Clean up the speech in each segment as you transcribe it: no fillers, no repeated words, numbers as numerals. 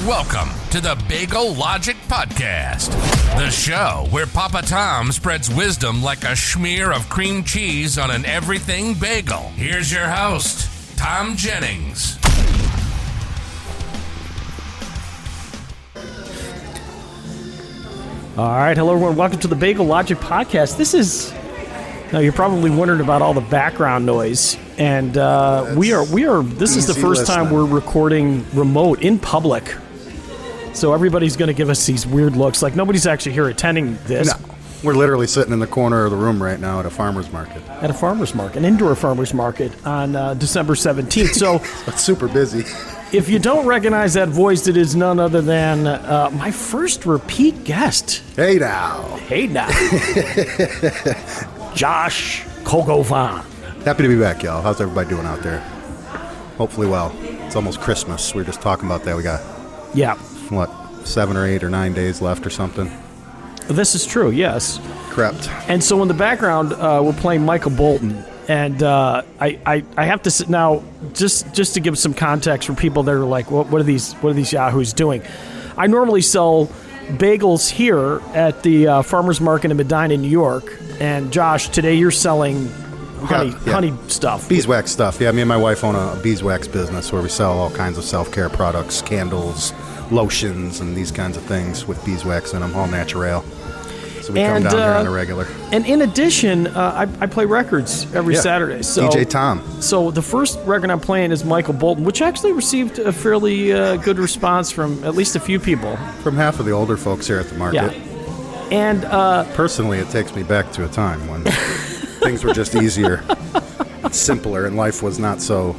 Welcome to the Bagel Logic Podcast, the show where Papa Tom spreads wisdom like a smear of cream cheese on an everything bagel. Here's your host, Thom Jennings. All right, hello everyone. Welcome to the Bagel Logic Podcast. Now you're probably wondering about all the background noise, and this is the first time we're recording remote in public. So everybody's going to give us these weird looks, like nobody's actually here attending this. No, we're literally sitting in the corner of the room right now at a farmer's market. At a farmer's market, an indoor farmer's market on December 17th. So it's super busy. If you don't recognize that voice, it is none other than my first repeat guest. Hey now. Josh Cogovan. Happy to be back, y'all. How's everybody doing out there? Hopefully well. It's almost Christmas. We were just talking about that. We got, 7 or 8 or 9 days left or something? This is true, yes. Correct. And so in the background, we're playing Michael Bolton. And I have to sit now, just to give some context for people that are like, what are these yahoos doing? I normally sell bagels here at the farmer's market in Medina, New York. And Josh, today you're selling honey stuff. Beeswax stuff. Yeah, me and my wife own a beeswax business where we sell all kinds of self-care products, candles, lotions, and these kinds of things with beeswax in them, all natural. So we come down here on a regular. And in addition, I play records every Saturday. So DJ Thom. So the first record I'm playing is Michael Bolton, which actually received a fairly good response from at least a few people. From half of the older folks here at the market. Yeah. And personally, it takes me back to a time when things were just easier, simpler, and life was not so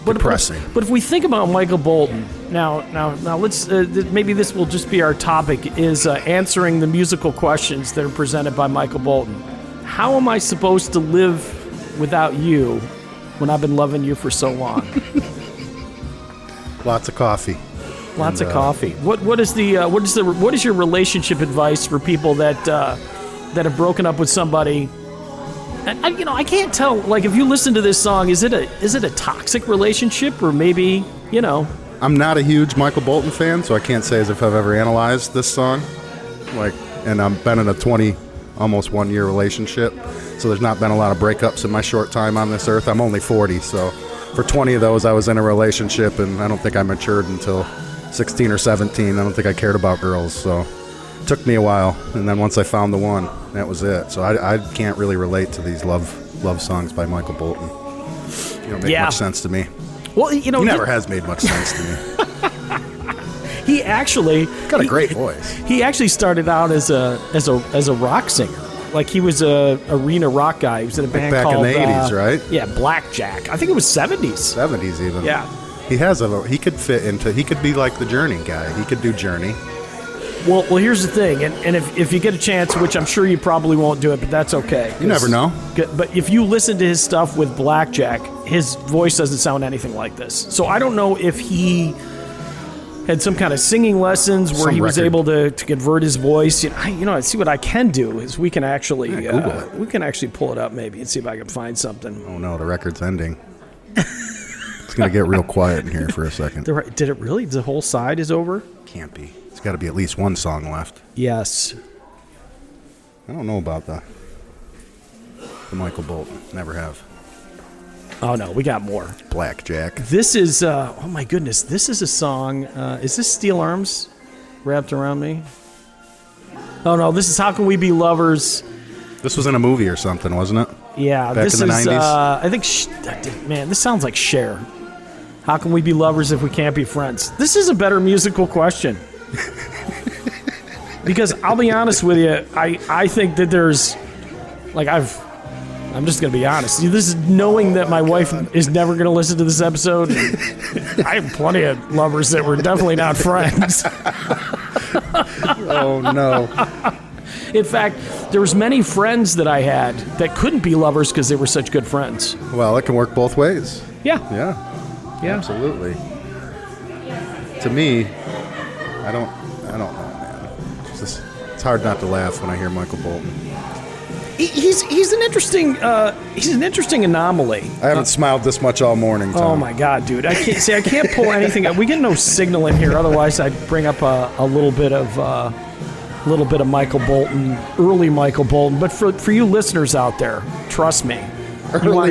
depressing. But if we think about Michael Bolton, now let's maybe this will just be our topic, is answering the musical questions that are presented by Michael Bolton. How am I supposed to live without you when I've been loving you for so long? Lots of coffee. Lots of coffee. What is your relationship advice for people that have broken up with somebody? I can't tell. Like, if you listen to this song, is it a toxic relationship, or maybe, I'm not a huge Michael Bolton fan, so I can't say as if I've ever analyzed this song. And I've been in a almost 1 year relationship, so there's not been a lot of breakups in my short time on this earth. I'm only 40, so for 20 of those, I was in a relationship, and I don't think I matured until 16 or 17. I don't think I cared about girls, so it took me a while. And then once I found the one, that was it. So I can't really relate to these love songs by Michael Bolton. They don't make much sense to me. Well, he never has made much sense to me. He actually got a great voice. He actually started out as a rock singer. Like, he was a arena rock guy. He was in a band called back in the 80s, right? Yeah, Blackjack. I think it was 70s. 70s even. Yeah. He could be like the Journey guy. He could do Journey. Well, here's the thing, and if you get a chance, which I'm sure you probably won't do it, but that's okay. You never know. But if you listen to his stuff with Blackjack, his voice doesn't sound anything like this. So I don't know if he had some kind of singing lessons where he was able to convert his voice. I see what I can do is we can actually pull it up maybe and see if I can find something. Oh no, the record's ending. It's gonna get real quiet in here for a second. Did it really? The whole side is over? Can't be. It's got to be at least one song left. Yes. I don't know about the Michael Bolton. Never have. Oh no, we got more. Blackjack. This is oh my goodness. This is a song. Is this Steel Arms Wrapped Around Me? Oh no, this is How Can We Be Lovers. This was in a movie or something, wasn't it? Yeah, back in the 90s. I think. Man, this sounds like Cher. How can we be lovers if we can't be friends? This is a better musical question. Because I'll be honest with you, I think that there's, I'm just going to be honest. This is knowing that my wife is never going to listen to this episode. I have plenty of lovers that were definitely not friends. Oh, no. In fact, there was many friends that I had that couldn't be lovers because they were such good friends. Well, it can work both ways. Yeah. Yeah. Absolutely. To me, I don't know, man. It's hard not to laugh when I hear Michael Bolton. He's an interesting anomaly. I haven't smiled this much all morning, Tom. Oh my God, dude! I can't pull anything. We get no signal in here. Otherwise, I'd bring up a little bit of Michael Bolton, early Michael Bolton. But for you listeners out there, trust me.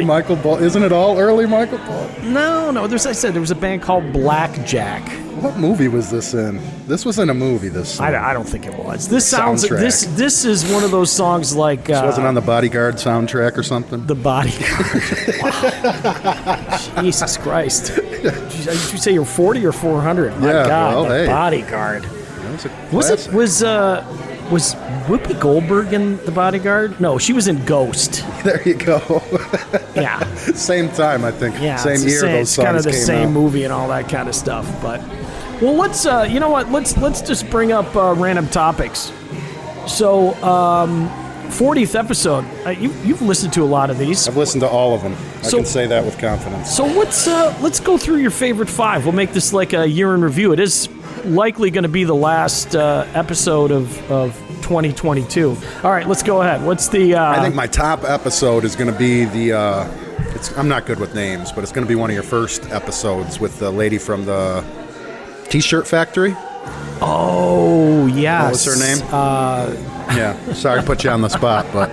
Michael Bolton? Isn't it all early Michael Bolton? No. There was a band called Blackjack. What movie was this in? This was in a movie. This song. I don't think it was. This sounds. This is one of those songs like. This wasn't on the Bodyguard soundtrack or something. The Bodyguard. Wow. Jesus Christ! Did you say you're 40 or 400? My God, well, the Bodyguard. That was Was Whoopi Goldberg in The Bodyguard? No, she was in Ghost. There you go. Yeah. Same time, I think. Yeah, same year those songs came out. It's kind of the same movie and all that kind of stuff. But, well, let's, you know what? Let's just bring up random topics. So, 40th episode. You've listened to a lot of these. I've listened to all of them. I can say that with confidence. So let's go through your favorite 5. We'll make this like a year in review. It is likely going to be the last episode of 2022. All right, let's go ahead. What's the... I think my top episode is going to be the... I'm not good with names, but it's going to be one of your first episodes with the lady from the T-shirt factory. Oh, yes. What was her name? Yeah, sorry to put you on the spot, but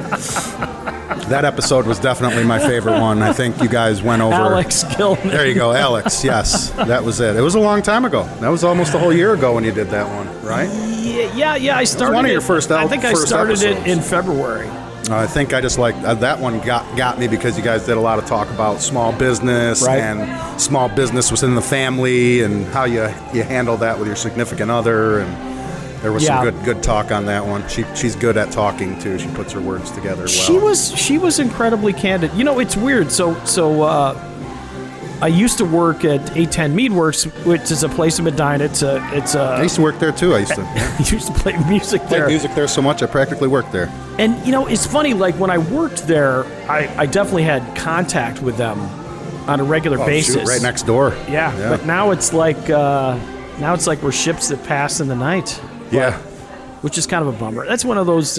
that episode was definitely my favorite one. I think you guys went over... Alex Gilman. There you go, Alex. Yes, that was it. It was a long time ago. That was almost a whole year ago when you did that one, right? Yeah. I started one of your first I think I started episodes. it in February. I think I just like that one got me because you guys did a lot of talk about small business and small business within the family and how you handle that with your significant other, and there was some good talk on that one. She's good at talking too. She puts her words together well. She was incredibly candid. You know, it's weird. So I used to work at 810 Meadworks, which is a place in Medina. I used to work there too. I used to play music there. Played music there so much I practically worked there. And you know, it's funny. Like when I worked there, I definitely had contact with them on a regular basis. Shoot, right next door. Yeah. But now it's like we're ships that pass in the night. Yeah. Which is kind of a bummer. That's one of those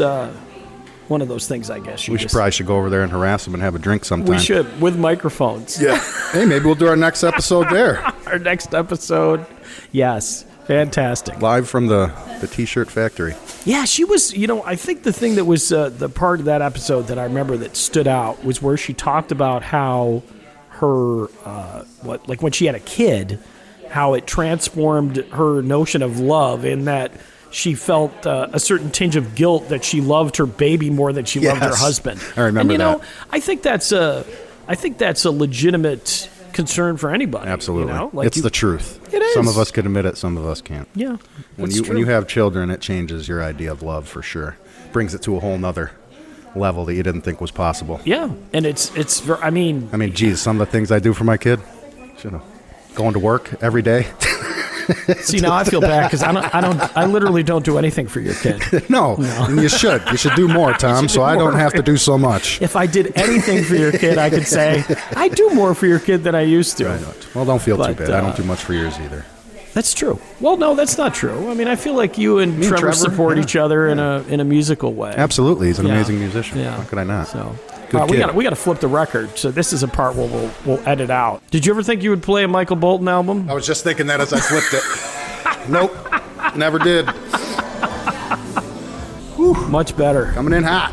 things, I guess. We probably should go over there and harass them and have a drink sometime. We should, with microphones. Yeah. Hey, maybe we'll do our next episode there. Our next episode. Yes. Fantastic. Live from the T-shirt factory. Yeah, she was, you know, I think the thing that was the part of that episode that I remember that stood out was where she talked about how her, like when she had a kid, how it transformed her notion of love in that she felt a certain tinge of guilt that she loved her baby more than she loved her husband. I remember that. I think that's a legitimate concern for anybody. Absolutely. You know? Like it's the truth. It is. Some of us can admit it, some of us can't. Yeah. When you have children, it changes your idea of love for sure. Brings it to a whole nother level that you didn't think was possible. Yeah. And I mean, geez, some of the things I do for my kid, going to work every day. See, now I feel bad because I literally don't do anything for your kid. No. And you should do more, Tom, so I don't have to do so much. If I did anything for your kid, I could say I do more for your kid than I used to. Right. Well, don't feel too bad. I don't do much for yours either. That's true. Well, no, that's not true. I mean, I feel like you and Trevor support each other in a musical way. Absolutely, he's an amazing musician. Yeah. How could I not? So. We got to flip the record. So this is a part where we'll edit out. Did you ever think you would play a Michael Bolton album? I was just thinking that as I flipped it. Nope, never did. Whew, much better. Coming in hot.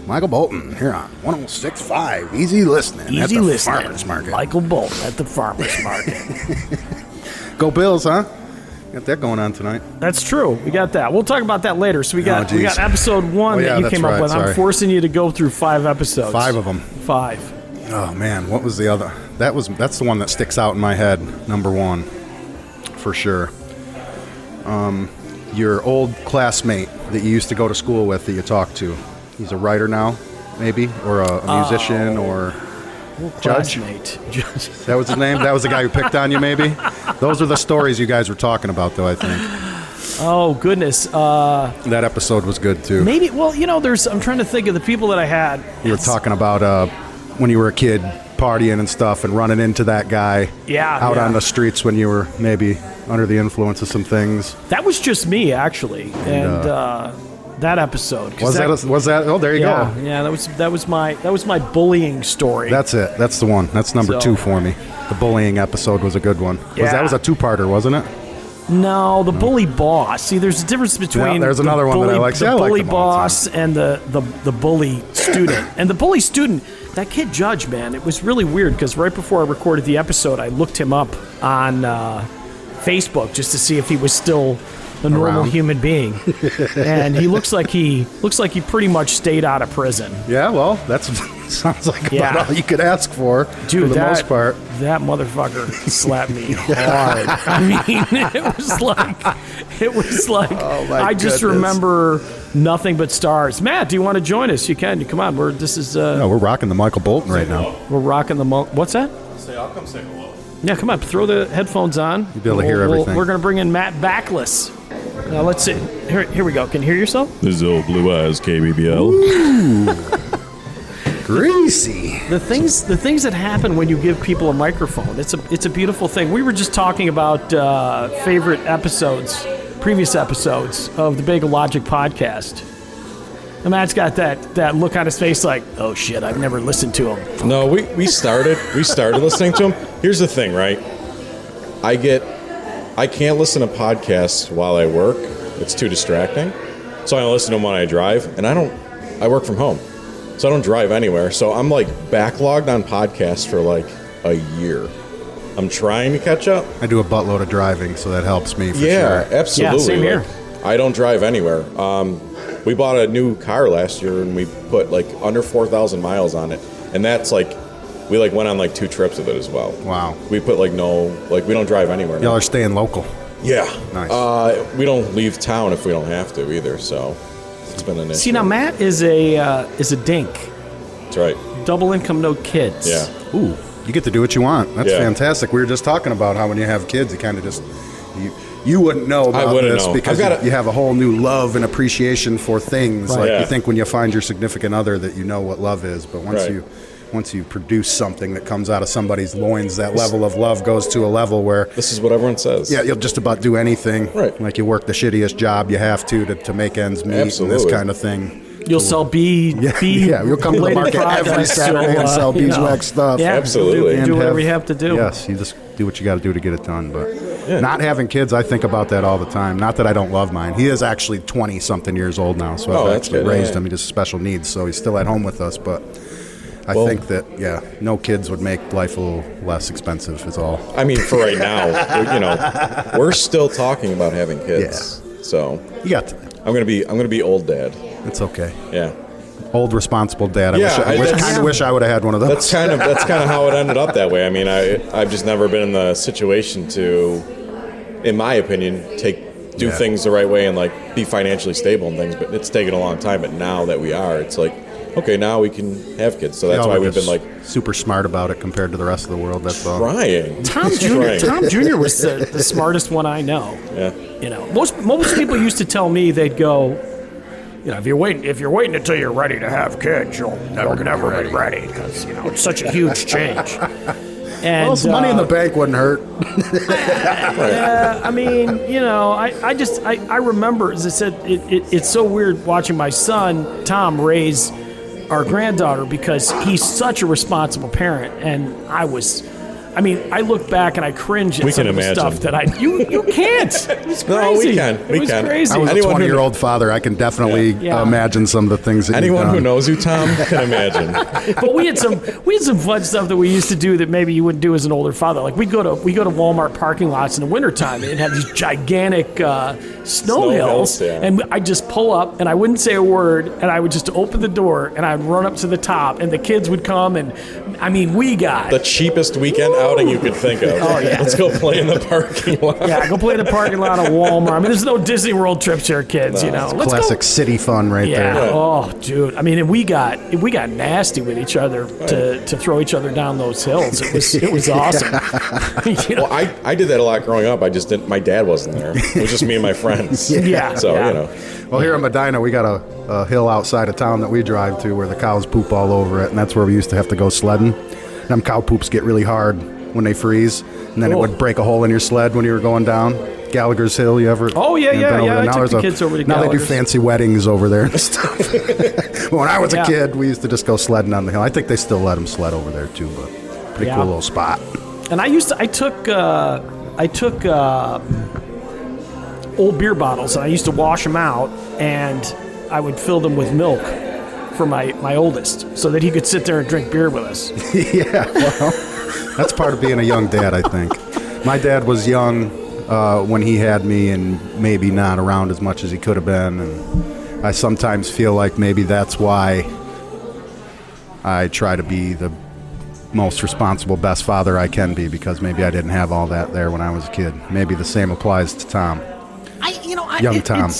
Michael Bolton here on 106.5. Easy listening at the Farmers Market. Michael Bolton at the Farmers Market. Go Bills, huh? Got that going on tonight. That's true. We got that. We'll talk about that later. So we got episode 1 that you came up with. Sorry. I'm forcing you to go through 5 episodes. 5 of them. 5. Oh man, what was the other? That's the one that sticks out in my head. Number 1, for sure. Your old classmate that you used to go to school with that you talked to. He's a writer now, maybe, or a musician, or Judge. That was his name. That was the guy who picked on you, maybe. Those are the stories you guys were talking about, though, I think. Oh, goodness. That episode was good, too. Maybe, well, you know, I'm trying to think of the people that I had. You were talking about when you were a kid partying and stuff and running into that guy out on the streets when you were maybe under the influence of some things. That was just me, actually. And that episode. Was that? Oh, there you go. Yeah, that was my bullying story. That's it. That's the one. That's number 2 for me. The bullying episode was a good one. Yeah. That was a 2-parter, wasn't it? No, the bully boss. See, there's a difference between there's another one that I like. See, the I like bully them all the boss and the bully student. And the bully student, that kid Judge, man, it was really weird because right before I recorded the episode, I looked him up on Facebook just to see if he was still a normal human being. And he looks like he pretty much stayed out of prison. Yeah, well, that sounds like about all you could ask for. Dude, for the most part. That motherfucker slapped me hard. I mean, it was like oh my I just goodness. remember nothing but stars. Matt, do you want to join us? You can. Come on. We're rocking the Michael Bolton right now. We're rocking the what's that? I'll come say hello. Yeah, come on. Throw the headphones on. You'll be able to hear everything. We're going to bring in Matt Backlas. Now let's see. Here we go. Can you hear yourself? This is old Blue Eyes KBBL. Ooh. Greasy. The things that happen when you give people a microphone. It's a beautiful thing. We were just talking about favorite episodes, previous episodes of the Bagel Logic podcast. And Matt's got that look on his face like, oh shit, I've never listened to him. No, we started listening to him. Here's the thing, right? I can't listen to podcasts while I work. It's too distracting. So I listen to them when I drive, and I work from home. So I don't drive anywhere. So I'm like backlogged on podcasts for like a year. I'm trying to catch up. I do a buttload of driving, so that helps me for Yeah, sure. absolutely. Yeah, same here. I don't drive anywhere. We bought a new car last year, and we put like under 4,000 miles on it. And that's like, we like went on like 2 trips with it as well. Wow. We put like we don't drive anywhere now. Y'all are staying local. Yeah. Nice. We don't leave town if we don't have to either, so it's been an issue. See, now Matt is a dink. That's right. Double income, no kids. Yeah. Ooh, you get to do what you want. That's Yeah. fantastic. We were just talking about how when you have kids, you kind of just you wouldn't know about this because you have a whole new love and appreciation for things. Right. Like Yeah. you think when you find your significant other that you know what love is, but once Right. once you produce something that comes out of somebody's loins, that level of love goes to a level where This is what everyone says. you'll just about do anything. Right. Like you work the shittiest job you have to make ends meet Absolutely. and this kind of thing. You'll sell bee. Yeah, you'll come to the related market every products, Saturday and sell beeswax stuff. Yeah, Absolutely. Do And whatever you have to do. Yes, you just do what you got to do to get it done. But not having kids, I think about that all the time. Not that I don't love mine. He is actually 20-something years old now, so I've that's actually good, raised yeah. him. He just special needs, so he's still at home with us. But I think that, no kids would make life a little less expensive is all. I mean, for right now, we're still talking about having kids. Yeah. So You got to. I'm gonna be old dad. It's okay. Yeah. Old responsible dad. Yeah, I kind of wish I would have had one of those. That's kind of how it ended up that way. I mean, I've just never been in the situation to, in my opinion, do things the right way and like be financially stable and things. But it's taken a long time. But now that we are, it's like, okay, now we can have kids. So that's why we've been like super smart about it compared to the rest of the world. That's all. trying. Tom Jr. was the smartest one I know. Yeah. You know, most people used to tell me they'd go, you know, if you're waiting until you're ready to have kids, you'll never be ready because it's such a huge change. And Well, some money in the bank wouldn't hurt. Yeah, I mean, I remember, as I said, it's so weird watching my son Tom raise our granddaughter because he's such a responsible parent, and I look back and I cringe at some of the stuff that you can't. It's crazy. No, we can. It was crazy. I was a Anyone who- 20-year-old father. I can definitely Yeah. imagine some of the things that Anyone you've who done. knows you, Tom, can imagine. But we had some fun stuff that we used to do that maybe you wouldn't do as an older father. Like we go to Walmart parking lots in the wintertime and have these gigantic snow hills, hills, yeah. and I'd just pull up and I wouldn't say a word, and I would just open the door and I'd run up to the top, and the kids would come, and I mean we got The cheapest weekend outing you could think of. Oh, yeah. Let's go play in the parking lot. go play in the parking lot of Walmart. I mean, there's no Disney World trips here, kids. Let's Classic go. city fun right Yeah. there. Oh, dude. I mean, and we got nasty with each other to throw each other down those hills. It was awesome. Well, I did that a lot growing up. I just didn't. My dad wasn't there. It was just me and my friends. Yeah. So Yeah. Well, here in Medina, we got a hill outside of town that we drive to where the cows poop all over it, and that's where we used to have to go sledding. Them cow poops get really hard when they freeze, and then it would break a hole in your sled when you were going down. Gallagher's Hill, you ever? Oh, yeah. I now took the kids over to now Gallagher's. they do fancy weddings over there and stuff. When I was a kid, we used to just go sledding on the hill. I think they still let them sled over there too, but pretty cool little spot. And I took old beer bottles, and I used to wash them out, and I would fill them with milk for my oldest, so that he could sit there and drink beer with us. Yeah, well, that's part of being a young dad, I think. My dad was young when he had me, and maybe not around as much as he could have been, and I sometimes feel like maybe that's why I try to be the most responsible, best father I can be, because maybe I didn't have all that there when I was a kid. Maybe the same applies to Thom. Young Thom.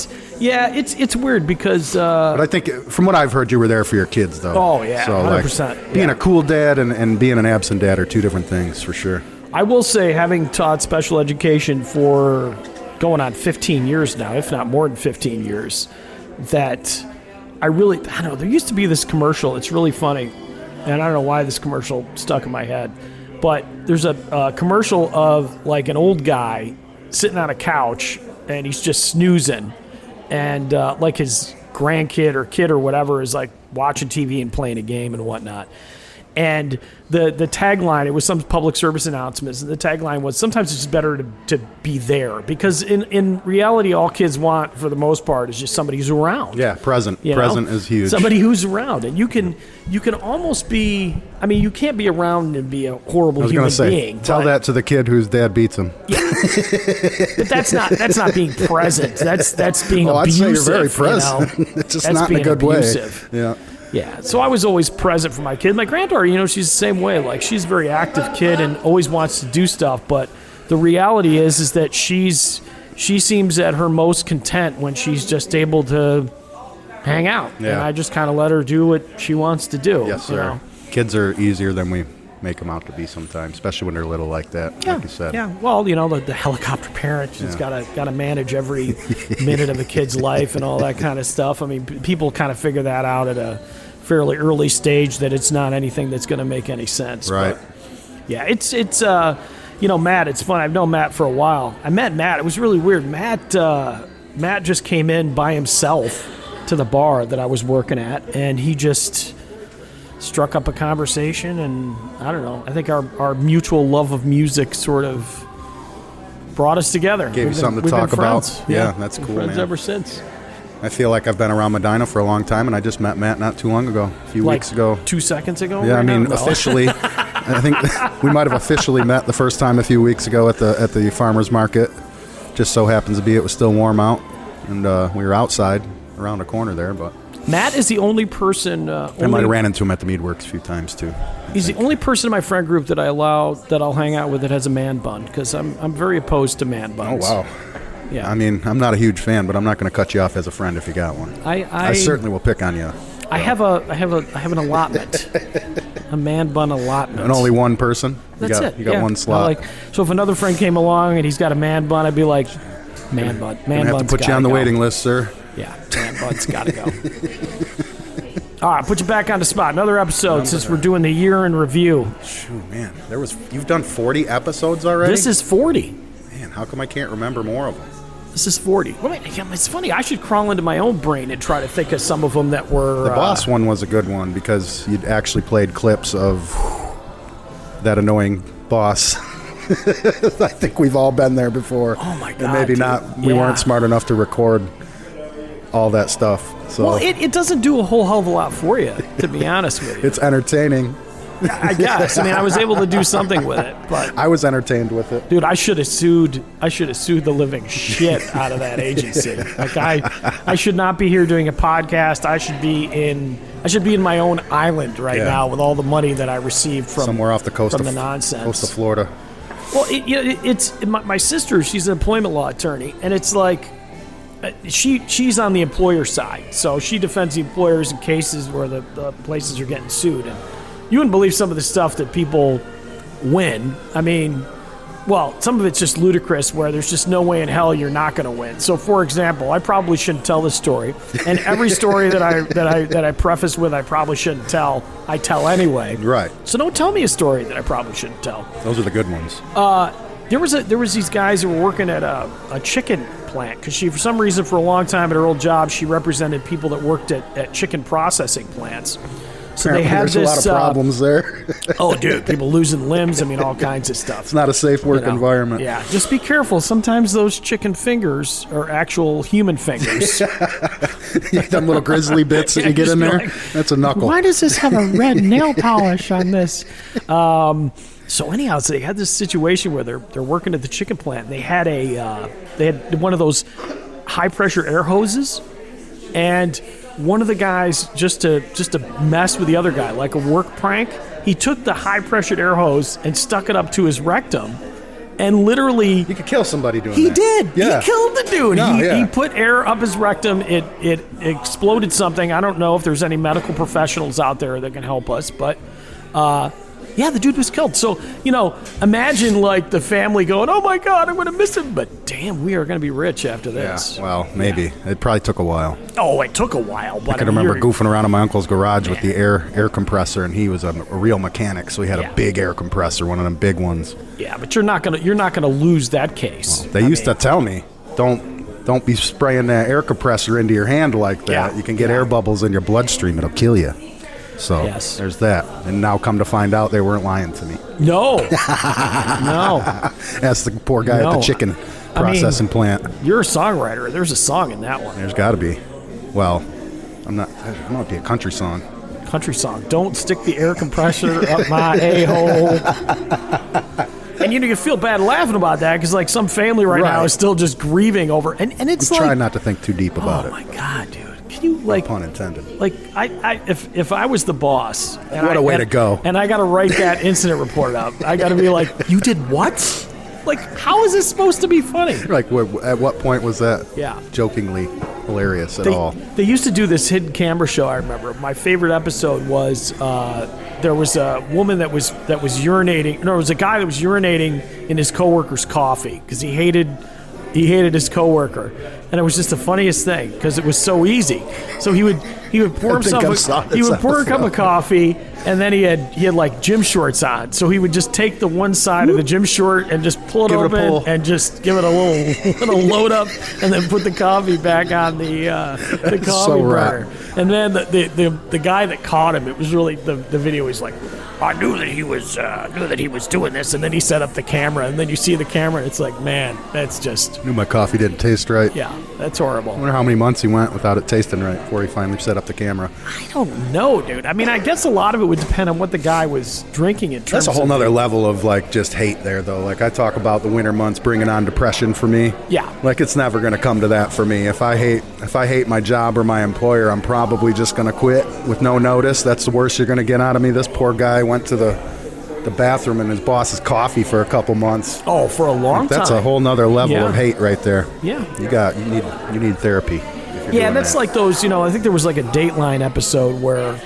It's weird because... but I think, from what I've heard, you were there for your kids, though. Oh, yeah, so, 100%. Being a cool dad and being an absent dad are two different things, for sure. I will say, having taught special education for going on 15 years now, if not more than 15 years, that I don't know, there used to be this commercial, it's really funny, and I don't know why this commercial stuck in my head, but there's a commercial of like an old guy sitting on a couch, and he's just snoozing, and like his grandkid or kid or whatever is like watching TV and playing a game and whatnot. And the tagline, it was some public service announcements, and the tagline was, sometimes it's better to be there, because in reality, all kids want, for the most part, is just somebody who's around. Yeah, present. Present is huge. Somebody who's around. And you can almost be, I mean, you can't be around and be a horrible human being. Tell that to the kid whose dad beats him. Yeah. But that's not being present. That's being abusive. I'd say you're very present. It's just not in a good abusive way. Yeah. Yeah, so I was always present for my kid. My granddaughter, she's the same way. Like, she's a very active kid and always wants to do stuff. But the reality is that she seems at her most content when she's just able to hang out. Yeah. And I just kind of let her do what she wants to do. Yes, sir. Kids are easier than we make them out to be sometimes, especially when they're little like that, like you said. Yeah, well, the helicopter parent, she's got to manage every minute of a kid's life and all that kind of stuff. I mean, people kind of figure that out at a fairly early stage, that it's not anything that's going to make any sense. Right. But yeah, it's Matt, it's fun. I've known Matt for a while. I met Matt. It was really weird. Matt just came in by himself to the bar that I was working at, and he just struck up a conversation, and I don't know, I think our mutual love of music sort of brought us together. Gave you something to talk about. Yeah, that's cool, friends man. Ever since. I feel like I've been around Medina for a long time, and I just met Matt not too long ago, a few weeks ago. 2 seconds ago? Yeah, right I mean, now? No. officially, I think we might have officially met the first time a few weeks ago at the farmer's market. Just so happens to be it was still warm out, and we were outside around a corner there, but... Matt is the only person... I might have ran into him at the Meadworks a few times, too. He's the only person in my friend group that I'll hang out with that has a man bun, because I'm very opposed to man buns. Oh, wow. Yeah. I mean, I'm not a huge fan, but I'm not going to cut you off as a friend if you got one. I certainly will pick on you. I have an allotment, a man bun allotment. And only one person? That's it. You got one slot. So if another friend came along and he's got a man bun, I'd be like, man bun. Man bun's have to put you on the waiting list, sir. Yeah, man bun's got to go. All right, put you back on the spot. Another episode since we're doing the year in review. Shoot, man, you've done 40 episodes already? This is 40. Man, how come I can't remember more of them? This is 40. Well, it's funny. I should crawl into my own brain and try to think of some of them that were... The boss one was a good one because you'd actually played clips of that annoying boss. I think we've all been there before. Oh, my God. And maybe not. We weren't smart enough to record all that stuff. So. Well, it doesn't do a whole hell of a lot for you, to be honest with you. It's entertaining. I guess. I mean, I was able to do something with it, but I was entertained with it. Dude, I should have sued the living shit out of that agency. Like I should not be here doing a podcast. I should be in my own island right now with all the money that I received from somewhere off the coast from of the nonsense. Coast of Florida. Well, it's my sister. She's an employment law attorney, and it's like she's on the employer side, so she defends the employers in cases where the places are getting sued. And you wouldn't believe some of the stuff that people win. I mean, Well, some of it's just ludicrous where there's just no way in hell you're not going to win. So, for example, I probably shouldn't tell this story, and every story that I preface with I probably shouldn't tell, I tell anyway. Right. So don't tell me a story that I probably shouldn't tell. Those are the good ones. There was these guys who were working at a chicken plant because she, for some reason, for a long time at her old job, she represented people that worked at chicken processing plants. So they had There's a lot of problems there. Oh, dude, people losing limbs. I mean, all kinds of stuff. It's not a safe work environment. Yeah, just be careful. Sometimes those chicken fingers are actual human fingers. Them little grizzly bits that you get in there. That's a knuckle. Why does this have a red nail polish on this? So anyhow, so they had this situation where they're working at the chicken plant. And they had one of those high pressure air hoses, and one of the guys, just to mess with the other guy, like a work prank, he took the high pressured air hose and stuck it up to his rectum, and literally you could kill somebody doing that. He did. Yeah. He killed the dude. No, he put air up his rectum. It exploded something. I don't know if there's any medical professionals out there that can help us, but yeah, the dude was killed. So, imagine like the family going, oh my God, I'm going to miss him. But damn, we are going to be rich after this. Yeah, well, maybe. Yeah. It probably took a while. Oh, it took a while. But I can remember goofing around in my uncle's garage with the air compressor, and he was a real mechanic, so he had a big air compressor, one of them big ones. Yeah, but you're not gonna lose that case. Well, they used to tell me, don't be spraying that air compressor into your hand like that. Yeah. You can get air bubbles in your bloodstream. It'll kill you. So there's that. And now come to find out they weren't lying to me. No. No. That's the poor guy at the chicken processing plant. You're a songwriter. There's a song in that one. There's got to be. Well, I'm not. It might be a country song. Country song. Don't stick the air compressor up my a-hole. And you feel bad laughing about that because like some family right now is still just grieving over. And it's try not to think too deep about it. Oh my God, dude. Can you like no pun intended? Like if I was the boss, and what a way to go! And I got to write that incident report up. I got to be like, you did what? Like, how is this supposed to be funny? Like, at what point was that? Yeah, jokingly hilarious at all? They used to do this hidden camera show. I remember my favorite episode was there was a woman that was urinating. No, it was a guy that was urinating in his coworker's coffee because he hated his coworker. And it was just the funniest thing because it was so easy. So he would pour himself a cup of coffee, and then he had like gym shorts on. So he would just take the one side of the gym short and just pull it open and just give it a little load up, and then put the coffee back on the coffee burner. And then the guy that caught him, it was really the video was like, I knew that he was doing this, and then he set up the camera, and then you see the camera, and it's like, man, that's just... Knew my coffee didn't taste right. Yeah, that's horrible. I wonder how many months he went without it tasting right before he finally set up the camera. I don't know, dude. I mean, I guess a lot of it would depend on what the guy was drinking in terms of... That's a whole nother level of, like, just hate there, though. Like, I talk about the winter months bringing on depression for me. Yeah. Like, it's never going to come to that for me. If I hate my job or my employer, I'm probably just going to quit with no notice. That's the worst you're going to get out of me. This poor guy went to the bathroom in his boss's coffee for a couple months. Oh, for a long time. That's a whole nother level of hate right there. Yeah. You need therapy. Yeah, that's like those, I think there was like a Dateline episode where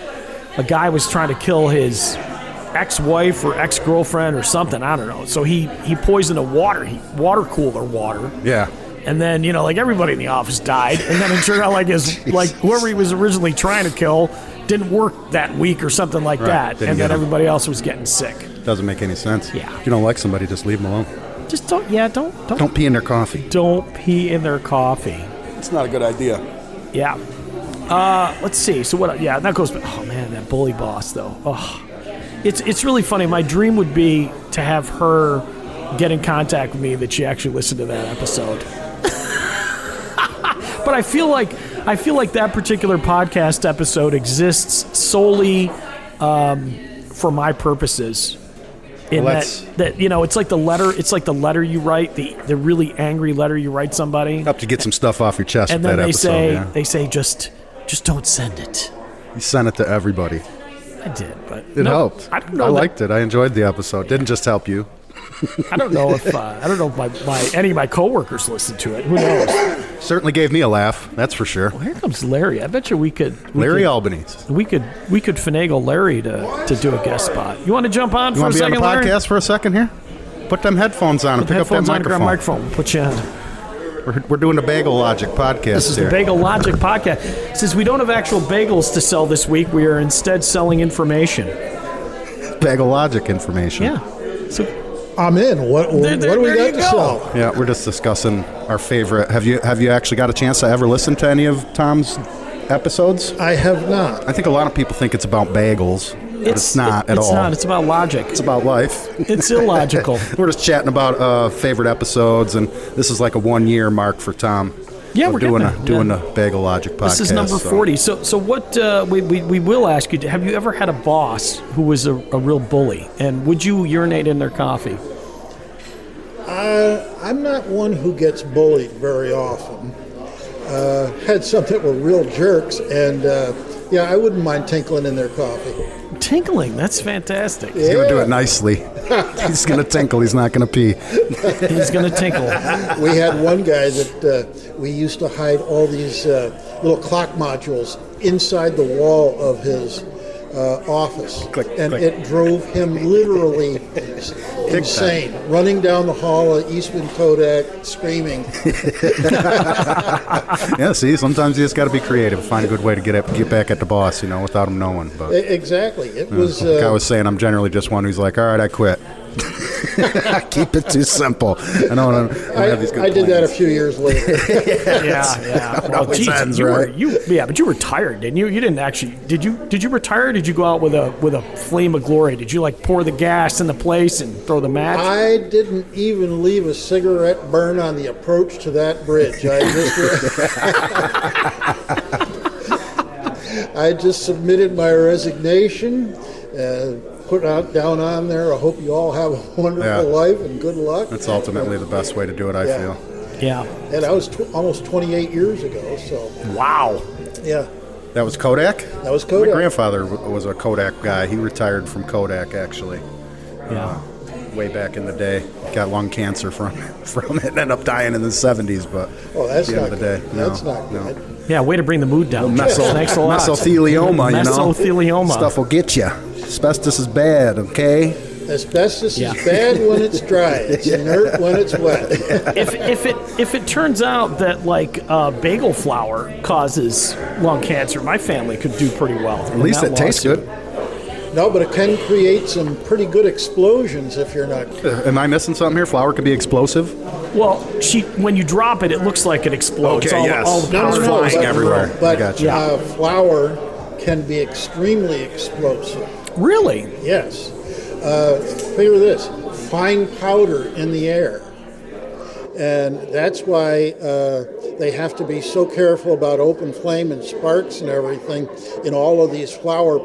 a guy was trying to kill his ex-wife or ex-girlfriend or something. I don't know. So he poisoned a water cooler water. Yeah. And then, like everybody in the office died. And then it turned out like whoever he was originally trying to kill didn't work that week or something like that. And then everybody else was getting sick. Doesn't make any sense. Yeah. If you don't like somebody, just leave them alone. Just don't pee in their coffee. Don't pee in their coffee. It's not a good idea. Yeah. Let's see. So what? Yeah, that goes. Oh man, that bully boss though. Oh, it's really funny. My dream would be to have her get in contact with me that she actually listened to that episode. But I feel like that particular podcast episode exists solely for my purposes. In that it's like the letter you write, the really angry letter you write somebody. Up to get some stuff off your chest. And then they say just don't send it. You sent it to everybody. I did, but it helped. I don't know. I liked it. I enjoyed the episode. Didn't just help you. I don't know if any of my coworkers listened to it. Who knows? Certainly gave me a laugh. That's for sure. Well, here comes Larry. I bet you we could Albanese. We could finagle Larry to do a guest spot. You want to jump on for a second, Larry? You want to be on the podcast for a second here? Put them headphones on and pick up that headphones on, grab a microphone. microphone. Put you on. We're doing the Bagel Logic podcast This is here. the Bagel Logic podcast. Since we don't have actual bagels to sell this week, we are instead selling information. Bagel Logic information. Yeah. So I'm in. What do we there got you to go. sell? Yeah, we're just discussing our favorite. Have you actually got a chance to ever listen to any of Tom's episodes? I have not. I think a lot of people think it's about bagels, but it's not at all. It's not. It's about logic. It's about life. It's illogical. We're just chatting about favorite episodes, and this is like a 1 year mark for Tom. Yeah, of we're doing getting there. doing the Bagel Logic podcast. This is number 40. So what we will ask you, have you ever had a boss who was a real bully? And would you urinate in their coffee? I'm not one who gets bullied very often. Had some that were real jerks, and yeah, I wouldn't mind tinkling in their coffee. Tinkling, that's fantastic. He's going to do it nicely. He's going to tinkle. He's not going to pee. He's going to tinkle. We had one guy that we used to hide all these little clock modules inside the wall of his office, and click. it drove him literally insane, running down the hall at Eastman Kodak screaming. Yeah, see, sometimes you just got to be creative, find a good way to get back at the boss, without him knowing. But Exactly. It was. like I was saying, I'm generally just one who's like, all right, I quit. Keep it too simple. I don't have these good I did that a plans. few years later. Yeah. Well, always geez, ends, you right? but you retired, didn't you? You didn't actually. Did you retire? Or did you go out with a flame of glory? Did you like pour the gas in the place and throw the match? I didn't even leave a cigarette burn on the approach to that bridge. I just submitted my resignation, put out down on there. I hope you all have a wonderful life and good luck. That's ultimately the best way to do it, I feel. Yeah. And that was almost 28 years ago. So Wow. yeah, That was Kodak? that was My Kodak. grandfather was a Kodak guy. He retired from Kodak, actually, Yeah. way back in the day. Got lung cancer from it. Ended up dying in the 70s, but Oh, that's at the not end of the day, good. That's not good. Yeah. Way to bring the mood down. Thanks a lot. Mesothelioma, Mesothelioma. Stuff will get you. Asbestos is bad, okay? Asbestos Yeah. is bad when it's dry. It's inert when it's wet. If it turns out that bagel flour causes lung cancer, my family could do pretty well. At least it tastes good. No, but it can create some pretty good explosions if you're not. Am I missing something here? Flour could be explosive? Well, when you drop it, it looks like it explodes. Okay, all the powder's flying but- everywhere. I But got you. flour can be extremely explosive. Really? Yes. Figure this: fine powder in the air, and that's why they have to be so careful about open flame and sparks and everything in all of these flour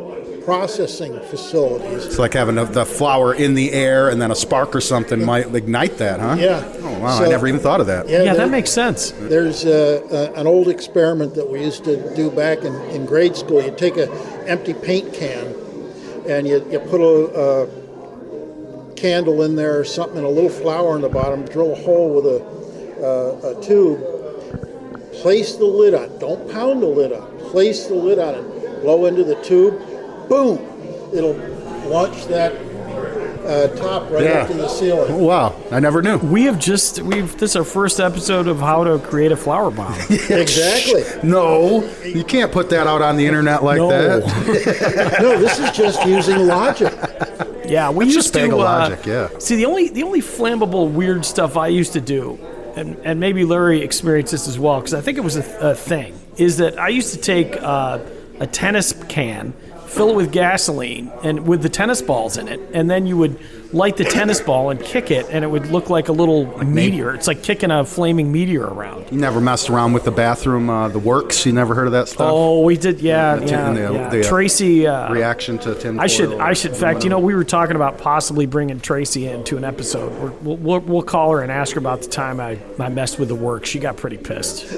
processing facilities. It's like having the flour in the air and then a spark or something might ignite that, huh? Yeah. Oh, wow. So- I never even thought of that. Yeah, there- that makes sense. There's an old experiment that we used to do back in grade school. You take an empty paint can and you put a candle in there or something and a little flour in the bottom, drill a hole with a tube, place the lid on. Don't pound the lid on. Place the lid on and blow into the tube. Boom! It'll launch that top right up to the ceiling. Oh, wow. I never knew. This is our first episode of how to create a flour bomb. Exactly. No, you can't put that out on the internet like No. that. No, this is just using logic. Yeah, we It's used just to bagel logic, yeah. See, the only flammable weird stuff I used to do, and maybe Larry experienced this as well, because I think it was a thing, is that I used to take a tennis can, fill it with gasoline and with the tennis balls in it, and then you would light the tennis ball and kick it, and it would look like a little meteor. It's like kicking a flaming meteor around. You never messed around with the bathroom, the works? You never heard of that stuff? Oh, we did, yeah. The Tracy. reaction to tin I should. foil. In fact, we were talking about possibly bringing Tracy into an episode. We'll call her and ask her about the time I messed with the work. She got pretty pissed.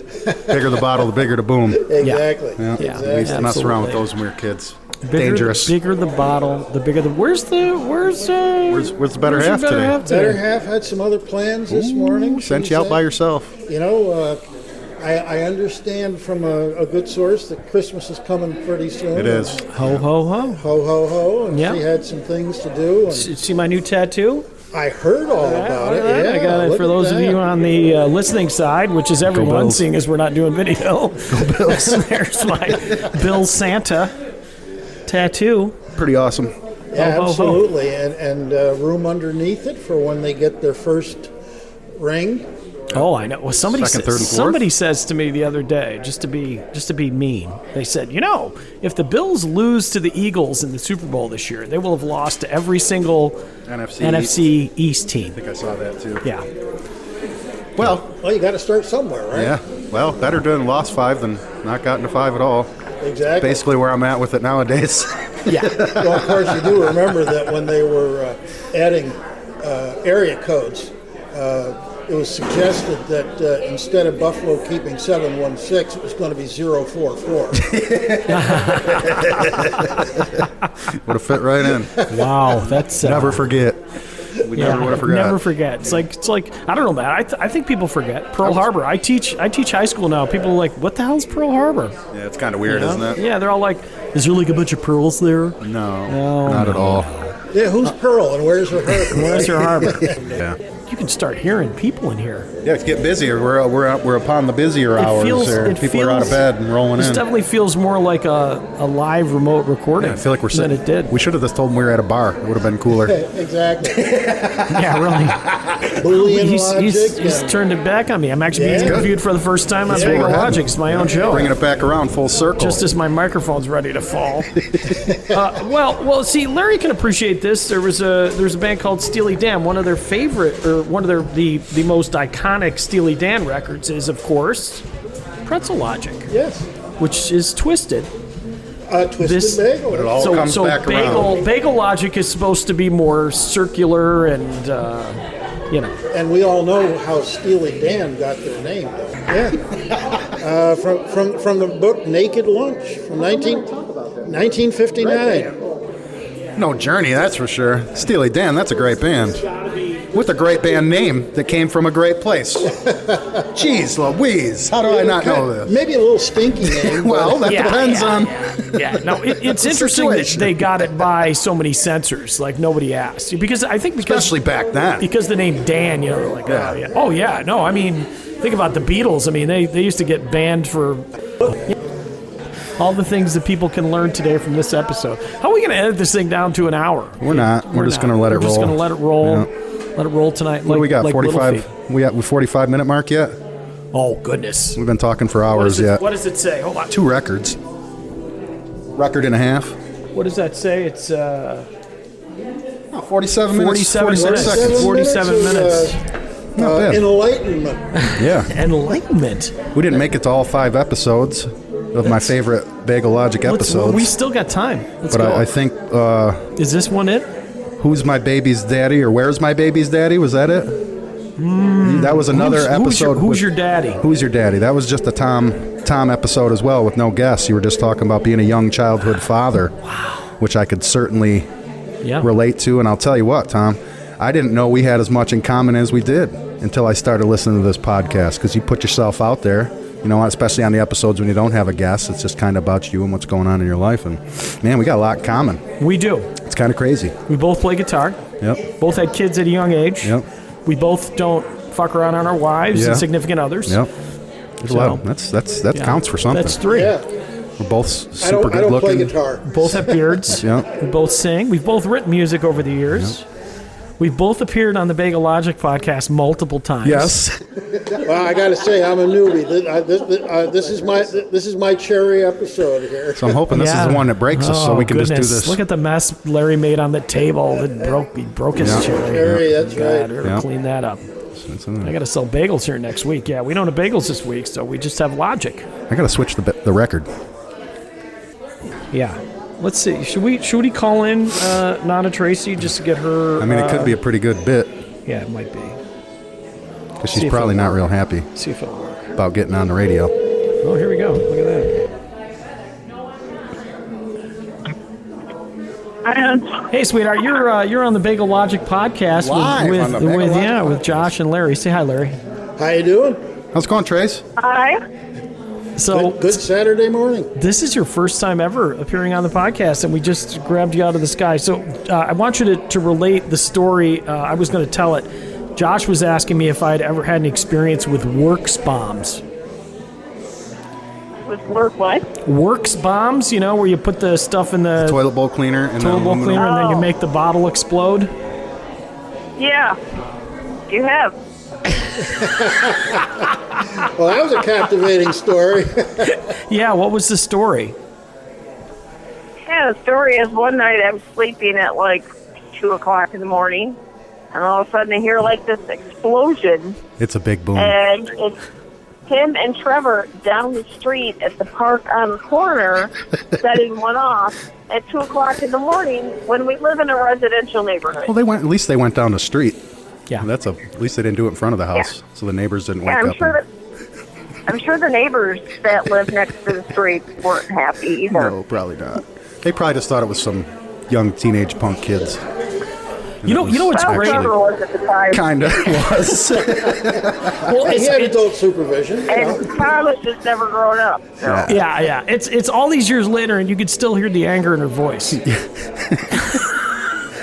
Bigger the bottle, the bigger the boom. Exactly. Yeah. Yeah. We used to mess around with Absolutely. those when we were kids. Bigger, Dangerous. Bigger the bottle, the bigger the. Where's the better your half today? Better half had some other plans this morning. Sent She you out said. by yourself. I understand from a good source that Christmas is coming pretty soon. It is. Ho ho ho! Ho, ho, ho. And Yeah. she had some things to do. And See my new tattoo? I heard all about it. Yeah, I got it look for at those of that. you on the listening side, which is everyone, Bills. seeing as we're not doing video. Go Bills. There's my Bill Santa tattoo. Pretty awesome. Yeah, Ho, ho, ho. absolutely, and room underneath it for when they get their first ring. Oh, I know. Well, somebody Second, third, and fourth? somebody says to me the other day, just to be mean. They said, if the Bills lose to the Eagles in the Super Bowl this year, they will have lost to every single NFC East team. I think I saw that too. Yeah. Well, You got to start somewhere, right? yeah. Well, better doing lost 5 than not gotten to 5 at all. Exactly. Basically where I'm at with it nowadays. Yeah. Well, of course, you do remember that when they were adding area codes, it was suggested that instead of Buffalo keeping 716, it was going to be 044. Would have fit right in. Wow. That's Never forget. We never would have forgot. Never forget. It's like I don't know, man. I think people forget Pearl Harbor. I teach high school now. People are like, "What the hell's Pearl Harbor?" Yeah, it's kind of weird, isn't it? Yeah, they're all like, "Is there like a bunch of pearls there?" No, not at all. Yeah, who's Pearl and where's her harbor? Where's your harbor? Yeah. You can start hearing people in here. Yeah, it's getting busier. We're upon the busier hours. People are out of bed and rolling This in. definitely feels more like a live remote recording. I feel like we're than sitting. it did. We should have just told them we were at a bar. It would have been cooler. Exactly. Yeah, really. Boolean He's logic. turned it back on me. I'm actually being Yeah. interviewed for the first time on Yeah. Bagel We're heading. Logic. It's my own show. Bringing it back around full circle. Just as my microphone's ready to fall. Well, see, Larry can appreciate this. There's a band called Steely Dan. One of their favorite, or one of the most iconic Steely Dan records is, of course, Pretzel Logic, Yes. which is Twisted. Twisted bagel. But it all comes back around. Bagel Logic is supposed to be more circular and, And we all know how Steely Dan got their name, though. Yeah. From the book Naked Lunch from 1959. No Journey, that's for sure. Steely Dan, that's a great band. With a great band name that came from a great place. Jeez Louise, how do I not know this? Maybe a little stinky name. Well, that depends on... Yeah, no, it's interesting that situation. they got it by so many censors. Like, nobody asked. Because Especially back then. Because the name Dan, they're like, Yeah. oh yeah. No, I mean, think about the Beatles. I mean, they used to get banned for all the things that people can learn today from this episode. How are we going to edit this thing down to an hour? We're not. We're just going to let it roll. We're just going to let it roll. Yeah. Let it roll tonight. What do we got, like 45? We at 45-minute mark yet? Oh, goodness. We've been talking for hours yet. What does it say? Hold on. 2 records. Record and a half. What does that say? It's 47 minutes. 47 minutes. 46 seconds. 47 minutes. Not bad. Enlightenment. Yeah. Enlightenment. We didn't make it to all 5 episodes of my favorite Bagel Logic episodes. We still got time. Let's but go. I think Is this one it? Who's My Baby's Daddy or Where's My Baby's Daddy? Was that it? That was another episode. Who's your daddy? Who's Your Daddy? That was just a Thom episode as well with no guests. You were just talking about being a young childhood father, which I could certainly relate to. And I'll tell you what, Thom, I didn't know we had as much in common as we did until I started listening to this podcast, because you put yourself out there, especially on the episodes when you don't have a guest. It's just kind of about you and what's going on in your life. And, man, we got a lot in common. We do. It's kind of crazy. We both play guitar. Yep. Both had kids at a young age. Yep. We both don't fuck around on our wives and significant others. Yep. There's a lot. That counts for something. That's 3. Yeah. We're both super I good don't looking. play guitar. Both have beards. Yeah. We both sing. We've both written music over the years. We've both appeared on the Bagel Logic podcast multiple times. Yes. Well, I got to say, I'm a newbie. This is my cherry episode here. So I'm hoping this is the one that breaks us, so we can just do this. Look at the mess Larry made on the table. He broke his cherry. Cherry, that's right. We gotta clean that up. I got to sell bagels here next week. Yeah, we don't have bagels this week, so we just have Logic. I got to switch the record. Yeah. Let's see. Should we call in Nana Tracy just to get her? I mean, it could be a pretty good bit, Yeah, it might be. because she's probably not real happy See if it'll work. about getting on the radio. Oh, here we go. Look at that. Hey, sweetheart, you're on the Bagel Logic podcast Live on the Bagel Logic with Josh and Larry. Say hi, Larry. How you doing? How's it going, Trace? Hi. So Good Saturday morning. this is your first time ever appearing on the podcast, and we just grabbed you out of the sky. So I want you to relate the story. I was going to tell it. Josh was asking me if I'd ever had an experience with works bombs. With work what? Works bombs, where you put the stuff in the Toilet bowl cleaner and toilet bowl cleaner, and then you Oh. make the bottle explode. Yeah, you have. Well, that was a captivating story. Yeah, what was the story? Yeah, the story is one night I was sleeping at like 2 o'clock in the morning, and all of a sudden I hear like this explosion, It's a big boom. and it's him and Trevor down the street at the park on the corner setting one off at 2 o'clock in the morning when we live in a residential neighborhood. Well, at least they went down the street. Yeah. At least they didn't do it in front of the house, so the neighbors didn't wake Yeah, up. I'm sure the neighbors that live next to the street weren't happy either. No, probably not. They probably just thought it was some young teenage punk kids. You know what's Well, great? Trevor was at the time, Kind of was. Well, He had it's, adult supervision. and Thomas has never grown up. So. yeah. It's all these years later, and you could still hear the anger in her voice.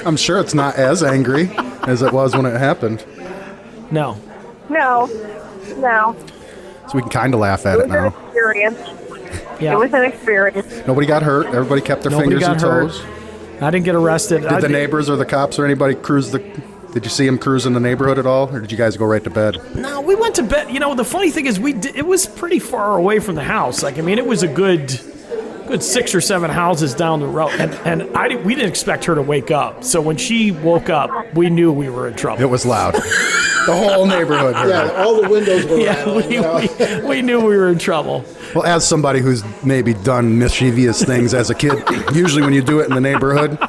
I'm sure it's not as angry as it was when it happened. No. No. So we can kind of laugh at It it was an now. experience. Yeah. It was an experience. Nobody got hurt. Everybody kept their Nobody fingers and got hurt. toes. I didn't get arrested. Did the neighbors or the cops or anybody cruise the... Did you see them cruising the neighborhood at all? Or did you guys go right to bed? No, we went to bed. The funny thing is, it was pretty far away from the house. It was a good 6 or 7 houses down the road, and we didn't expect her to wake up. So when she woke up, we knew we were in trouble. It was loud. The whole neighborhood heard Yeah, it. all the windows were Yeah, rattling. we knew we were in trouble. Well, as somebody who's maybe done mischievous things as a kid, usually when you do it in the neighborhood,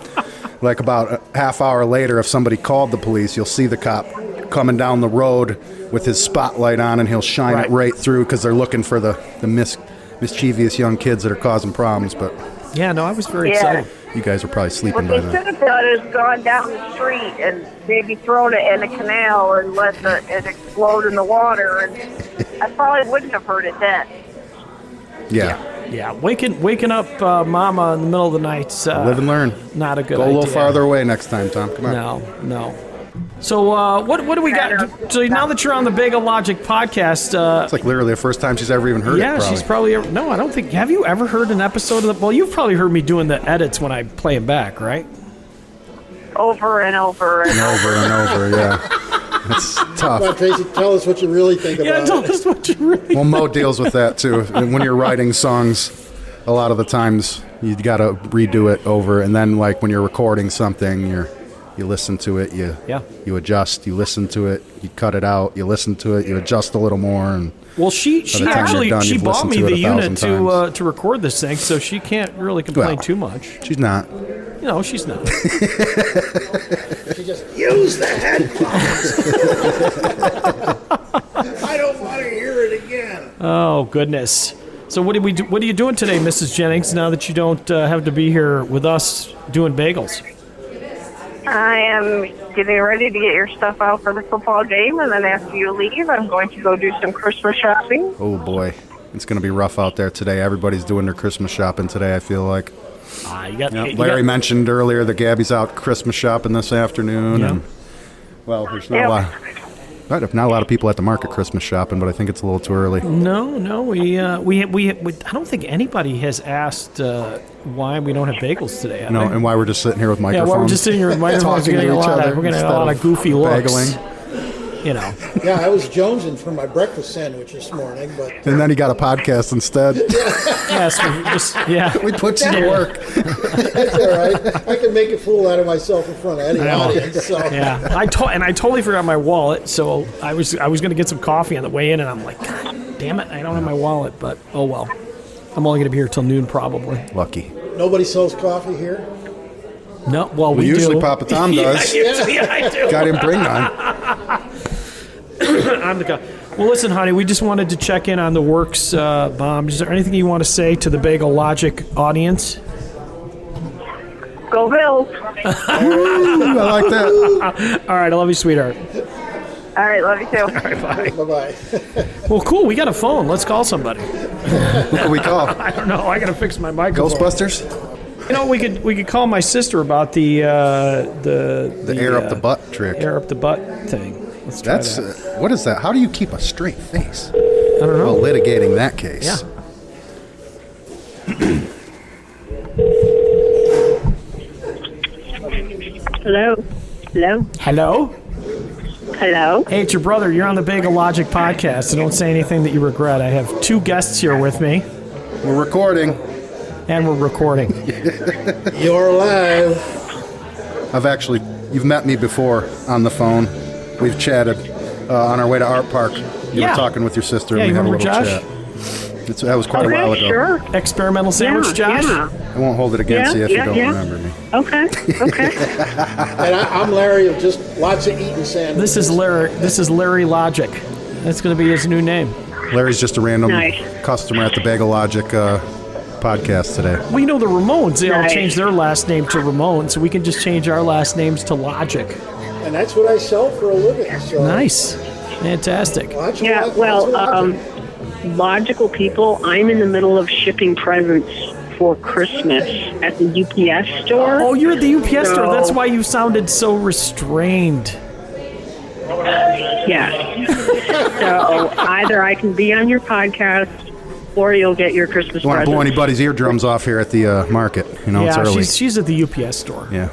like about a half hour later, if somebody called the police, you'll see the cop coming down the road with his spotlight on, and he'll shine it right through because they're looking for the mischievous young kids that are causing problems. But Yeah, no, I was very Yeah. excited. you guys were probably What sleeping they by should then. have done is gone down the street and maybe thrown it in a canal and let it explode in the water, and I probably wouldn't have heard it then. Yeah. Yeah, waking up Mama in the middle of the night. Live and learn. Not a good Go a idea. little farther away next time, Tom. Come on. No. So what do we got? So now that you're on the Bagel Logic podcast, It's like literally the first time she's ever even heard it. yeah, she's probably no. I don't think. Have you ever heard an episode of the? Well, you've probably heard me doing the edits when I play them back, right? Over and over and over and over. Yeah. It's tough. Come on, Tracy, tell us what you really think Yeah, about tell it. us what you really. Well, Mo deals with that too. And when you're writing songs, a lot of the times you got to redo it over, and then like when you're recording something, you listen to it, you adjust, you listen to it, you cut it out, you listen to it, you adjust a little more, and Well, she the time you're actually done, she you've bought listened me to it the 1,000 unit times. to record this thing, so she can't really complain Well. too much. she's not. No, she's not. She just use the headphones. I don't want to hear it again. Oh goodness. So what do we do? What are you doing today, Mrs. Jennings? Now that you don't have to be here with us doing bagels. I am getting ready to get your stuff out for the football game, and then after you leave, I'm going to go do some Christmas shopping. Oh boy, it's going to be rough out there today. Everybody's doing their Christmas shopping today, I feel like. Larry mentioned earlier that Gabby's out Christmas shopping this afternoon. Yeah. And, well, there's not a lot of people at the market Christmas shopping, but I think it's a little too early. No, we I don't think anybody has asked why we don't have bagels today. have No, they? and why we're just sitting here with Yeah, microphones. well, we're just sitting here with microphones. talking We're to getting each other we're getting a instead lot of goofy looks. bagling. Yeah, I was jonesing for my breakfast sandwich this morning, but And then he got a podcast instead. Yes, We put you to work. that's all right. I can make a fool out of myself in front of any audience. So. Yeah, I totally forgot my wallet, so I was going to get some coffee on the way in, and I'm like, God damn it, I don't have my wallet. But oh well, I'm only going to be here till noon probably. Lucky. Nobody sells coffee here? No, well we usually do. Papa Tom does. Yeah, I do. Got him bring none. I'm the guy. Well, listen, honey, we just wanted to check in on the works bomb. Is there anything you want to say to the Bagel Logic audience? Go Bills! I like that. All right, I love you, sweetheart. All right, love you too. All right, bye. Bye-bye. Well, cool. We got a phone. Let's call somebody. Who can we call? I don't know. I got to fix my microphone. Ghostbusters? You know, we could call my sister about the air up the butt trick. Air up the butt thing. Let's try that. What is that? How do you keep a straight face? I don't know. Well, litigating that case. Yeah. Hello. Hello. Hello? Hello. Hey, it's your brother. You're on the Bagel Logic podcast, so don't say anything that you regret. I have 2 guests here with me, We're recording. and we're recording. You're live. You've met me before on the phone. We've chatted on our way to Art Park. You Yeah. were talking with your sister, Yeah, and we you had a remember little Josh? chat. That was quite a while ago. Sure. Experimental sandwich, Josh? Yeah. I won't hold it against you if you don't remember me. Okay. Okay. And I'm Larry of just lots of eating sandwiches. This is Larry Logic. That's going to be his new name. Larry's just a random Nice. customer at the Bagel Logic podcast today. Well, you know the Ramones, they all Nice. changed their last name to Ramon, so we can just change our last names to Logic. And that's what I sell for a living. So Nice. Fantastic. lots of Yeah. logic, Well, lots of logic. logical people. I'm in the middle of shipping presents for Christmas at the UPS store. Oh, you're at the UPS store. So- That's why you sounded so restrained. Yes. So either I can be on your podcast, or you'll get your Christmas You want to present. blow anybody's eardrums off here at the market? You know, it's Yeah, early. she's at the UPS store. Yeah.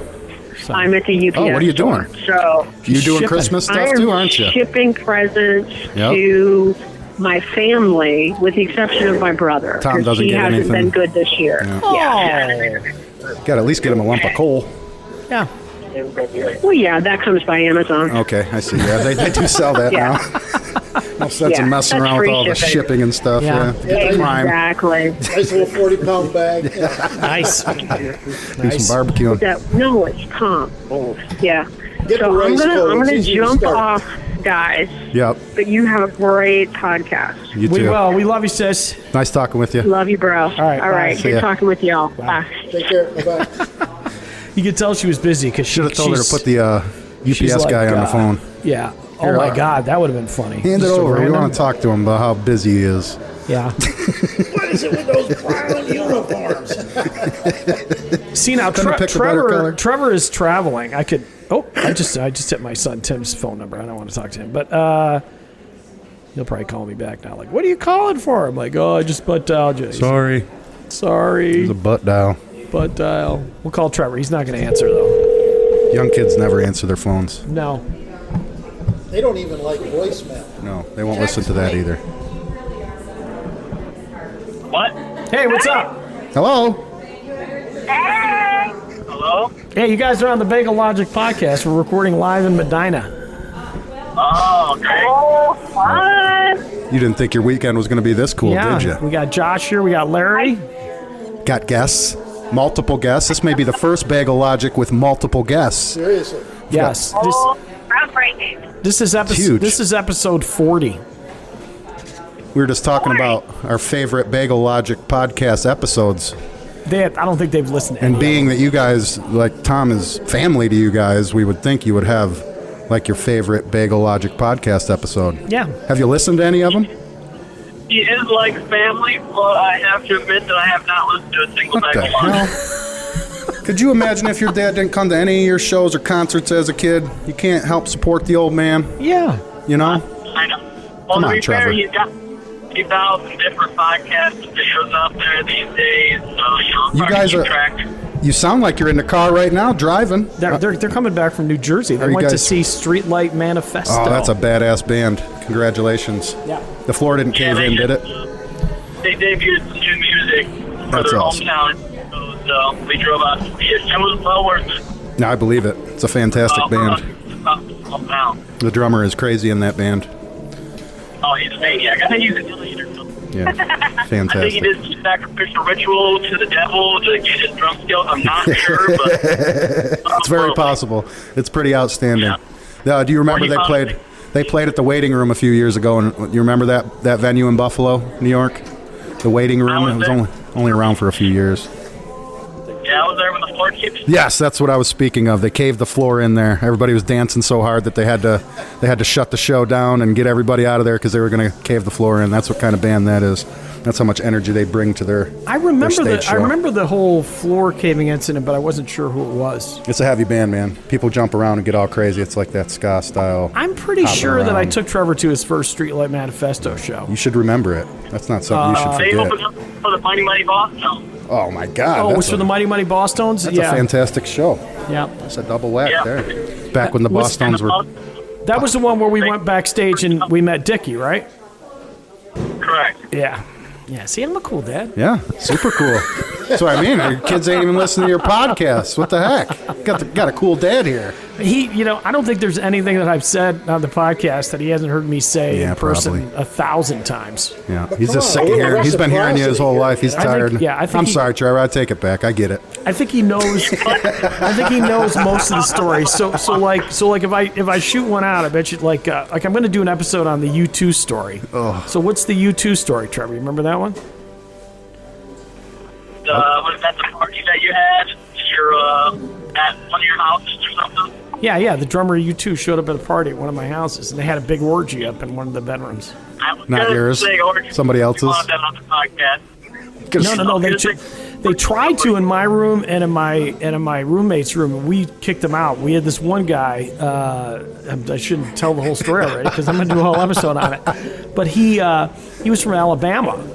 I'm at the UPS. Oh, what are you store. doing? So You doing shipping. Christmas I stuff am too, aren't you? shipping presents Yep. to my family, with the exception of my brother. Tom 'cause doesn't he get hasn't anything. been good this year. Yeah. Got to at least get him a lump of coal. Yeah. Well, yeah, that comes by Amazon. Okay, I see. Yeah, they do sell that Yeah. now. No sense Yeah, in messing that's around with free all the shipping. shipping and stuff. Yeah. Yeah. Crime. Exactly. Nice little 40-pound bag. Yeah. Nice. Do some barbecuing. No, it's Tom. Yeah. Get the So rice I'm bowl. gonna It's easy to jump start. off, guys. Yep. But you have a great podcast. You We too. will. We love you, sis. Nice talking with you. Love you, bro. All right, bye. See Good ya. talking with y'all. Bye. Take care. Bye-bye. You could tell she was busy because Should have told her to put the she's UPS like, guy on the phone. Yeah. Oh Here, my God, that would have been funny. Hand it Just a over. We random- want to talk to him about how busy he is. Yeah. What is it with those brown uniforms? See now, Couldn't have picked a better color. Trevor is traveling. I just hit my son Tim's phone number. I don't want to talk to him, but he'll probably call me back now. Like, what are you calling for? I'm like, oh, I just butt dialed you. Sorry. Sorry, It's a butt dial. butt dial. We'll call Trevor. He's not going to answer though. Young kids never answer their phones. No. They don't even like voicemail. No, they won't listen to that either. What? Hey, what's up? Hello. Hello? Hey, you guys are on the Bagel Logic podcast. We're recording live in Medina. Oh, okay. Oh, fun. You didn't think your weekend was going to be this cool, Yeah. did you? We got Josh here. We got Larry. Got guests. Multiple guests. This may be the first Bagel Logic with multiple guests. Seriously. Yes. Groundbreaking. This is Huge. episode 40. We were just talking about our favorite Bagel Logic podcast episodes. I don't think they've listened to And any being that you guys, like Tom is family to you guys, we would think you would have like your favorite Bagel Logic podcast episode. of them. Yeah. Have you listened to any of them? He is like family, but I have to admit that I have not listened to a single What the Bagel Logic. hell? Could you imagine if your dad didn't come to any of your shows or concerts as a kid? You can't help support the old man, Yeah. you know? I know. Well, Come to on, be fair, Trevor. he's got 2,000 different podcasts and videos out there these days, so, I'm You trying to guys keep are- track. You sound like you're in the car right now driving. They're coming back from New Jersey. They Are you went to guys- see Streetlight Manifesto. Oh, that's a badass band. Congratulations. Yeah. The floor didn't cave in, did it? They debuted some new music for That's their awesome. hometown, so we drove out to see it. It was well worth it. No, I believe it. It's a fantastic band. Now. The drummer is crazy in that band. Oh, he's a maniac. I think he's a leader. Yeah, I think he fantastic. did some sacrificial ritual to the devil to get his drum skills. I'm not sure, but It's very possible. It's pretty outstanding. Do you remember they played? They played at the Waiting Room a few years ago, and you remember that venue in Buffalo, New York, the Waiting Room. was It was there. only around for a few years. Yeah, I was there when the floor caved? Yes, that's what I was speaking of. They caved the floor in there. Everybody was dancing so hard that they had to shut the show down and get everybody out of there because they were going to cave the floor in. That's what kind of band that is. That's how much energy they bring to their stage show. I remember the whole floor caving incident, but I wasn't sure who it was. It's a heavy band, man. People jump around and get all crazy. It's like that ska style. I'm pretty sure that I took Trevor to his first Streetlight Manifesto show. You should remember it. That's not something you should They forget. opened up for the Mighty Mighty Boston. Oh my God! Oh, it was for the Mighty Mighty Bosstones? That's a fantastic show. Yeah. That's a double whack Yeah. there. Back when the Bosstones were. That was the one where we went backstage and we met Dickie, right? Correct. Yeah. Yeah, see, I'm a cool dad. Yeah, super cool. That's what I mean. Your kids ain't even listening to your podcast. What the heck? Got a cool dad here. I don't think there's anything that I've said on the podcast that he hasn't heard me say in person probably 1,000 times. Yeah, he's just sick of hearing. He's been hearing you his whole life. He's tired. I'm sorry, Trevor. I take it back. I get it. I think he knows. I think he knows most of the story. So like if I shoot one out, I bet you like I'm going to do an episode on the U2 story. Oh. So what's the U2 story, Trevor? You remember that one? Was that the party that you had? At one of your houses or something? Yeah. The drummer of U2 showed up at a party at one of my houses, and they had a big orgy up in one of the bedrooms. Not yours. Somebody else's. On the podcast. No. They tried to in my room and in my roommate's room, and we kicked them out. We had this one guy. I shouldn't tell the whole story already because I'm going to do a whole episode on it. But he was from Alabama.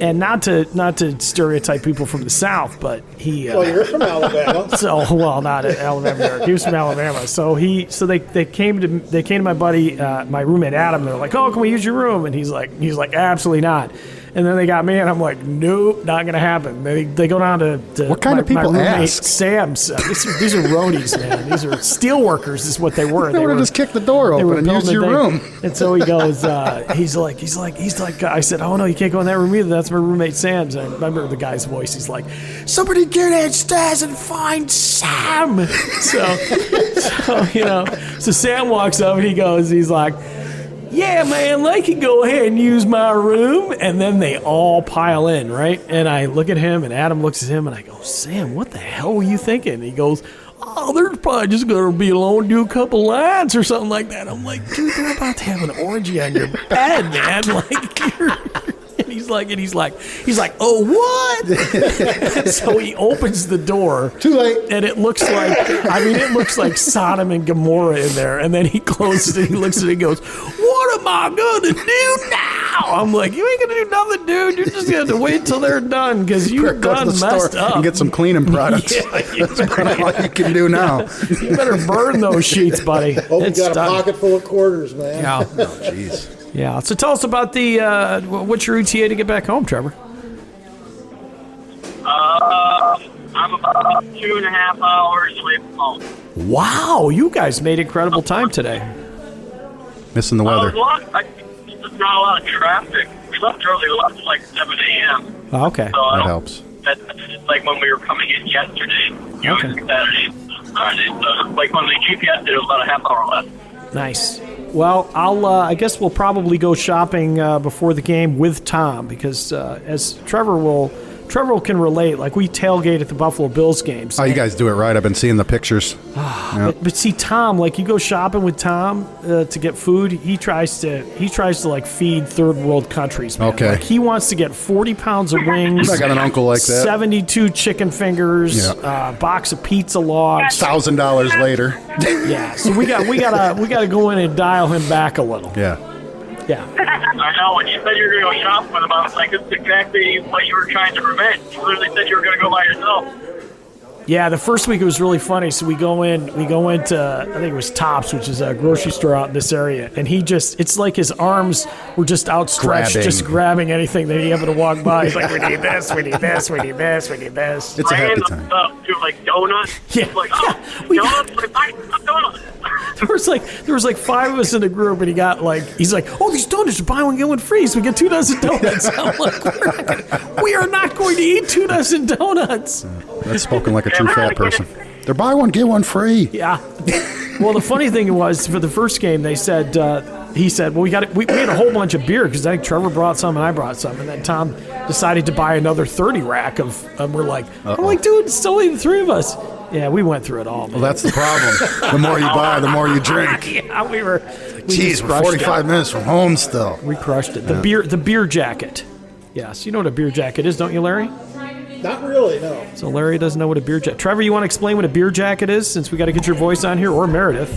And not to stereotype people from the South, but he. Well, you're from Alabama. Not Alabama. He was from Alabama. So they came to my buddy, my roommate Adam. They're like, "Oh, can we use your room?" And he's like, "Absolutely not." And then they got me, and I'm like, "Nope, not gonna happen." They go down to what kind of people my roommate ask? Sam's. These are roadies, man. These are steel workers. Is what they were. They would have just kicked the door open and used your room. And so he goes, he's like, I said, "Oh no, you can't go in that room either. That's my roommate Sam's." And I remember the guy's voice. He's like, "Somebody get downstairs and find Sam." So Sam walks up and he's like, "Yeah, man, they can go ahead and use my room." And then they all pile in, right? And I look at him, and Adam looks at him, and I go, "Sam, what the hell were you thinking?" And he goes, "Oh, they're probably just going to be alone, do a couple lines or something like that." I'm like, "Dude, they're about to have an orgy on your bed, man." And he's like, "Oh, what?" So he opens the door. Too late. And it looks like Sodom and Gomorrah in there. And then he closes it, he looks at it and goes, "What am I gonna do now?" I'm like, "You ain't gonna do nothing, dude. You're just gonna have to wait till they're done because you've done messed up. And get some cleaning products." That's about all you can do now. You better burn those sheets, buddy. Hope you got a pocket full of quarters, man. Yeah. Oh, jeez. Yeah. So tell us about the what's your ETA to get back home, Trevor? I'm about 2.5 hours away from home. Wow, you guys made incredible time today. Missing the weather. There's not a lot of traffic. We left early, we left like 7 a.m. Oh, okay. So That helps. That's like when we were coming in yesterday. Okay. Saturday, Friday. So like when the GPS did, it was about a half hour left. Nice. Well, I guess we'll probably go shopping before the game with Thom because as Trevor can relate. Like we tailgate at the Buffalo Bills games. Oh, you guys do it right. I've been seeing the pictures. But see, Thom, like you go shopping with Thom to get food. He tries to like feed third world countries. Man. Okay. Like he wants to get 40 pounds of wings. I got an uncle like that. 72 chicken fingers. Box of pizza logs. $1,000 later. Yeah. So we gotta go in and dial him back a little. Yeah. Yeah. I know, when you said you were going to go shop with him, I was like, this is exactly what you were trying to prevent. You literally said you were going to go by yourself. Yeah, the first week it was really funny. So we go into, I think it was Tops, which is a grocery store out in this area. And it's like his arms were just outstretched, just grabbing anything that he happened to walk by. He's like, "We need this, we need this, we need this, we need this." It's a happy time. Stuff, like donuts. Yeah. Like, donuts? Like, buy some donuts. There was like 5 of us in the group, and he's like, "Oh, these donuts are buy one get one free, so we get 2 dozen donuts." I'm like, we are not going to eat 2 dozen donuts. That's spoken like a true fat person. They're buy one get one free. Yeah. Well, the funny thing was, for the first game, they said he said, well, we had a whole bunch of beer because I think Trevor brought some and I brought some, and then Thom decided to buy another 30 rack of. We're like, I'm like, dude, it's only the three of us. Yeah, we went through it all. Man. Well, that's the problem. The more you buy, the more you drink. Yeah, we Jeez, we're 45 minutes from home still. We crushed it. The beer jacket. Yes, you know what a beer jacket is, don't you, Larry? Not really, no. So Larry doesn't know what a beer jacket. Trevor, you want to explain what a beer jacket is, since we got to get your voice on here, or Meredith?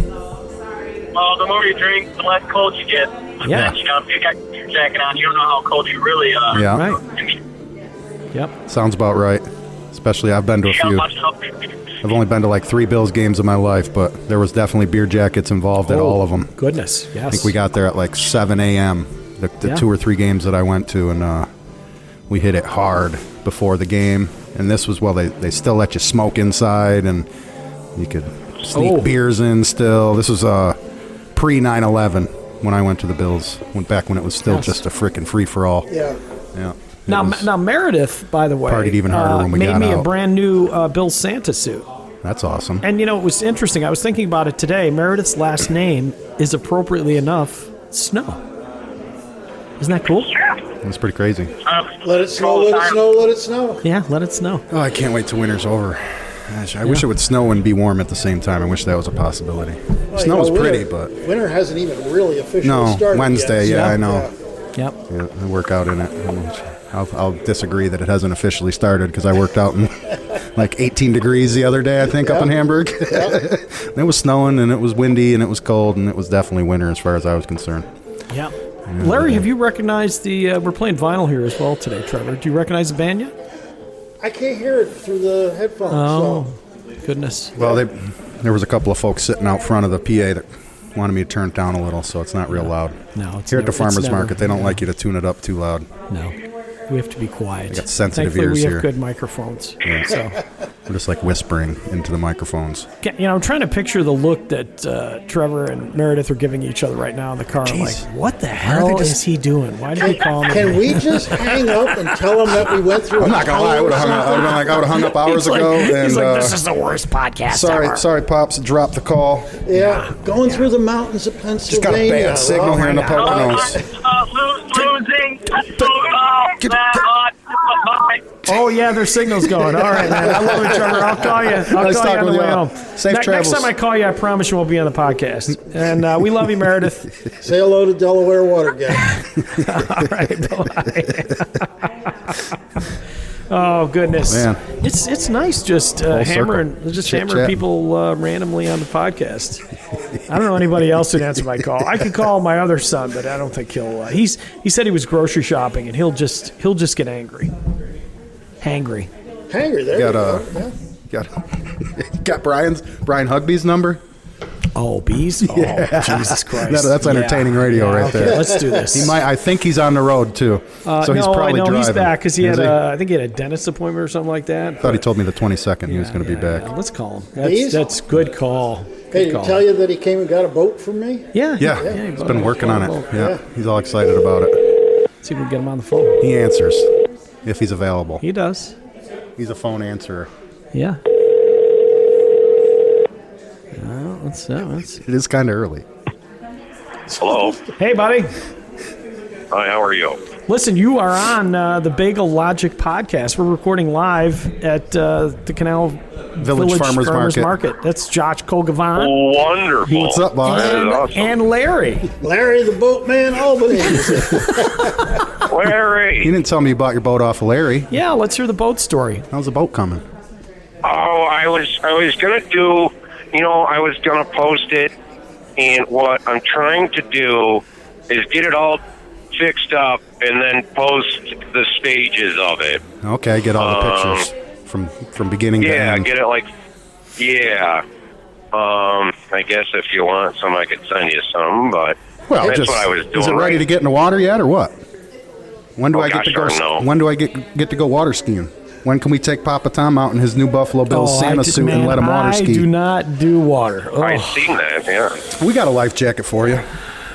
Well, the more you drink, the less cold you get. Yeah. You know, if you got your jacket on, you don't know how cold you really are. Yeah. Right. Yep. Sounds about right. Especially, I've been to a few. I've only been to like 3 Bills games in my life, but there was definitely beer jackets involved at all of them. Goodness, yes. I think we got there at like 7 a.m., the 2 or 3 games that I went to, and we hit it hard before the game. And this was, they still let you smoke inside, and you could sneak beers in still. This was pre 9/11 when I went to the Bills, went back when it was still just a frickin' free-for-all. Yeah. Yeah. Now Meredith, by the way, partied even harder when we made got me out. a brand new Bill Santa suit. That's awesome. And, it was interesting. I was thinking about it today. Meredith's last name is, appropriately enough, Snow. Isn't that cool? That's pretty crazy. Let it snow, let it snow, let it snow. Yeah, let it snow. Oh, I can't wait till winter's over. Gosh, I wish it would snow and be warm at the same time. I wish that was a possibility. Well, Snow is winter, pretty, but... Winter hasn't even really officially started Wednesday, yet. yeah, I know. Yep. Yeah, I work out in it. I'll disagree that it hasn't officially started because I worked out in like 18 degrees the other day, I think, up in Hamburg. It was snowing, and it was windy, and it was cold, and it was definitely winter as far as I was concerned. Yep. Larry, have you recognized we're playing vinyl here as well today, Trevor. Do you recognize the band yet? I can't hear it through the headphones. Oh, goodness. Well, there was a couple of folks sitting out front of the PA that wanted me to turn it down a little, so it's not real loud. No, it's here at the farmer's never, market, they don't like you to tune it up too loud. No. We have to be quiet. I got sensitive Thankfully, ears we have here. good microphones. Yeah. So We're just like whispering into the microphones. I'm trying to picture the look that Trevor and Meredith are giving each other right now in the car. I'm like, what the hell is he doing? Why did he call me? Can we just hang up and tell him that we went through? I'm not gonna lie, I would have hung up hours ago. He's and, like, this is the worst podcast ever. Sorry, pops, dropped the call. Yeah, going through the mountains of Pennsylvania. Just got a bad signal here in the Poconos. Losing. Oh, yeah, their signal's going. All right, man. I love it, Trevor. I'll call you. I'll call you on the way home. Safe travels. Next time I call you, I promise you won't be on the podcast. And we love you, Meredith. Say hello to Delaware Watergate. All right, bye. Oh, goodness. Man. It's nice just hammering people randomly on the podcast. I don't know anybody else who'd answer my call. I could call my other son, but I don't think he'll. He said he was grocery shopping, and he'll just get angry. Hangry. Hangry, there you go. Got Brian Hugby's number? Oh, bees? Yeah. Oh, Jesus Christ. That's entertaining radio right okay, there. Let's do this. I think he's on the road, too. So he's probably driving. He's back because I think he had a dentist appointment or something like that. I thought he told me the 22nd he was going to be back. Yeah. Let's call him. That's good call. Hey, did he tell you that he came and got a boat from me? Yeah. He's been working on it. Yeah, he's all excited about it. Let's see if we can get him on the phone. He answers if he's available. He does. He's a phone answerer. Yeah. It is kind of early. Hello. Hey, buddy. Hi, how are you? Listen, you are on the Bagel Logic podcast. We're recording live at the Canal Village Farmers Market. That's Josh Cogovan. Wonderful. What's up, boss? Awesome. And Larry. Larry the Boatman Albanese. Larry. You didn't tell me you bought your boat off of Larry. Yeah, let's hear the boat story. How's the boat coming? Oh, I was going to do, I was going to post it, and what I'm trying to do is get it all fixed up and then post the stages of it. Okay, get all the pictures from beginning to end. Yeah, get it I guess if you want some, I could send you some, but that's what I was doing. Is it ready to get in the water yet, or what? When do I get to go? No. When do I get to go water skiing? When can we take Papa Tom out in his new Buffalo Bills Santa suit and let him water ski? I do not do water. Oh. I've seen that, yeah. We got a life jacket for you.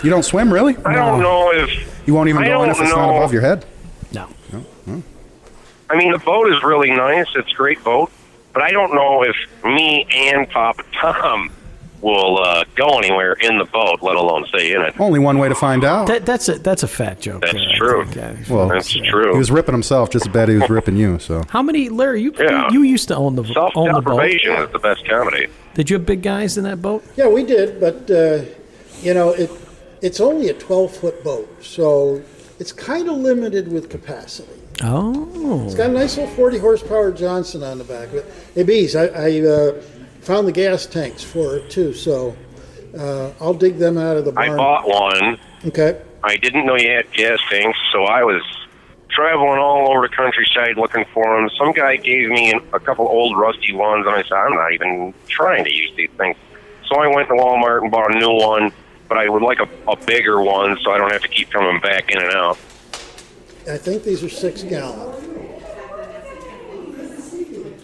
You don't swim, really? I don't know if... You won't even go in if it's not above your head? No. I mean, the boat is really nice. It's a great boat. But I don't know if me and Papa Tom will go anywhere in the boat, let alone stay in it. Only one way to find out. That's a fat joke. That's there, true. Well, That's true. He was ripping himself just as bad as he was ripping you. So How many, Larry? You used to own the boat. Self-deprivation is the best comedy. Did you have big guys in that boat? Yeah, we did, but it's only a 12-foot boat, so it's kind of limited with capacity. Oh. It's got a nice little 40 horsepower Johnson on the back of it. Hey, Bees, I found the gas tanks for it too, so I'll dig them out of the barn. I bought one. Okay. I didn't know you had gas tanks, so I was traveling all over the countryside looking for them. Some guy gave me a couple old rusty ones, and I said, I'm not even trying to use these things. So I went to Walmart and bought a new one, but I would like a bigger one so I don't have to keep coming back in and out. I think these are 6-gallon.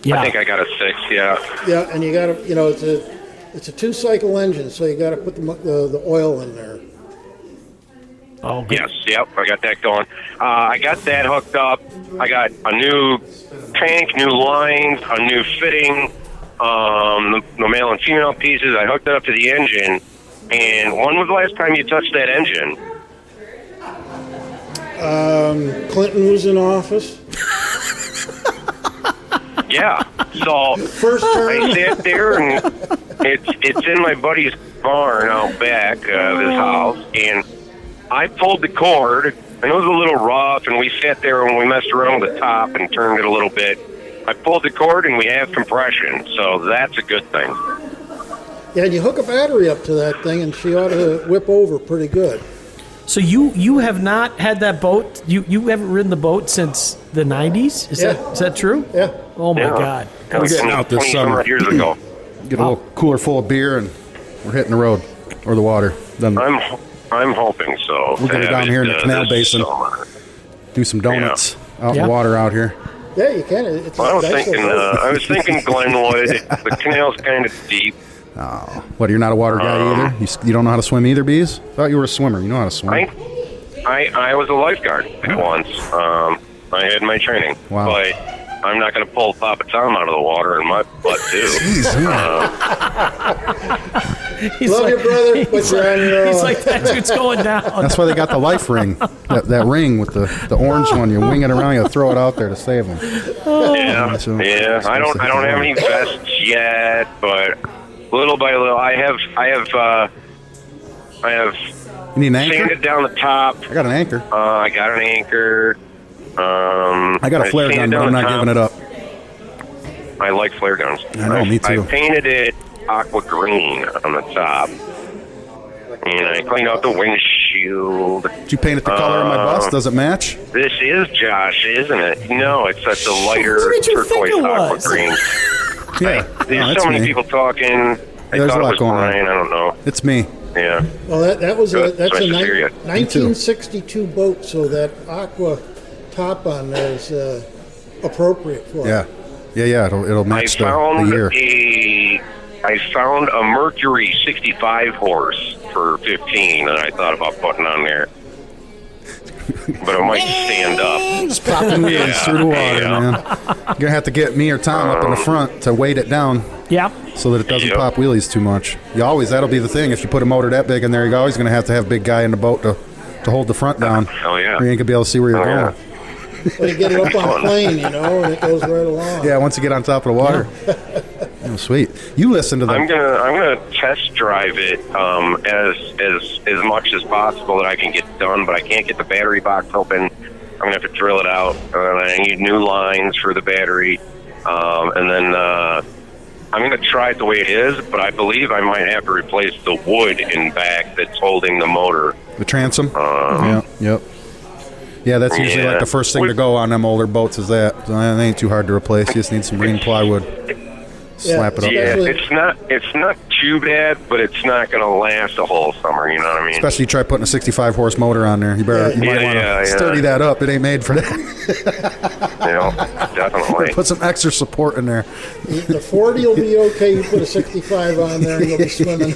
Yeah. I think I got a 6, yeah. Yeah, and you got to, it's a 2-cycle engine, so you got to put the oil in there. Oh, good. Yes, yep, I got that going. I got that hooked up. I got a new tank, new lines, a new fitting, the male and female pieces. I hooked it up to the engine. And when was the last time you touched that engine? Clinton was in office. Yeah. So First term. I sat there, and it's in my buddy's barn out back of his house, and I pulled the cord, and it was a little rough, and we sat there and we messed around with the top and turned it a little bit. I pulled the cord, and we have compression, so that's a good thing. Yeah, and you hook a battery up to that thing, and she ought to whip over pretty good. So you have not had that boat? You haven't ridden the boat since the 90s? Is that true? Yeah. Oh, my Yeah. God. We're getting out this 20 summer. years ago. Get a little cooler full of beer, and we're hitting the road or the water. Then I'm hoping so. we'll get it down here in the canal this basin. summer. Do some donuts out in Yeah. the water out here. Yeah, you can. It's Well, a nice little boat. I was thinking Glenwood. The canal's kind of deep. Oh, what? You're not a water guy either? You don't know how to swim either, Bees? Thought you were a swimmer. You know how to swim. I was a lifeguard once. I had my training. Wow. But I'm not going to pull Papa Tom out of the water in my butt, too. Jeez, man. He's Love like, you, brother, but you're on your own. He's like, that's what's going down. That's why they got the life ring. That ring with the orange one. You wing it around, you throw it out there to save them. Yeah, yeah. I don't have any vests yet, but little by little, I have You need an anchor? sanded down the top. I got an anchor. I got an anchor. I got a flare gun, but I'm not giving it up. I like flare guns. I know, me too. I painted it aqua green on the top. And I cleaned out the windshield. Did you paint it the color of my bus? Does it match? This is Josh, isn't it? No, it's such a lighter What did you think turquoise it aqua was? green. Yeah. There's that's so many me. people talking. I There's thought a it lot was going on. Brian. I don't know. It's me. Yeah. Well, that's Good. a Nice to hear you. 1962 boat, so that aqua top on there is appropriate for it. Yeah. It'll match the year. I found a Mercury 65 horse for 15 that I thought about putting on there. But it might stand up. Just popping wheels through the water, yeah. man. You're gonna have to get me or Tom up in the front to weight it down Yeah. so that it doesn't Yep. pop wheelies too much. That'll be the thing. If you put a motor that big in there, you're always gonna have a big guy in the boat to hold the front down. Hell yeah. Or you ain't gonna be able to see where you're Oh, going. When you get it up on a plane, and it goes right along. Yeah, once you get on top of the water. Oh, sweet. You listen to them. I'm gonna test drive it as much as possible that I can get done, but I can't get the battery box open. I'm gonna have to drill it out. I need new lines for the battery, and then I'm gonna try it the way it is. But I believe I might have to replace the wood in back that's holding the motor. The transom? Yep. Yeah, that's usually like the first thing to go on them older boats is that. So it ain't too hard to replace. You just need some green plywood. Slap it up. Yeah, Especially- it's not too bad, but it's not going to last a whole summer. You know what I mean? Especially try putting a 65 horse motor on there. You might want to sturdy that up. It ain't made for that. Definitely. Put some extra support in there. The 40 will be okay. You put a 65 on there, and you'll be swimming.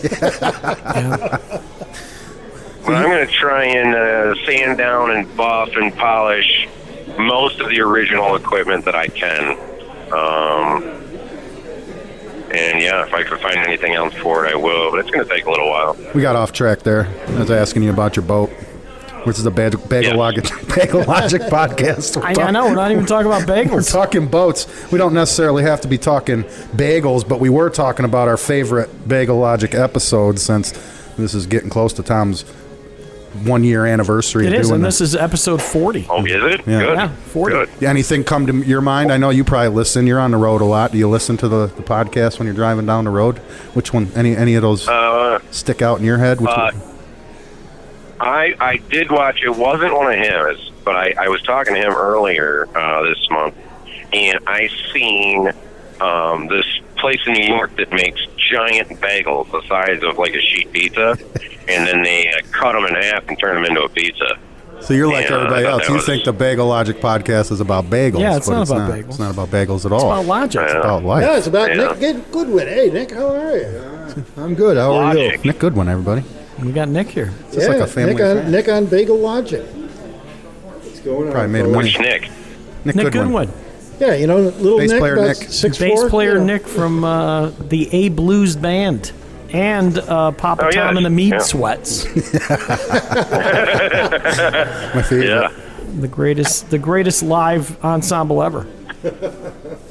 But I'm going to try and sand down and buff and polish most of the original equipment that I can. And yeah, if I could find anything else for it, I will. But it's going to take a little while. We got off track there. I was asking you about your boat, which is a Bagel Logic podcast. I know, we're not even talking about bagels. We're talking boats. We don't necessarily have to be talking bagels, but we were talking about our favorite Bagel Logic episode since this is getting close to Tom's 1 year anniversary. It of is, doing and this is episode 40. Oh, is it? Yeah. Good. Yeah, 40. Good. Anything come to your mind? I know you probably listen. You're on the road a lot. Do you listen to the podcast when you're driving down the road? Which one? Any of those stick out in your head? Which one? I did watch. It wasn't one of his, but I was talking to him earlier this month, and I seen this place in New York that makes giant bagels the size of like a sheet pizza, and then they cut them in half and turn them into a pizza. So you're like everybody else. You think the Bagel Logic podcast is about bagels. Yeah, it's but not about bagels. It's not about bagels at all. It's about logic. It's about life. Yeah, it's about Nick Goodwin. Hey, Nick, how are you? I'm good. How are you? Nick Goodwin, everybody. We got Nick here. It's just like a family Nick on Bagel Logic. What's going on? Probably made a money. Which Nick? Nick Goodwin. Yeah, you know, little Bass Nick, player about Nick. 6'4", Bass player you know. Nick from the A Blues Band. And Papa Tom and the Mead Sweats. My favorite. Yeah. The greatest live ensemble ever.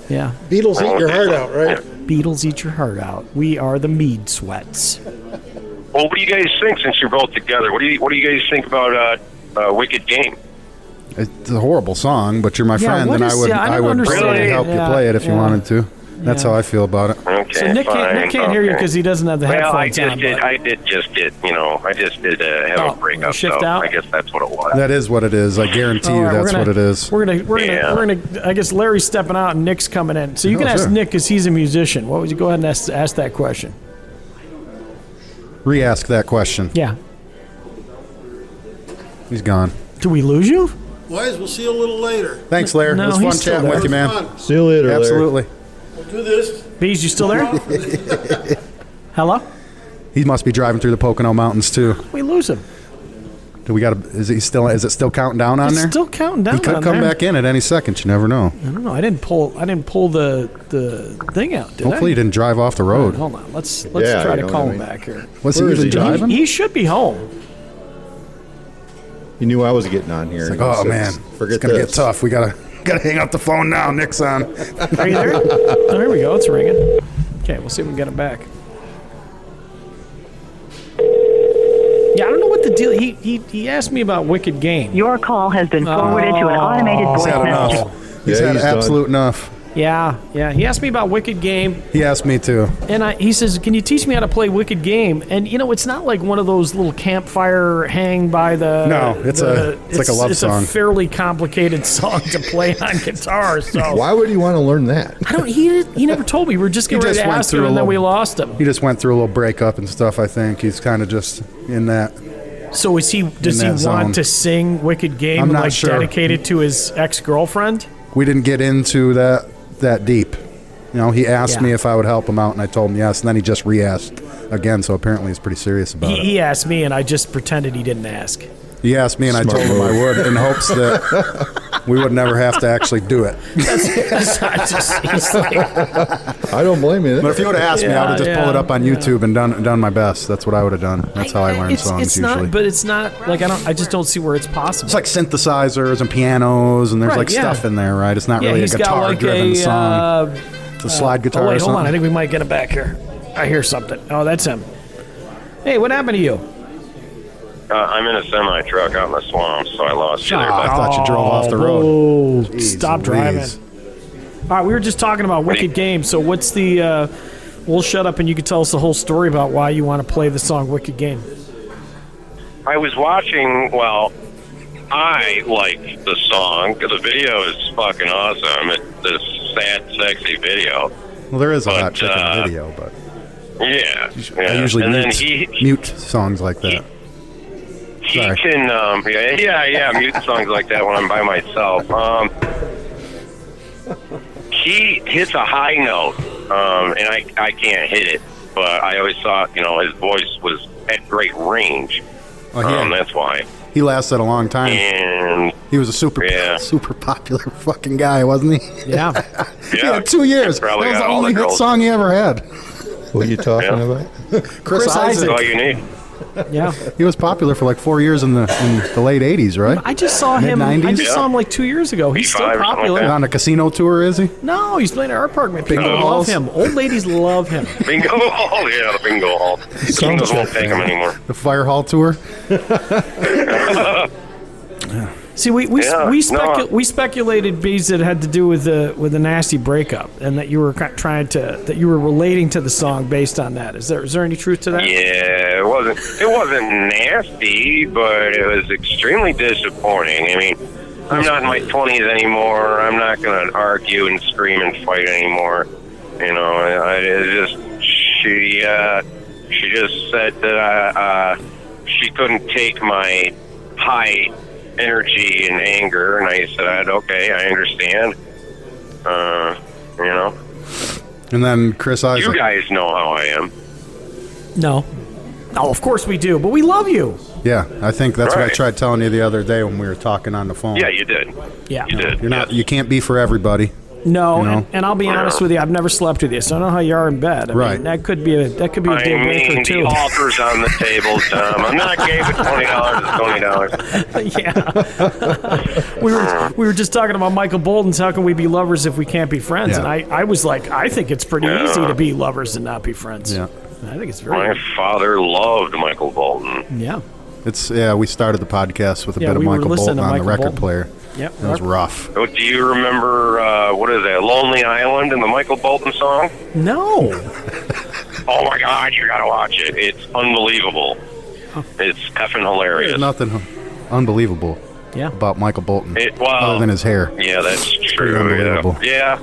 Yeah. Beatles eat your heart out, right? Beatles eat your heart out. We are the Mead Sweats. Well, what do you guys think since you're both together? What do you guys think about Wicked Game? It's a horrible song, but you're my Yeah, friend, what and is- I would yeah, I don't probably understand. help you Yeah, play it if you yeah. wanted to. That's how I feel about it. Okay, So Nick can't hear you because he doesn't have the Well, headphones on. but- I did have Oh, a breakup, shift so out? I guess that's what it was. That is what it is. I guarantee All you right, that's what it is. We're gonna. Yeah. I guess Larry's stepping out and Nick's coming in. So you can Oh, ask sure. Nick because he's a musician. What would you go ahead and ask that question? Re-ask that question. Yeah. He's gone. Do we lose you? Boys, we'll see you a little later. Thanks, Larry. No, it was fun he's still chatting there. with you, man. Fun. See you later, Larry. Absolutely. We'll do this. Bees, you still there? Hello? He must be driving through the Pocono Mountains too. We lose him. Do we got? Is it still counting down on It's there? still counting down. He could on come there. back in at any second. You never know. I don't know. I didn't pull the thing out. Did Hopefully, I? he didn't drive off the road. Hold on. Let's Yeah, try you to know call what I him mean. back here. Was he Where is even he? driving? He should be home. You knew I was getting on here. Like, He oh said, man, forget it's gonna this. get tough. We gotta hang up the phone now. Nick's on. Are you there? Oh, here we go. It's ringing. Okay, we'll see if we can get him back. Yeah, I don't know what the deal. He asked me about Wicked Game. Your call has been forwarded to an automated He's voice had message. enough. He's Yeah, had he's done. absolute enough. Yeah. He asked me about Wicked Game, He asked me to. and he says, "Can you teach me how to play Wicked Game?" And it's not like one of those little campfire hang by the. No, it's like a love song. It's a fairly complicated song to play on guitar. So Why would you want to learn that? I don't. He never told me. We were just getting ready just to went ask through him, a and then we little- lost him. He just went through a little breakup and stuff. I think he's kind of just in that. So does he that zone. want to sing Wicked Game I'm and not sure. dedicate it to his ex-girlfriend? We didn't get into that deep. He asked Yeah. me if I would help him out, and I told him yes. And then he just re-asked again. So apparently he's pretty serious about it. He asked me, and I just prettered he didn't ask. He asked me, and I Smart told him move. I would, in hopes that we would never have to actually do it. He's like, I don't blame you. But if you would have asked me, I would have just pulled it up on YouTube and done my best. That's what I would have done. That's how I learn songs it's usually. not, but it's not like I just don't see where it's possible. It's like synthesizers and pianos, and there's Right, like yeah. stuff in there, right? It's not yeah, really a he's got like guitar-driven song. a. It's a slide guitar Oh or wait, something. hold on. I think we might get him back here. I hear something. Oh, that's him. Hey, what happened to you? I'm in a semi truck out in the swamp, so I lost you there. I But thought you drove off the road. Oh, Jeez stop Louise. driving. All right, we were just talking about Wicked Game. So what's the? We'll shut up and you can tell us the whole story about why you want to play the song Wicked Game. I was watching. Well, I like the song. The video is fucking awesome. It's this sad, sexy video. Well, there is a hot But, chick in the video, but Yeah. I usually and then mute songs like that. he Sorry. can mute songs like that when I'm by myself. He hits a high note, and I can't hit it, but I always thought his voice was at great range. Oh, That's why. He lasted a long time. And he was a super popular fucking guy, wasn't he? Yeah. He had 2 years. That was the only hit song he ever had. What are you talking about? Chris Isaac. That's all you need. Yeah. He was popular for like 4 years in the late 80s, right? I just saw him. Mid-90s? I just saw him like 2 years ago. He's still popular. On a casino tour, is he? No, he's playing at our apartment. People Bingo love halls? him. Old ladies love him. Bingo hall, yeah, the bingo hall. The bingos won't take him anymore. The fire hall tour. See, we speculated, Bees, that it had to do with a nasty breakup, and that you were that you were relating to the song based on that. Is there any truth to that? Yeah, it wasn't nasty, but it was extremely disappointing. I mean, I'm not in my 20s anymore. I'm not going to argue and scream and fight anymore. You know, she just said that she couldn't take my high energy and anger, and I said, okay, I understand. You know. And then Chris Isaac. You guys know how I am. No. Oh, of course we do, but we love you. Yeah, I think that's what I Right. tried telling you the other day when we were talking on the phone. Yeah, you did. Yeah. You did. You're not. You can't be for everybody. No, You know? and I'll be honest with you, I've never slept with you, so I don't know how you are in bed. I Right. mean, that could be a deal breaker The too. offer's on the table, Tom. I'm not gave it $20. It's $20. Yeah. we were just talking about Michael Bolton's How Can We Be Lovers If We Can't Be Friends? Yeah. And I was like, I think it's pretty Yeah. easy to be lovers and not be friends. Yeah. I think it's My very father loved Michael Bolton. Yeah. We started the podcast with a Yeah, bit of we were Michael listening Bolton to on Michael the record Bolton. player. Yep. That was rough. Oh, do you remember, what is that, Lonely Island and the Michael Bolton song? No. Oh, my God, you got to watch it. It's unbelievable. It's effing hilarious. There's nothing unbelievable about Michael Bolton other than his hair. Yeah, that's Pretty true. unbelievable. Yeah.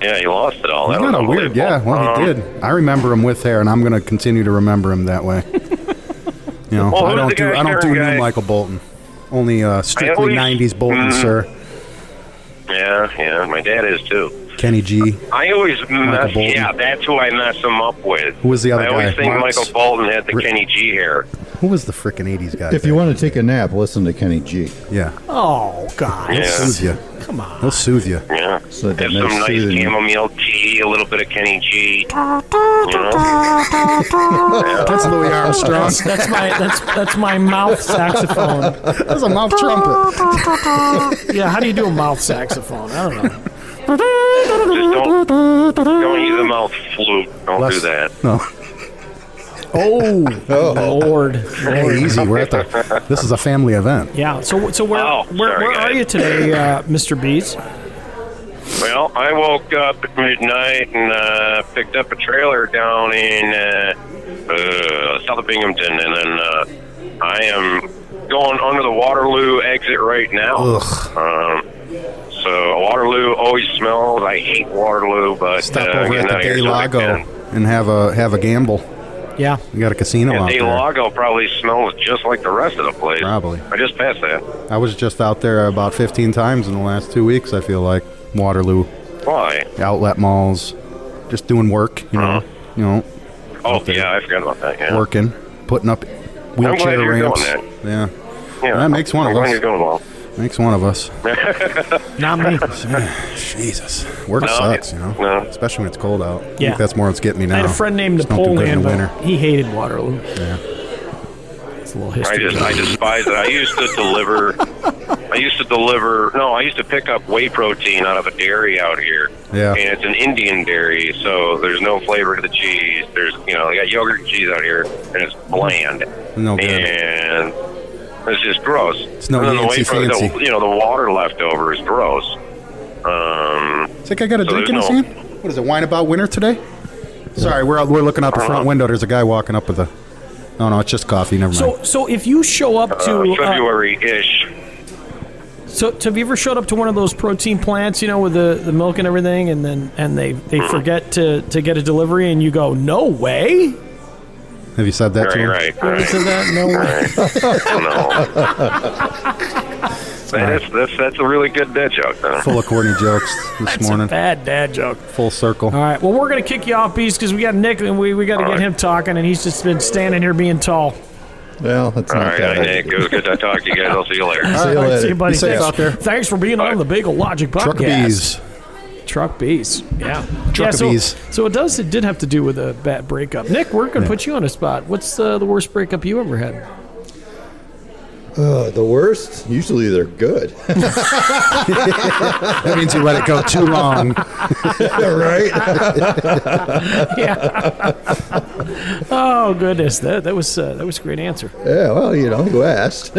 Yeah, he lost it all. He's That was got a weird, unbelievable. well, he did. I remember him with hair, and I'm going to continue to remember him that way. You know, Well, I who's don't the do guy I don't do guy? new Michael Bolton. Only strictly always- 90s Bolton, sir. Yeah, my dad is too. Kenny G. I always mess, Bolton. yeah, that's who I mess him up with. Who was the other I always guy? think Marks? Michael Bolton had the Kenny G hair. Who was the frickin' 80s guy? If you want to take a nap, listen to Kenny G. Yeah. Oh, God. He'll Yeah. soothe you. Come on. He'll soothe you. Yeah. So that Have some nice nice soothing- chamomile tea, a little bit of Kenny G. You know? That's Louis Armstrong. That's my mouth saxophone. That's a mouth trumpet. Yeah, how do you do a mouth saxophone? I don't know. Just don't use a mouth flute. Don't do that. No. Oh, Lord. Hey, easy. We're at the. This is a family event. Yeah. So where sorry, are guys. you today, Mr. Bees? Well, I woke up at midnight and picked up a trailer down in south of Binghamton, and then I am going under the Waterloo exit right now. So Waterloo always smells. I hate Waterloo, but Stop over getting at the out of here Day so I Lago can. and have a gamble. Yeah. You got a casino Yeah, out Day there. Lago probably smells just like the rest of the place. Probably. I just passed that. I was just out there about 15 times in the last 2 weeks. I feel like Waterloo, Why? outlet malls, just doing work. You know. Oh, out there yeah, I forgot about that. Yeah. working, putting up I'm glad wheelchair you're ramps. doing Yeah. Yeah, That makes one I'm of glad us. you're doing well. Makes one of us. Not me. Jesus. Work No, sucks, you know. no. Especially when it's cold out. I Yeah. think that's more what's getting me now. I had a friend named Just don't do good in Napoleon, the winter. but he hated Waterloo. Yeah. It's a little I history. despise it. I used to pick up whey protein out of a dairy out here. Yeah. And it's an Indian dairy, so there's no flavor to the cheese. There's, they got yogurt and cheese out here, and it's bland. No good. And it's just gross. It's no and then the Yancy whey protein, fancy. the water left over is gross. Think I got a So drink in there's his hand? What is it, wine about winter today? Sorry, we're looking out the front window. There's a guy walking up with a... No, it's just coffee. Never mind. So if you show up to February-ish. so have you ever showed up to one of those protein plants, with the milk and everything, and they forget to get a delivery, and you go, no way? Have you said that to him? Right. You ever said that? No way. No. That's a really good dad joke, though. Full of corny jokes this That's morning. a bad dad joke. Full circle. All right. Well, we're going to kick you off, Beast, because we got Nick, and we got to get him talking, and he's just been standing here being tall. Well, that's All not right, that. Nick. It was good to talk to you guys. I'll see you later. See you later. See you, buddy. Be safe out there. Thanks for being on the Bagel Logic podcast. Truck bees. Truck bees. Yeah. Truck-a-bees. So it did have to do with a bad breakup. Nick, we're going to put you on a spot. What's the worst breakup you ever had? The worst? Usually they're good. That means you let it go too long. Right? Yeah. Oh, goodness. That was a great answer. Yeah, well, you asked.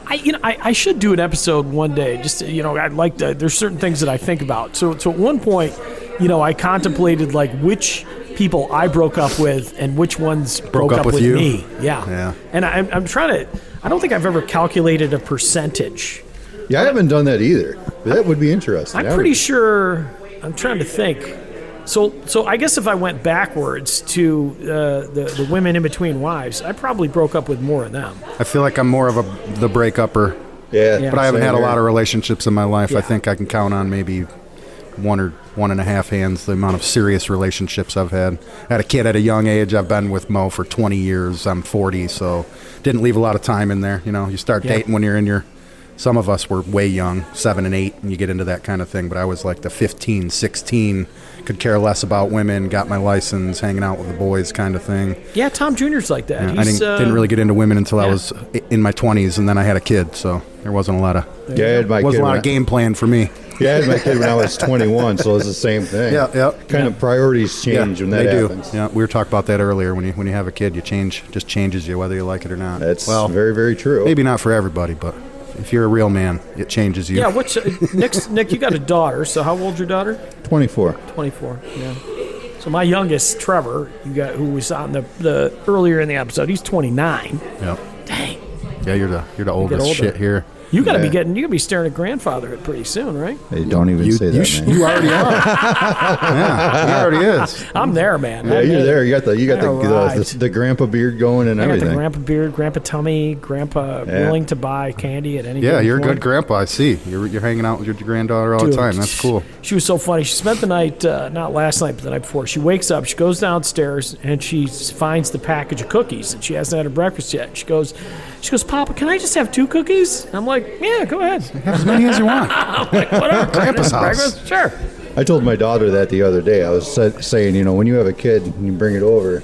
I should do an episode one day. Just I'd like to. There's certain things that I think about. So at one point, I contemplated like which people I broke up with and which ones broke up with you? me. Yeah. And I'm trying to. I don't think I've ever calculated a percentage. Yeah, I haven't done that either. But that would be interesting. I'm pretty sure. I'm trying to think. So I guess if I went backwards to the women in between wives, I probably broke up with more of them. I feel like I'm more of the break-upper. Yeah. But I haven't same had a here. lot of relationships in my life. Yeah. I think I can count on maybe one or one and a half hands the amount of serious relationships I've had. I had a kid at a young age. I've been with Mo for 20 years. I'm 40, so didn't leave a lot of time in there. You start dating when you're in your... Some of us were way young, 7 and 8, and you get into that kind of thing. But I was like the 15, 16, could care less about women, got my license, hanging out with the boys kind of thing. Yeah, Tom Jr.'s like that. I didn't really get into women until I was in my 20s, and then I had a kid, so there wasn't a lot of... Yeah, I had my wasn't kid a lot of game plan for me. Yeah, I had my kid when I was 21, so it's the same thing. Yeah. Kind of priorities change when that they happens. do. Yeah, we were talking about that earlier. When you have a kid, just changes you whether you like it or not. That's very, very true. Maybe not for everybody, but if you're a real man, it changes you. Yeah, Nick, you got a daughter, so how old's your daughter? 24. 24, yeah. So my youngest, Trevor, who was on the earlier in the episode, he's 29. Yep. Dang. Yeah, you're the oldest shit here. You got to be staring at grandfatherhood pretty soon, right? Hey, don't even say that, man. You already are. Yeah, he already is. I'm there, man. Yeah, you're there. You got Right. the grandpa beard going and I got everything. the grandpa beard, grandpa tummy, grandpa willing to buy candy at any given Yeah, you're a point. good grandpa. I see. You're hanging out with your granddaughter all the time. That's cool. She was so funny. She spent the night, not last night, but the night before. She wakes up, she goes downstairs, and she finds the package of cookies, and she hasn't had her breakfast yet. She goes, Papa, can I just have 2 cookies? And I'm like, yeah, go ahead. Have as many as you want. I'm like, whatever. Grandpa's house. Breakfast? Sure. I told my daughter that the other day. I was saying, when you have a kid and you bring it over,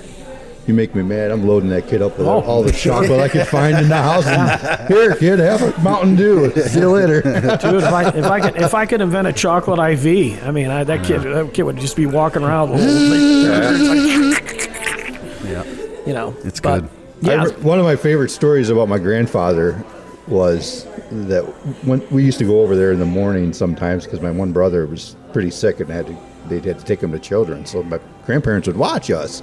you make me mad. I'm loading that kid up with all the chocolate I can find in the house. And, here, kid, have a Mountain Dew. See you later. Dude, if I could invent a chocolate IV, I mean, that kid would just be walking around with a little thing. Yeah. It's good. Yeah. One of my favorite stories about my grandfather was that when we used to go over there in the morning sometimes because my one brother was pretty sick and they had to take him to children. So my grandparents would watch us.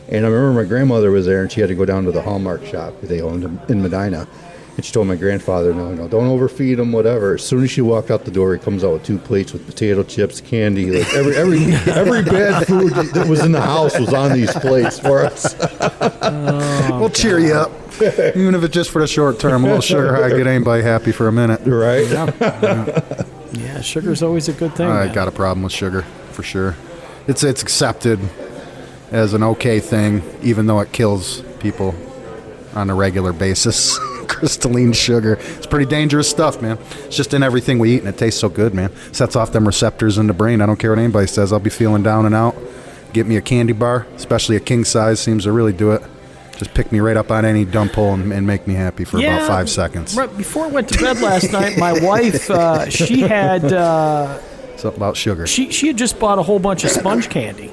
And I remember my grandmother was there and she had to go down to the Hallmark shop they owned in Medina. And she told my grandfather, no, don't overfeed him, whatever. As soon as she walked out the door, he comes out with 2 plates with potato chips, candy. Like every bad food that was in the house was on these plates for us. We'll cheer you up. Even if it's just for the short term, a little sugar high get anybody happy for a minute. Right? Yeah, sugar's always a good thing. I got a problem with sugar, for sure. It's accepted as an okay thing, even though it kills people on a regular basis. Crystalline sugar. It's pretty dangerous stuff, man. It's just in everything we eat, and it tastes so good, man. Sets off them receptors in the brain. I don't care what anybody says. I'll be feeling down and out. Get me a candy bar, especially a king size, seems to really do it. Just pick me right up on any dump hole and make me happy for about 5 seconds. Right before I went to bed last night, my wife, she had... Something about sugar. She had just bought a whole bunch of sponge candy.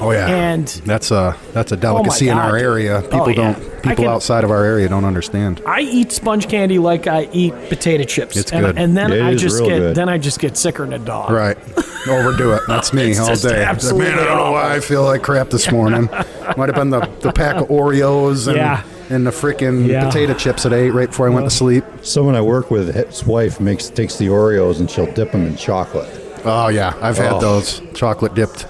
Oh yeah, and that's a delicacy in our area. People outside of our area don't understand. I eat sponge candy like I eat potato chips. It's good, and then I just get sicker than a dog. Right, overdo it. That's me all day. Absolutely, man, I don't know why I feel like crap this morning. Might have been the pack of Oreos and the freaking potato chips that I ate right before I went to sleep. Someone I work with, his wife takes the Oreos and she'll dip them in chocolate. Oh yeah, I've had those chocolate dipped.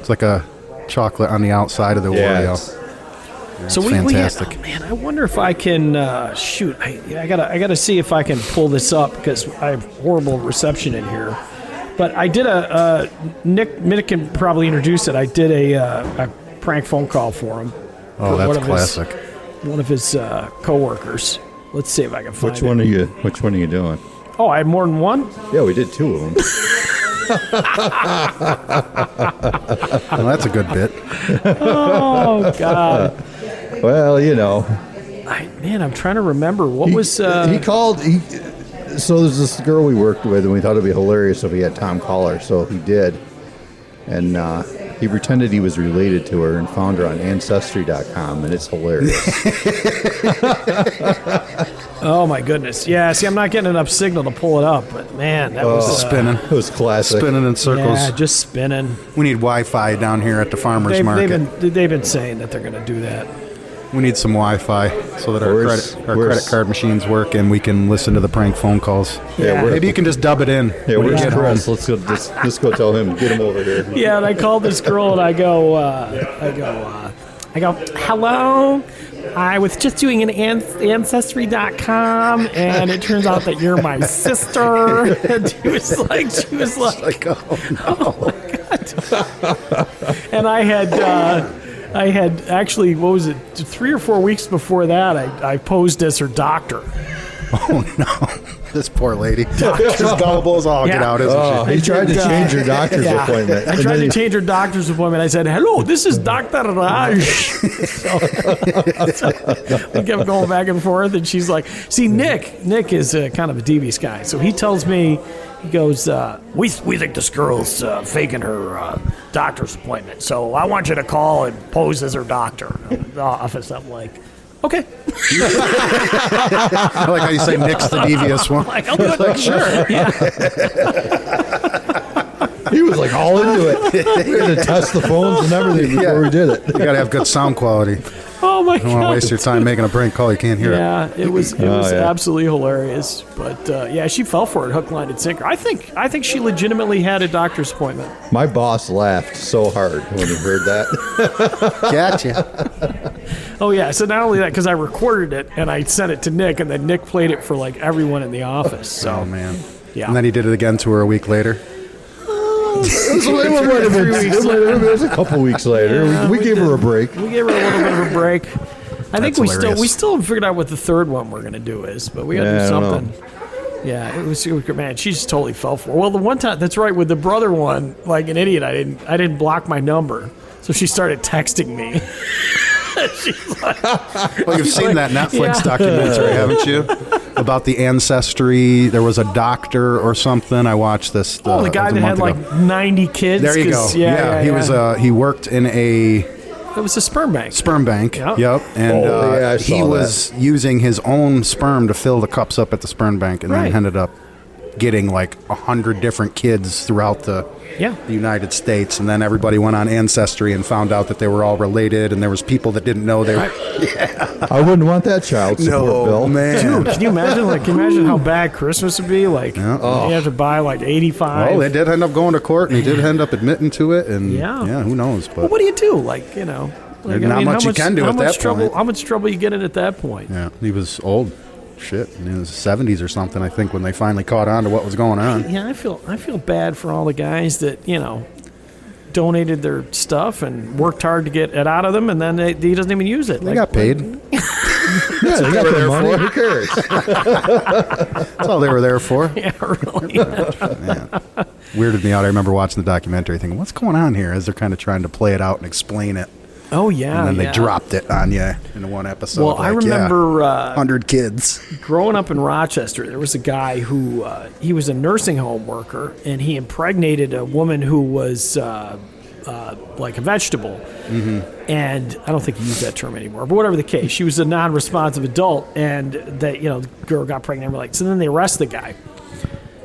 It's like a chocolate on the outside of the Oreo. So it's fantastic. man, I wonder if I can I gotta see if I can pull this up because I have horrible reception in here. But I did Nick can probably introduce it. I did a prank phone call for him. Oh, that's classic. coworkers. Let's see if I can find Which one are you doing? Oh, I had more than one? Yeah, we did 2 of them. Well, that's a good bit. Oh, God. Well, you know. I'm trying to remember. What was... He called... So there's this girl we worked with, and we thought it'd be hilarious if he had Tom call her, so he did. And he pretended he was related to her and found her on Ancestry.com, and it's hilarious. Oh, my goodness. Yeah, see, I'm not getting enough signal to pull it up, but, man, that was... spinning. It was classic. Spinning in circles. Yeah, just spinning. We need Wi-Fi down here at the farmer's market. They've been saying that they're going to do that. We need some Wi-Fi so that our credit card machines work and we can listen to the prank phone calls. Yeah. Maybe you can just dub it in. Yeah, when you where's get Chris? home. Let's go tell him. Get him over here. Yeah, and I called this girl and I go, hello. I was just doing an Ancestry.com, and it turns out that you're my sister. And she was like, oh no. And I had actually, what was it, 3 or 4 weeks before that, I posed as her doctor. Oh no. This poor lady. She's gullible as all get out, isn't she? He tried to change her doctor's appointment. I tried to change her doctor's appointment. I said, hello, this is Dr. Raj. So we kept going back and forth, and she's like, see, Nick is kind of a devious guy. So he tells me, he goes, we think this girl's faking her doctor's appointment. So I want you to call and pose as her doctor in the office. I'm like, okay. I like how you say Nick's the devious one. Like, I'll do it. Like, sure. Yeah. He was like all into it. We had to test the phones and everything before we did it. You got to have good sound quality. Oh my God! You don't want to waste your time making a prank call. You can't hear it. Yeah, it was absolutely hilarious. But yeah, she fell for it, hook, line, and sinker. I think she legitimately had a doctor's appointment. My boss laughed so hard when he heard that. Gotcha. Oh yeah. So not only that, because I recorded it and I sent it to Nick, and then Nick played it for like everyone in the office. So Oh man. yeah. And then he did it again to her a week later. It was a couple weeks later. Yeah, we gave her a break. We gave her a little bit of a break. I think we hilarious. still haven't figured out what the third one we're gonna do is, but we gotta do I don't something. Yeah, it was man. She just totally fell for it. Well, the one time, that's right, with the brother one, like an idiot, I didn't block my number, so she started texting me. She's like, Well, you've seen that Netflix documentary, haven't you? About the ancestry. There was a doctor or something. I watched this. the guy that had like 90 kids. There you go. Yeah, he was. He worked in a It was a sperm bank. sperm bank. Yep. Yep. And I he saw was using his own sperm to fill the cups up at the sperm bank, and Right. then ended up getting like 100 different kids throughout the United States, and then everybody went on Ancestry and found out that they were all related, and there was people that didn't know they were. I wouldn't want that child support bill. man. Dude, can you imagine? Like, can you imagine how bad Christmas would be? Like, you have to buy like 85. Well, they did end up going to court, and he did end up admitting to it, and Yeah. who knows? Well, But what do you do? Like, you know, like, There's not much you can do how at much that trouble, point. How much trouble you get in at that point? yeah, he was old. Shit, in his 70s or something, I think, when they finally caught on to what was going on. Yeah, I feel bad for all the guys that donated their stuff and worked hard to get it out of them, and then he doesn't even use it. They got paid. Yeah, they got their money. Who cares? That's all they were there for. Yeah, really. Weirded me out. I remember watching the documentary thinking, what's going on here? As they're kind of trying to play it out and explain it. Oh yeah, And then they dropped it on you in one episode. Well, I remember 100 kids. growing up in Rochester, there was a guy who he was a nursing home worker, and he impregnated a woman who was like a vegetable. Mm-hmm. And I don't think he used that term anymore, but whatever the case, she was a non-responsive adult, and the girl got pregnant. And so then they arrest the guy.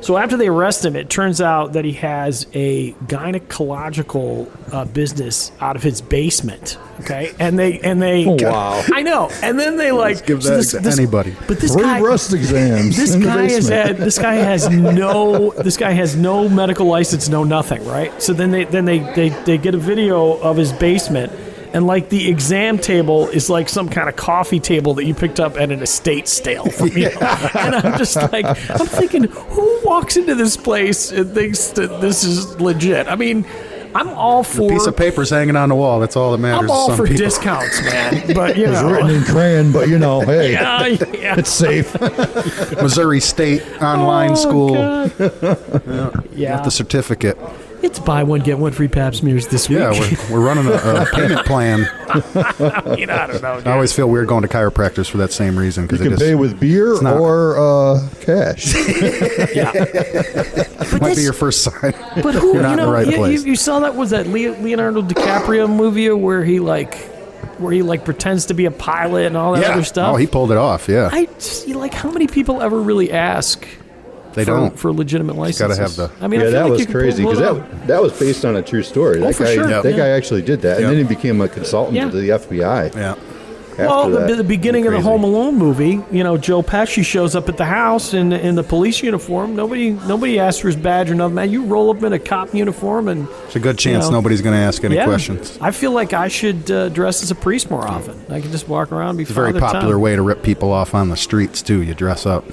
So after they arrest him, it turns out that he has a gynecological business out of his basement. Okay, and they wow. I know. And then they like give that to anybody. But this Free guy, breast exams. this in the guy basement. this guy has no medical license, no nothing, right? So then they get a video of his basement. And like the exam table is like some kind of coffee table that you picked up at an estate sale from And I'm just like, I'm thinking, who walks into this place and thinks that this is legit? I mean, I'm all for piece of paper's hanging on the wall. That's all that matters. I'm all to some for people. discounts, man. But you It's know, written in crayon, but hey, yeah. it's safe. Missouri State online school. God. Got the certificate. It's buy one get one free Pap smears this week. Yeah, we're running a payment plan. I don't know. Dude. I always feel weird going to chiropractors for that same reason. You can pay with beer or cash. Might be your first sign. But who? You're not in the right place. You saw that? Was that Leonardo DiCaprio movie where he pretends to be a pilot and all that other stuff? Oh, he pulled it off. Yeah. I just, how many people ever really ask? They don't for legitimate licenses. Gotta have the. I mean, I feel that like was you can crazy pull because it that was based on a true story. That for guy, sure. that guy actually did that, and then he became a consultant Yeah. to the FBI. Yeah. Well, that. the beginning of the Home Alone movie, Joe Pesci shows up at the house in the police uniform. Nobody asks for his badge or nothing. Man, you roll up in a cop uniform, and It's a good chance nobody's going to ask any yeah, questions. I feel like I should dress as a priest more often. I can just walk around and be It's a very popular way to rip people off on the streets too. You dress up.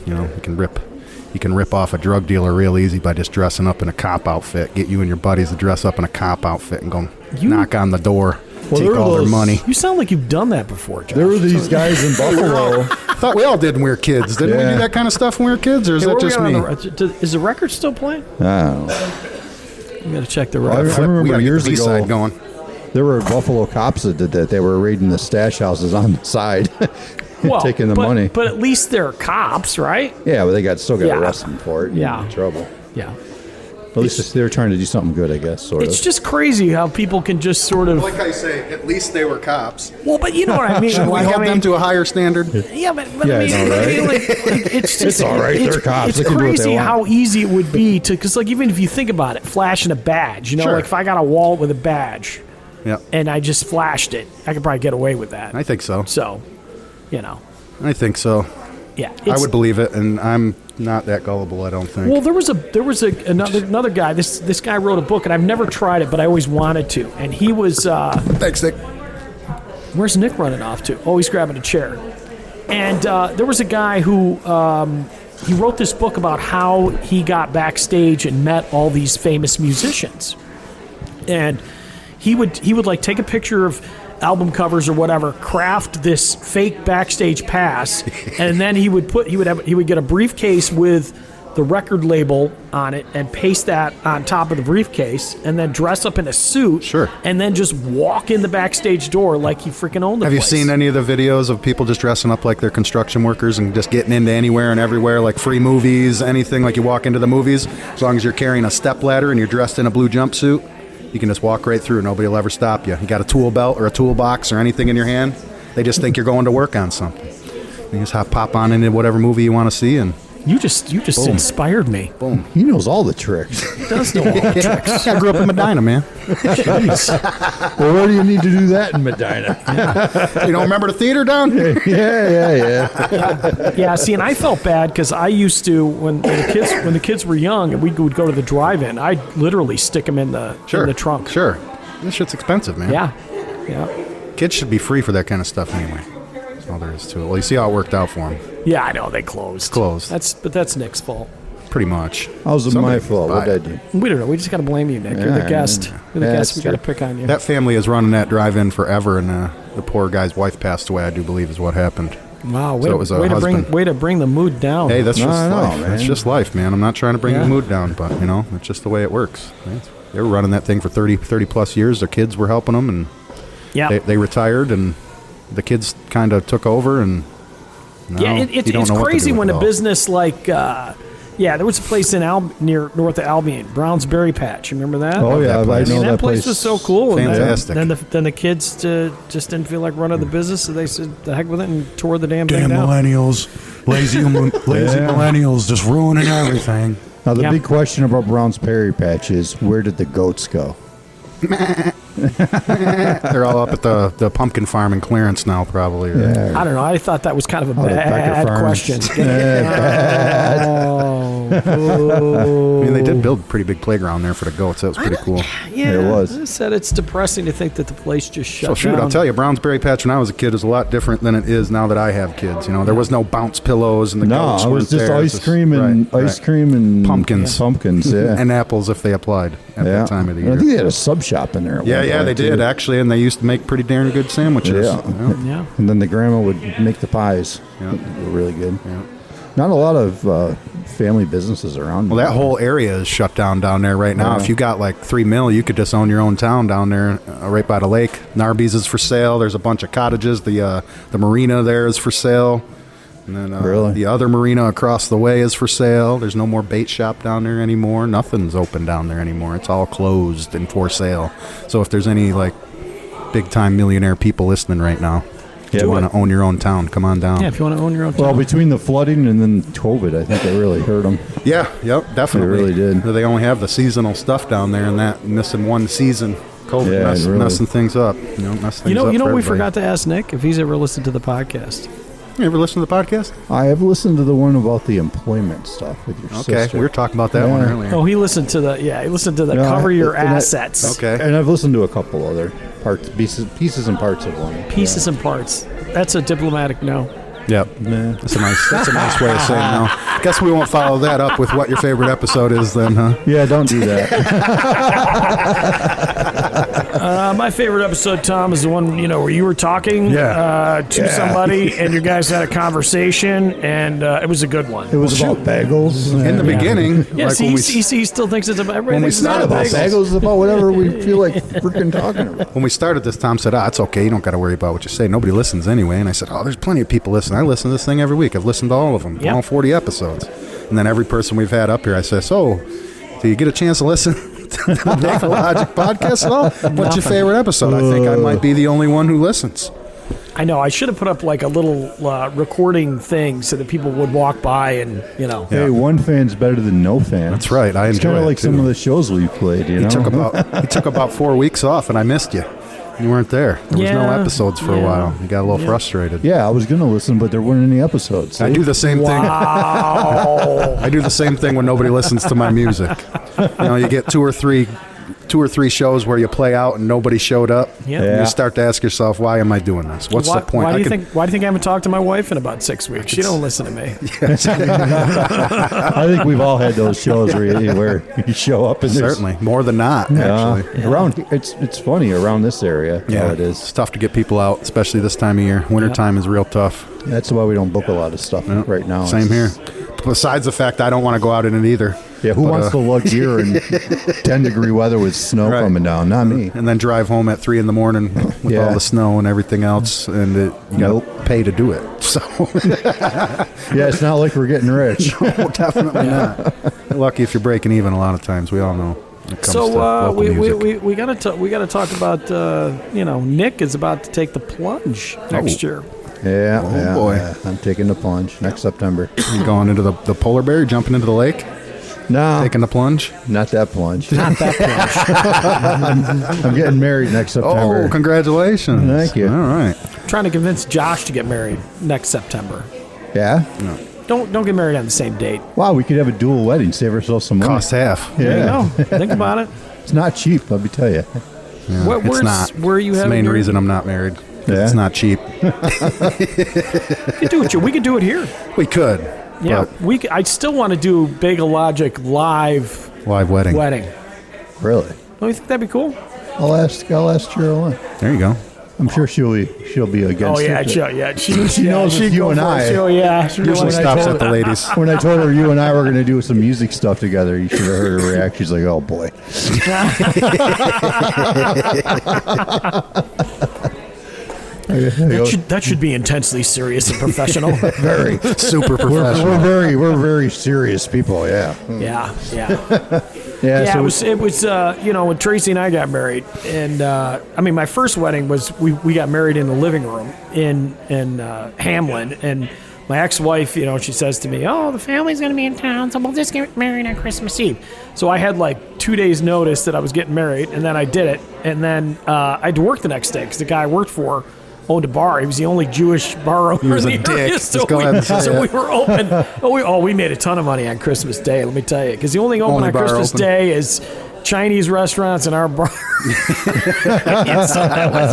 You can rip off a drug dealer real easy by just dressing up in a cop outfit. Get you and your buddies to dress up in a cop outfit and go knock on the door, take all their money. You sound like you've done that before, Josh. There were these guys in Buffalo. I thought we all did when we were kids. Didn't we do that kind of stuff when we were kids, or is Hey, that where just we me? at on is the record still playing? Oh. You got to check the I record. We remember gotta get years the ago, B-side going. there were Buffalo cops that did that. They were raiding the stash houses on the side, taking the money. But at least they're cops, right? Yeah, but they still got Yeah. arrested for it. and Yeah. in trouble. Yeah. At least they were trying to do something good, I guess. Sort It's of. just crazy how people can just sort of. Like I say, at least they were cops. Well, but you know what I mean. Should we hold them to a higher standard? Yeah, but Yeah, I mean, I know, right? like, it's just It's all right, they're cops, It's they can do what they crazy want. how easy it would be to, because even if you think about it, flashing a badge, Sure. like if I got a wallet with a badge, Yeah, and I just flashed it, I could probably get away with that. I think so. So, I think so. yeah, I would believe it, and I'm not that gullible. I don't think. Well, there was another guy. This guy wrote a book, and I've never tried it, but I always wanted to. And he was. Thanks, Nick. Where's Nick running off to? Oh, he's grabbing a chair. And there was a guy who he wrote this book about how he got backstage and met all these famous musicians. And he would like take a picture of album covers or whatever, craft this fake backstage pass, and then he would get a briefcase with the record label on it and paste that on top of the briefcase, and then dress up in a suit, Sure. and then just walk in the backstage door like he freaking owned the Have you place. seen any of the videos of people just dressing up like they're construction workers and just getting into anywhere and everywhere, like free movies, anything, like you walk into the movies, as long as you're carrying a stepladder and you're dressed in a blue jumpsuit, you can just walk right through. Nobody will ever stop you. You got a tool belt or a toolbox or anything in your hand, they just think you're going to work on something. You just pop on into whatever movie you want to see, and You just Boom. inspired me. boom. He knows all the tricks. He does know all the tricks. I grew up in Medina, man. Jeez. Well, where do you need to do that in Medina? You don't remember the theater down? yeah. Yeah, see, and I felt bad because I used to when the kids were young and we would go to the drive-in. I'd literally stick them in the trunk. Sure. This shit's expensive, man. Yeah. Kids should be free for that kind of stuff anyway. That's all there is to it. Well, you see how it worked out for them. Yeah, I know they closed. That's Nick's fault. Pretty much. How's it my fault? What did I do? We don't know. We just got to blame you, Nick. You're the guest. You're the guest. We got to pick on you. That family is running that drive-in forever, and the poor guy's wife passed away, I do believe is what happened. Wow, So it was a husband. way to bring the mood down. Hey, that's just I know, life. man. That's just life, man. I'm not trying to bring Yeah. the mood down, but, it's just the way it works. They were running that thing for 30 plus years. Their kids were helping them, and yeah. they retired, and the kids kind of took over, and now Yeah, you it's don't know what to crazy do with when it a all. business like, there was a place in near north of Albion, Brown's Berry Patch. You remember that? Oh, yeah, that I place. know that place was so cool. and Fantastic. Then the kids just didn't feel like running the business, so they said the heck with it and tore the damn thing Damn down. millennials, lazy millennials, just ruining everything. Now, the Yeah. big question about Brown's Berry Patch is, where did the goats go? They're all up at the pumpkin farm in Clarence now, probably. I don't know. I thought that was kind of a the Becker bad Farms. question. Oh, I mean, they did build a pretty big playground there for the goats. That was pretty cool. Yeah, It was. I said it's depressing to think that the place just shut So shoot, down. I'll tell you, Brownsberry Patch when I was a kid is a lot different than it is now that I have kids. You know, there was no bounce pillows and the No, goats it was weren't just there. ice cream and Pumpkins. Pumpkins, yeah. and apples if they applied at yeah. that time of the And I year. think they had a sub shop in there. At Yeah, one yeah, point, they did too. actually, and they used to make pretty darn good sandwiches. Yeah. You know? Yeah. And then the grandma would make the pies. Yeah. They were really good. Yeah. Not a lot of family businesses around. Well, that whole area is shut down there right now. Yeah. If you got like $3 million, you could just own your own town down there, right by the lake. Narbee's is for sale. There's a bunch of cottages. The marina there is for sale, and then Really? the other marina across the way is for sale. There's no more bait shop down there anymore. Nothing's open down there anymore. It's all closed and for sale. So if there's any like big time millionaire people listening right now, if you want to own your own town, come on down. Yeah, if you want to own your own Well, town. between the flooding and then COVID, I think it really hurt them. Yeah, yep, definitely. They really did. They only have the seasonal stuff down there, and that missing one season, COVID Yeah, really. messing things up. You know, messing things You up know, for we everybody. forgot to ask Nick if he's ever listened to the podcast. You ever listen to the podcast? I have listened to the one about the employment stuff with your Okay, sister. we were talking about that one Yeah. earlier. Oh, he listened to the No, cover your and I- assets. Okay. And I've listened to a couple other parts, pieces and parts of one. Pieces and parts. That's a diplomatic no. Yep. Yeah. That's a nice way of saying no. Guess we won't follow that up with what your favorite episode is then, huh? Yeah, don't do that. My favorite episode, Tom, is the one where you were talking Yeah. to somebody and you guys had a conversation, and it was a good one. It was about bagels. In the beginning, Yeah, like see, when we, he still thinks it's about everything. we It's not started about this- bagels. Bagels is about whatever we feel like freaking talking about. when we started this, Tom said, it's okay. You don't got to worry about what you say. Nobody listens anyway. And I said, there's plenty of people listening. I listen to this thing every week. I've listened to all of them, Yep. all 40 episodes. And then every person we've had up here, I say, so do you get a chance to listen to the Big Logic podcast at all? What's your favorite episode? I think I might be the only one who listens. I know. I should have put up like a little recording thing so that people would walk by and, Hey, one fan's better than no fan. That's right. I It's enjoy kind it of like too. some of the shows we played, you know? He took about 4 weeks off, and I missed you. You weren't there. There was no Yeah, episodes for a yeah. while. You got a little frustrated. Yeah, I was going to listen, but there weren't any episodes. I do the same thing. wow. I do the same thing when nobody listens to my music. You get two or three shows where you play out and nobody showed up. Yep. And Yeah. you start to ask yourself, why am I doing this? What's the point? Why do you I think I haven't talked to my wife in about 6 weeks? She don't listen to me. I think we've all had those shows where you show up and there's- Certainly more than not. Actually, around it's funny around this area. yeah, how it is. It's tough to get people out, especially this time of year. Wintertime is real tough. That's why we don't book a lot of stuff right now. Same here. Besides the fact I don't want to go out in it either. Yeah, who wants to lug gear in 10-degree weather with snow Right. coming down? Not me. And then drive home at 3 a.m. with Yeah. all the snow and everything else, and you got to pay to do it. So Yeah, it's not like we're getting rich. no, definitely not. Lucky if you're breaking even. A lot of times, we all know. When it comes to So local music. we gotta talk about Nick is about to take the plunge next year. Yeah, Oh, yeah, boy. yeah. I'm taking the plunge next September. You going into the polar bear, jumping into the lake, No, taking the plunge. not that plunge. Not that plunge. I'm getting married next September. Oh, congratulations! Thank you. All right. Trying to convince Josh to get married next September. Yeah? Don't get married on the same date. Wow, we could have a dual wedding, save ourselves some money. Cost half. There you go. Think about it. It's not cheap, let me tell you. Yeah, Where- it's where's- not. where are you It's the having main your- reason I'm not married. 'Cause Yeah? It's not cheap. We could do it here. We could. Yeah, but I still want to do Bagel Logic live live wedding. wedding. Really? Don't you think that'd be cool? I'll ask Cheryl. There you go. I'm sure she'll be against Oh yeah, it. she knows it's you and I. She Usually when I stops told at the her- ladies. When I told her you and I were going to do some music stuff together, you should have heard her reaction. She's like, "Oh boy." That should be intensely serious and professional. Very Super professional. we're very serious people. Yeah. Yeah. Yeah. Yeah, So it was when Tracy and I got married, and my first wedding was we got married in the living room in Hamlin, and my ex-wife, she says to me, "Oh, the family's going to be in town, so we'll just get married on Christmas Eve." So I had like 2 days notice that I was getting married, and then I did it, and then I had to work the next day because the guy I worked for owned a bar. He was the only Jewish bar owner was in a the area. dick. So, Just go ahead and say so it. we were open. We made a ton of money on Christmas Day, let me tell you. Because the only open on bar Christmas open. Day is Chinese restaurants and our bar. Yeah, so that was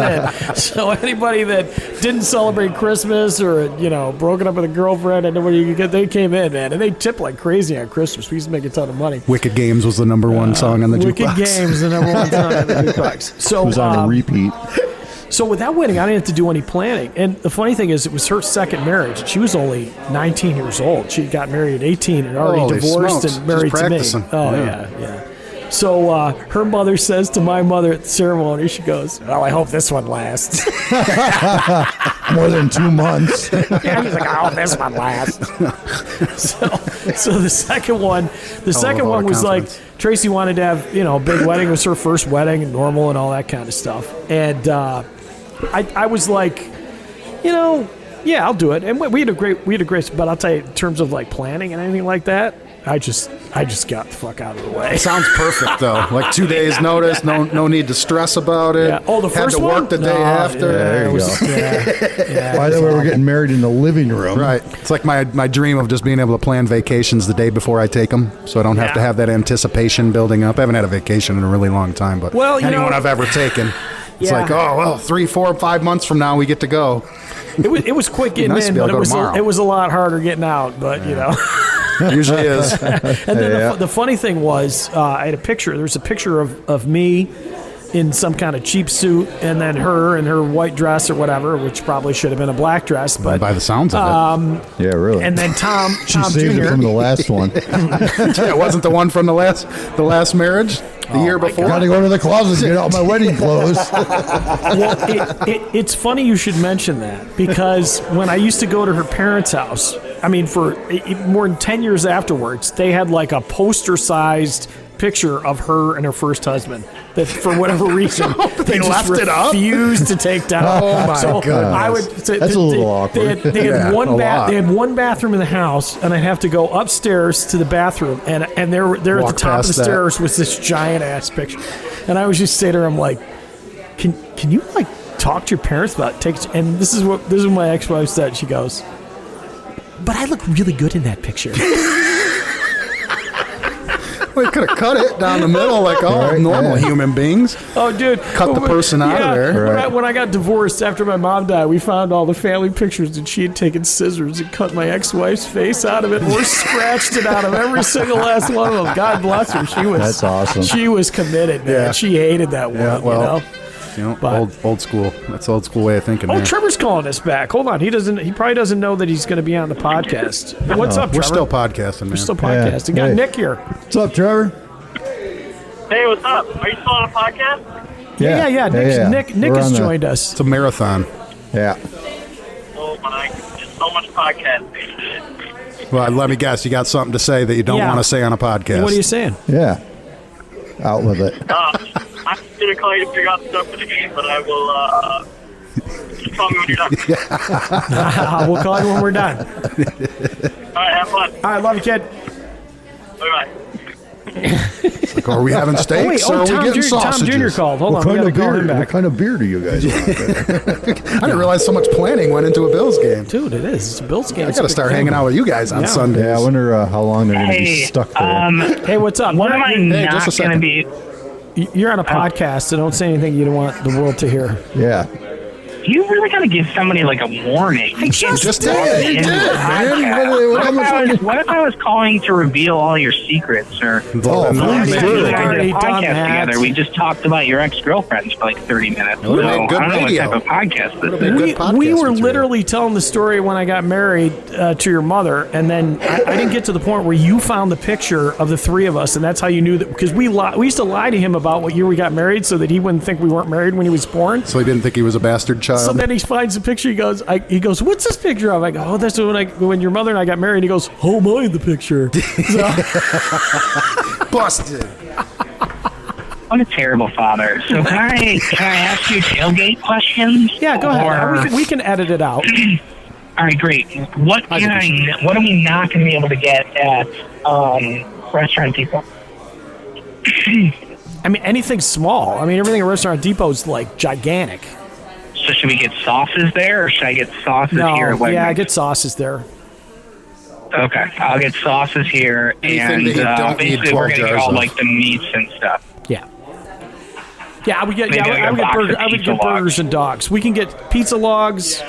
it. So anybody that didn't celebrate Christmas or, broken up with a girlfriend, and nobody you could get, they came in, man. And they tipped like crazy on Christmas. We used to make a ton of money. Wicked Games was the number one song on the jukebox. Wicked Games, the number one song on the jukebox. So, It was on a repeat. So with that wedding, I didn't have to do any planning. And the funny thing is, it was her second marriage. She was only 19 years old. She got married at 18 and already Holy divorced smokes. and married She's to me. practicing. Oh, yeah. So her mother says to my mother at the ceremony, she goes, well, I hope this one lasts. More than 2 months. Yeah, he's like, I hope this one lasts. So the second one, was like, Tracy wanted to have, a big wedding. It was her first wedding and normal and all that kind of stuff. And I was like, yeah, I'll do it. And we had a great, but I'll tell you, in terms of like planning and anything like that, I just got the fuck out of the way. Sounds perfect though. Like 2 days notice, no need to stress about it. Yeah. Oh, the first had to one? work the day No, after. yeah, There you go. Yeah, By the way, we're getting married in the living room. Right. It's like my dream of just being able to plan vacations the day before I take them, so I don't have to have that anticipation building up. I haven't had a vacation in a really long time, but anyone I've ever taken, it's like, 3, 4, 5 months from now we get to go. It was quick getting Nice to in, be able but to go tomorrow. it was a lot harder getting out. But Usually is. And then the funny thing was, I had a picture. There was a picture of me in some kind of cheap suit, and then her in her white dress or whatever, which probably should have been a black dress. But by the sounds of it, Yeah, really. and then Thom saved it Jr. from the last one. it wasn't the one from the last marriage. The year before. Gotta go to the closet and get out my wedding clothes. Well, it's funny you should mention that, because when I used to go to her parents' house, I mean, for more than 10 years afterwards, they had like a poster-sized picture of her and her first husband that, for whatever reason, they just left it up? refused to take down. Oh, my so goodness. I would say That's a little awkward. They had Yeah, a lot. They had one bathroom in the house, and I'd have to go upstairs to the bathroom, and there at the Walk top of the past that. stairs was this giant ass picture, and I was just saying to her, I'm like, can you like talk to your parents about taking? And this is what my ex-wife said. She goes, but I look really good in that picture. We could have cut it down the middle like all Right, normal yeah. human beings. Oh, dude. Cut the person out of there. Right. When I got divorced after my mom died, we found all the family pictures, and she had taken scissors and cut my ex-wife's face out of it, or scratched it out of every single last one of them. God bless her. That's awesome. She was committed, man. Yeah. She hated that one, Yeah, well, But- old school. That's old school way of thinking. Oh, there. Trevor's calling us back. Hold on. He probably doesn't know that he's going to be on the podcast. What's up, Trevor? We're still podcasting, man. We're still podcasting. Yeah. Got Hey. Nick here. What's up, Trevor? Hey, what's up? Are you still on a podcast? Yeah. Nick We're has on the- joined us. It's a marathon. Yeah. Oh my, there's so much podcasting. Well, let me guess. You got something to say that you don't Yeah. want to say on a podcast. What are you saying? Yeah. Out with it. I'm going to call you to figure out stuff for the game, but I will, just call me when you're done. We'll call you when we're done. All right, have fun. All right, love you, kid. Bye-bye. Like, are we having steaks or are we getting Tom sausages? Jr. called. Hold What on, we kind got to of call beer? him What back. kind of beer do you guys want? I didn't realize so much planning went into a Bills game. Dude, it is. It's a Bills game. I got to start hanging out with you guys on Yeah. Sundays. Yeah, I wonder how long they're going to be Hey, stuck there. Hey, what's up? what am I Hey, just a not second. going to be? You're on a podcast, so don't say anything you don't want the world to hear. Yeah. You really got to give somebody like a warning. I just did. You did, man. What if I was calling to reveal all your secrets, or Oh, please we do. did Already a done podcast that. together? We just talked about your ex-girlfriends for like 30 minutes. So would've I been don't good know radio. what type of podcast this Would've is. been We, good podcast we were material. literally telling the story when I got married to your mother, and then I didn't get to the point where you found the picture of the three of us, and that's how you knew that, because we used to lie to him about what year we got married so that he wouldn't think we weren't married when he was born. So he didn't think he was a bastard child. So then he finds the picture. He goes, "What's this picture of?" I go, "Oh, that's when your mother and I got married." He goes, "Oh, am I in the picture?" Busted. What a terrible father. So can I ask you tailgate questions? Yeah, go ahead. Or- We can edit it out. All right, great. What are we not going to be able to get at Restaurant Depot? I mean, anything small. I mean, everything at Restaurant Depot is like gigantic. So should we get sauces there, or should I get sauces here at Wegmans? Yeah, I get sauces there. Okay, I'll get sauces here, and basically we're going to get all like the meats and stuff. Yeah. Yeah, I would get Pizza burgers and dogs. We can get pizza logs.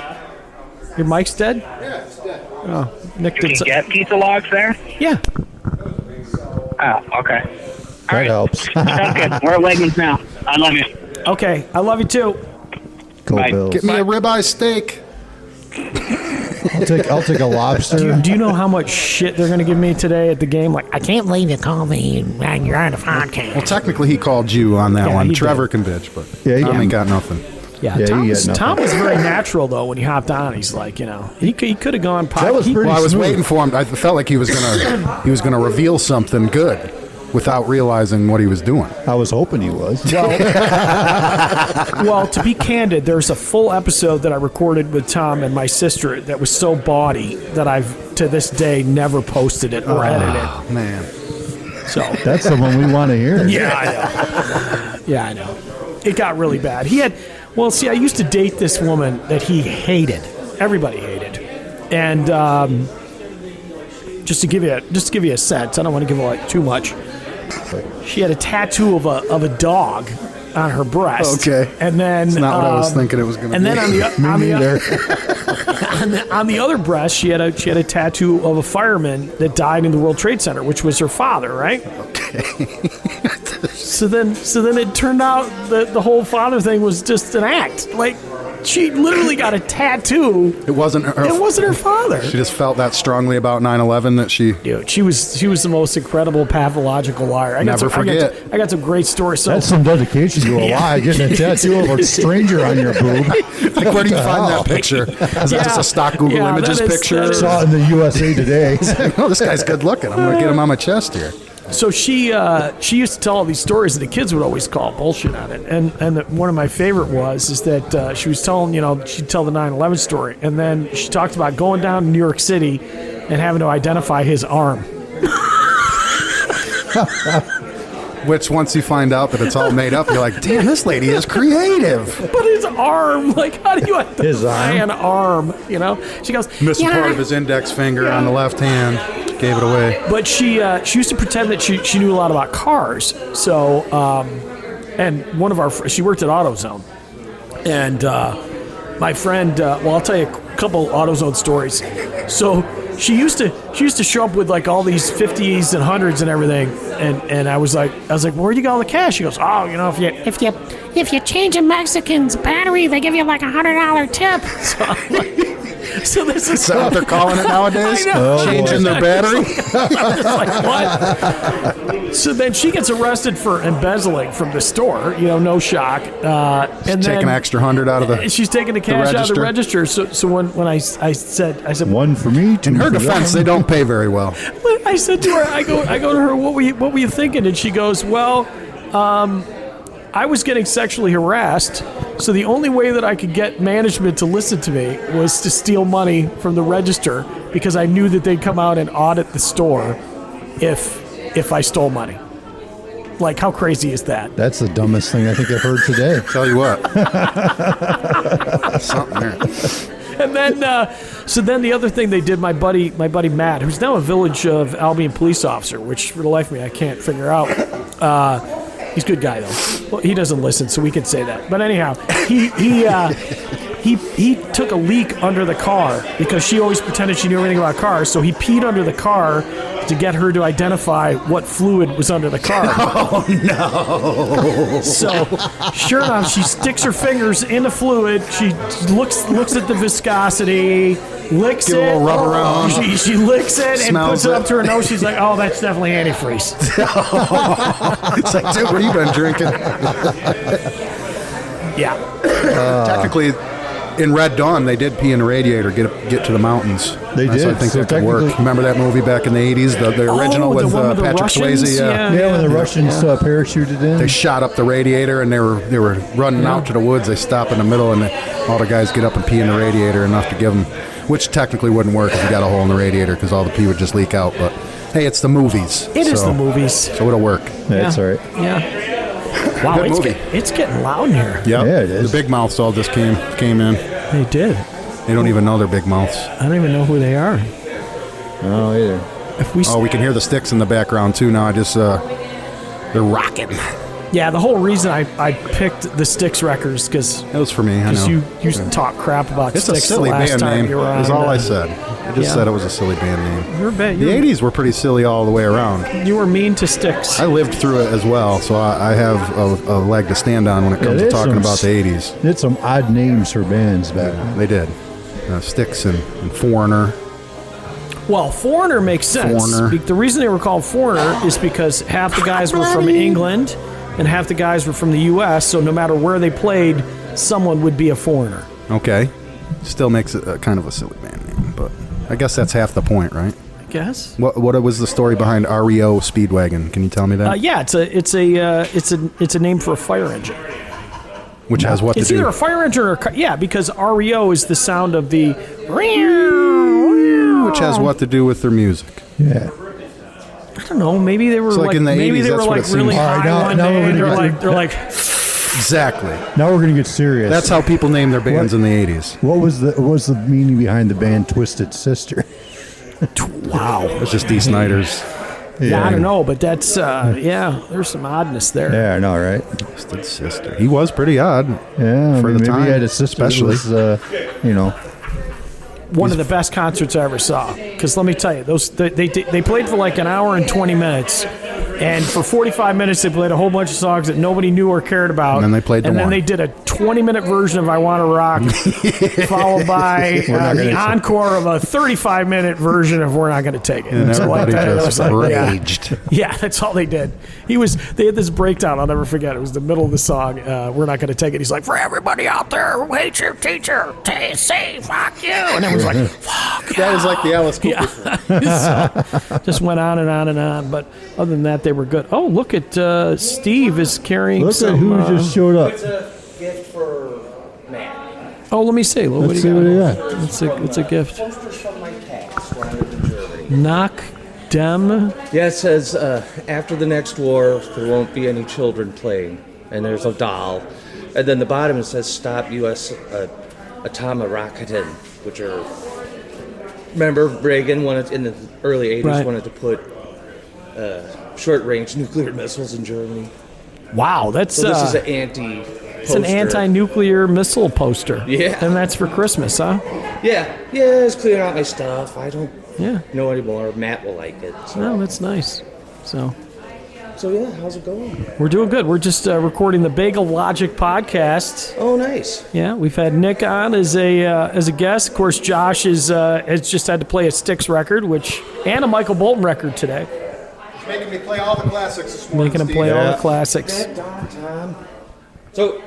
Your mic's dead? Yeah, it's dead. Oh, Nick You did can get pizza logs there? Yeah. Oh, okay. That helps. Sounds good. We're at Wegmans now. I love you. Okay, I love you too. Go Bye. Bills. Get me a ribeye steak. I'll take a lobster. Do you know how much shit they're going to give me today at the game? Like, I can't believe you called me and you're on a podcast. Well, technically, he called you on that Yeah, one. he Trevor can bitch, but Yeah, he Tom can. ain't got nothing. Yeah, Yeah, Tom, he was, had Tom nothing. was very natural, though, when he hopped on. He's like, he could have gone... That was pretty Well, I was smooth. waiting for him. I felt like he was gonna reveal something good without realizing what he was doing. I was hoping he was. Well, to be candid, there's a full episode that I recorded with Tom and my sister that was so bawdy that I've, to this day, never posted it or edited. Oh, man. So That's the one we want to hear. Yeah, I know. Yeah, I know. It got really bad. He had... Well, see, I used to date this woman that he hated. Everybody hated. And just to give you a sense, I don't want to give away too much. She had a tattoo of a dog on her breast. Okay. And then It's not what I was thinking it was going to be. and then on neither. on the other breast, she had a tattoo of a fireman that died in the World Trade Center, which was her father, right? Okay. So then it turned out that the whole father thing was just an act. Like, she literally got a tattoo. It wasn't her. It wasn't her father. She just felt that strongly about 9/11 that she... Dude, she was the most incredible pathological liar. Never forget. I got some great stories. So That's some dedication to a lie, getting a tattoo of a stranger on your boob. Like, where do you find that picture? Is that just a stock Google Images picture? I saw it in the USA Today. Oh, this guy's good looking. I'm going to get him on my chest here. So she used to tell all these stories, and the kids would always call bullshit on it. And one of my favorite is that she was telling, she'd tell the 9/11 story, and then she talked about going down to New York City and having to identify his arm. Which, once you find out that it's all made up, you're like, damn, this lady is creative. But his arm, like, how do you identify an arm? She goes, Missing part of his index finger on the left hand. Gave it away. But she used to pretend that she knew a lot about cars. So, and one of she worked at AutoZone, and my friend, I'll tell you a couple AutoZone stories. So she used to show up with like all these 50s and 100s and everything, and I was like, where do you got all the cash? She goes, if you change a Mexican's battery, they give you like $100 tip. So I'm like, so this is that what they're calling it nowadays? I know. Changing their battery? I'm just like, what? So then she gets arrested for embezzling from the store, no shock. And taking an extra $100 out of the she's taking the cash out of the register. So when I said one for me, two in her for defense, them. they don't pay very well. I said to her, I go to her, what were you thinking? And she goes, well, I was getting sexually harassed, so the only way that I could get management to listen to me was to steal money from the register, because I knew that they'd come out and audit the store if I stole money. Like, how crazy is that? That's the dumbest thing I think I've heard today. Tell you what. Something there. And then, so then the other thing they did, my buddy Matt, who's now a Village of Albion police officer, which for the life of me I can't figure out. He's a good guy though. Well, he doesn't listen, so we can say that. But anyhow, he took a leak under the car because she always pretended she knew everything about cars. So he peed under the car to get her to identify what fluid was under the car. Oh no! So sure enough, she sticks her fingers in the fluid. She looks at the viscosity, licks Give it. a little rub around. She licks it and Smells puts it up it. to her nose. She's like, "Oh, that's definitely antifreeze." It's like, dude, what have you been drinking? Yeah. Technically, in Red Dawn, they did pee in the radiator, get to the mountains. They So did. I think So that could work. technically- Remember that movie back in the 80s, the original the with one with the Patrick Russians? Swayze? Yeah. Yeah, when the Russians parachuted in. They shot up the radiator and they were running out to the woods. They stop in the middle and all the guys get up and pee in the radiator enough to give them, which technically wouldn't work if you got a hole in the radiator because all the pee would just leak out. But hey, it's the movies. It is the movies. So it'll work. That's all right. Yeah. Wow, Good movie. it's getting loud in here. Yep. Yeah, it is. The big mouths all just came in. They did. They don't even know they're big mouths. I don't even know who they are. I don't know either. If we We can hear the sticks in the background too now. They're rocking. Yeah, the whole reason I picked the Styx records because That was for me. I know. you used to talk crap about It's a Styx the silly last band time name. you were on. Is all I said. I just yeah. said it was a silly band name. You're bad. The 80s were pretty silly all the way around. You were mean to Styx. I lived through it as well, so I have a leg to stand on when it comes to talking about the 80s. They had some odd names for bands back then. They did. Styx and Foreigner. Well, Foreigner makes sense. Foreigner. The reason they were called Foreigner is because half the guys were from England and half the guys were from the U.S., so no matter where they played, someone would be a foreigner. Okay. Still makes it kind of a silly band name, but I guess that's half the point, right? I guess. What was the story behind REO Speedwagon? Can you tell me that? Yeah, it's a name for a fire engine. Which has what to do? It's either a fire engine or because REO is the sound of the. Which has what to do with their music? Yeah. I don't know. Maybe they were So, like, in the maybe 80s, they were that's what like it really seems. high All right, now one day. we're gonna And get- they're like, Exactly. Now we're gonna get serious. That's how people name their bands in the 80s. What was the meaning behind the band Twisted Sister? wow. It's just Dee Snider's. Yeah, I don't know, but that's there's some oddness there. Yeah, I know, right? Twisted Sister. He was pretty odd. Yeah, For the maybe time, he had a sister especially. that was, One of the best concerts I ever saw. Because let me tell you, they played for like an hour and 20 minutes, and for 45 minutes they played a whole bunch of songs that nobody knew or cared about. And then they played the And then one. they did a 20-minute version of "I Want to Rock," followed by the encore of a 35-minute version of "We're Not Going to Take It." And So everybody it was just like, raged. Yeah, that's all they did. They had this breakdown. I'll never forget. It was the middle of the song. We're not going to take it. He's like, "For everybody out there who hates your teacher, say fuck you," and it was like, "Fuck That was like the Alice Cooper yeah. So, just went on and on and on. But other than that, they were good. Oh, look at Steve is carrying Look some. at who just showed up. It's a gift for Matt. Oh, let me see. Let's see what he got. It's a gift. Posters from my cast when I lived in Germany. Knock dem. Yeah, it says, after the next war, there won't be any children playing. And there's a doll. And then the bottom it says, stop U.S. Atomic Raketen, which are... Remember, Reagan wanted, in the early 80s, Right. wanted to put short-range nuclear missiles in Germany. Wow, that's So this is an anti-poster. it's an anti-nuclear missile poster. Yeah. And that's for Christmas, huh? Yeah, it's clearing out my stuff. I don't Yeah. know anymore. Matt will like it. So, No, that's nice. So yeah, how's it going? we're doing good. We're just recording the Bagel Logic podcast. Oh, nice. Yeah, we've had Nick on as a guest. Of course, Josh has just had to play a Styx record, and a Michael Bolton record today. He's making me play all the classics this morning. Making him play all the classics. That darn Tom. So,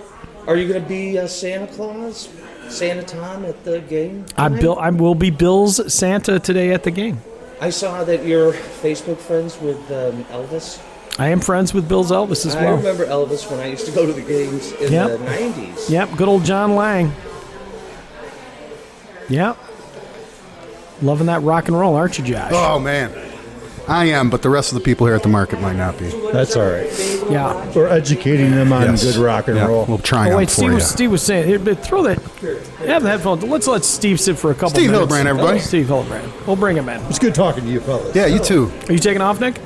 are you going to be Santa Claus, Santa Tom at the game? I tonight? will be Bill's Santa today at the game. I saw that you're Facebook friends with Elvis. I am friends with Bill's Elvis as I well. remember Elvis when I used to go to the games in Yep. the 90s. Yep, good old John Lang. Yep. Loving that rock and roll, aren't you, Josh? Oh, man. I am, but the rest of the people here at the market might not be. That's all right. Yeah. We're educating them on Yes. good rock and Yeah, roll. we'll try Oh, wait, for you. Steve was saying, here, but throw that. Have the headphones. Let's let Steve sit for a couple Steve minutes. Hillebrand, everybody. Steve Hillebrand. We'll bring him in. It's good talking to you, fellas. Yeah, you too. Are you taking off, Nick?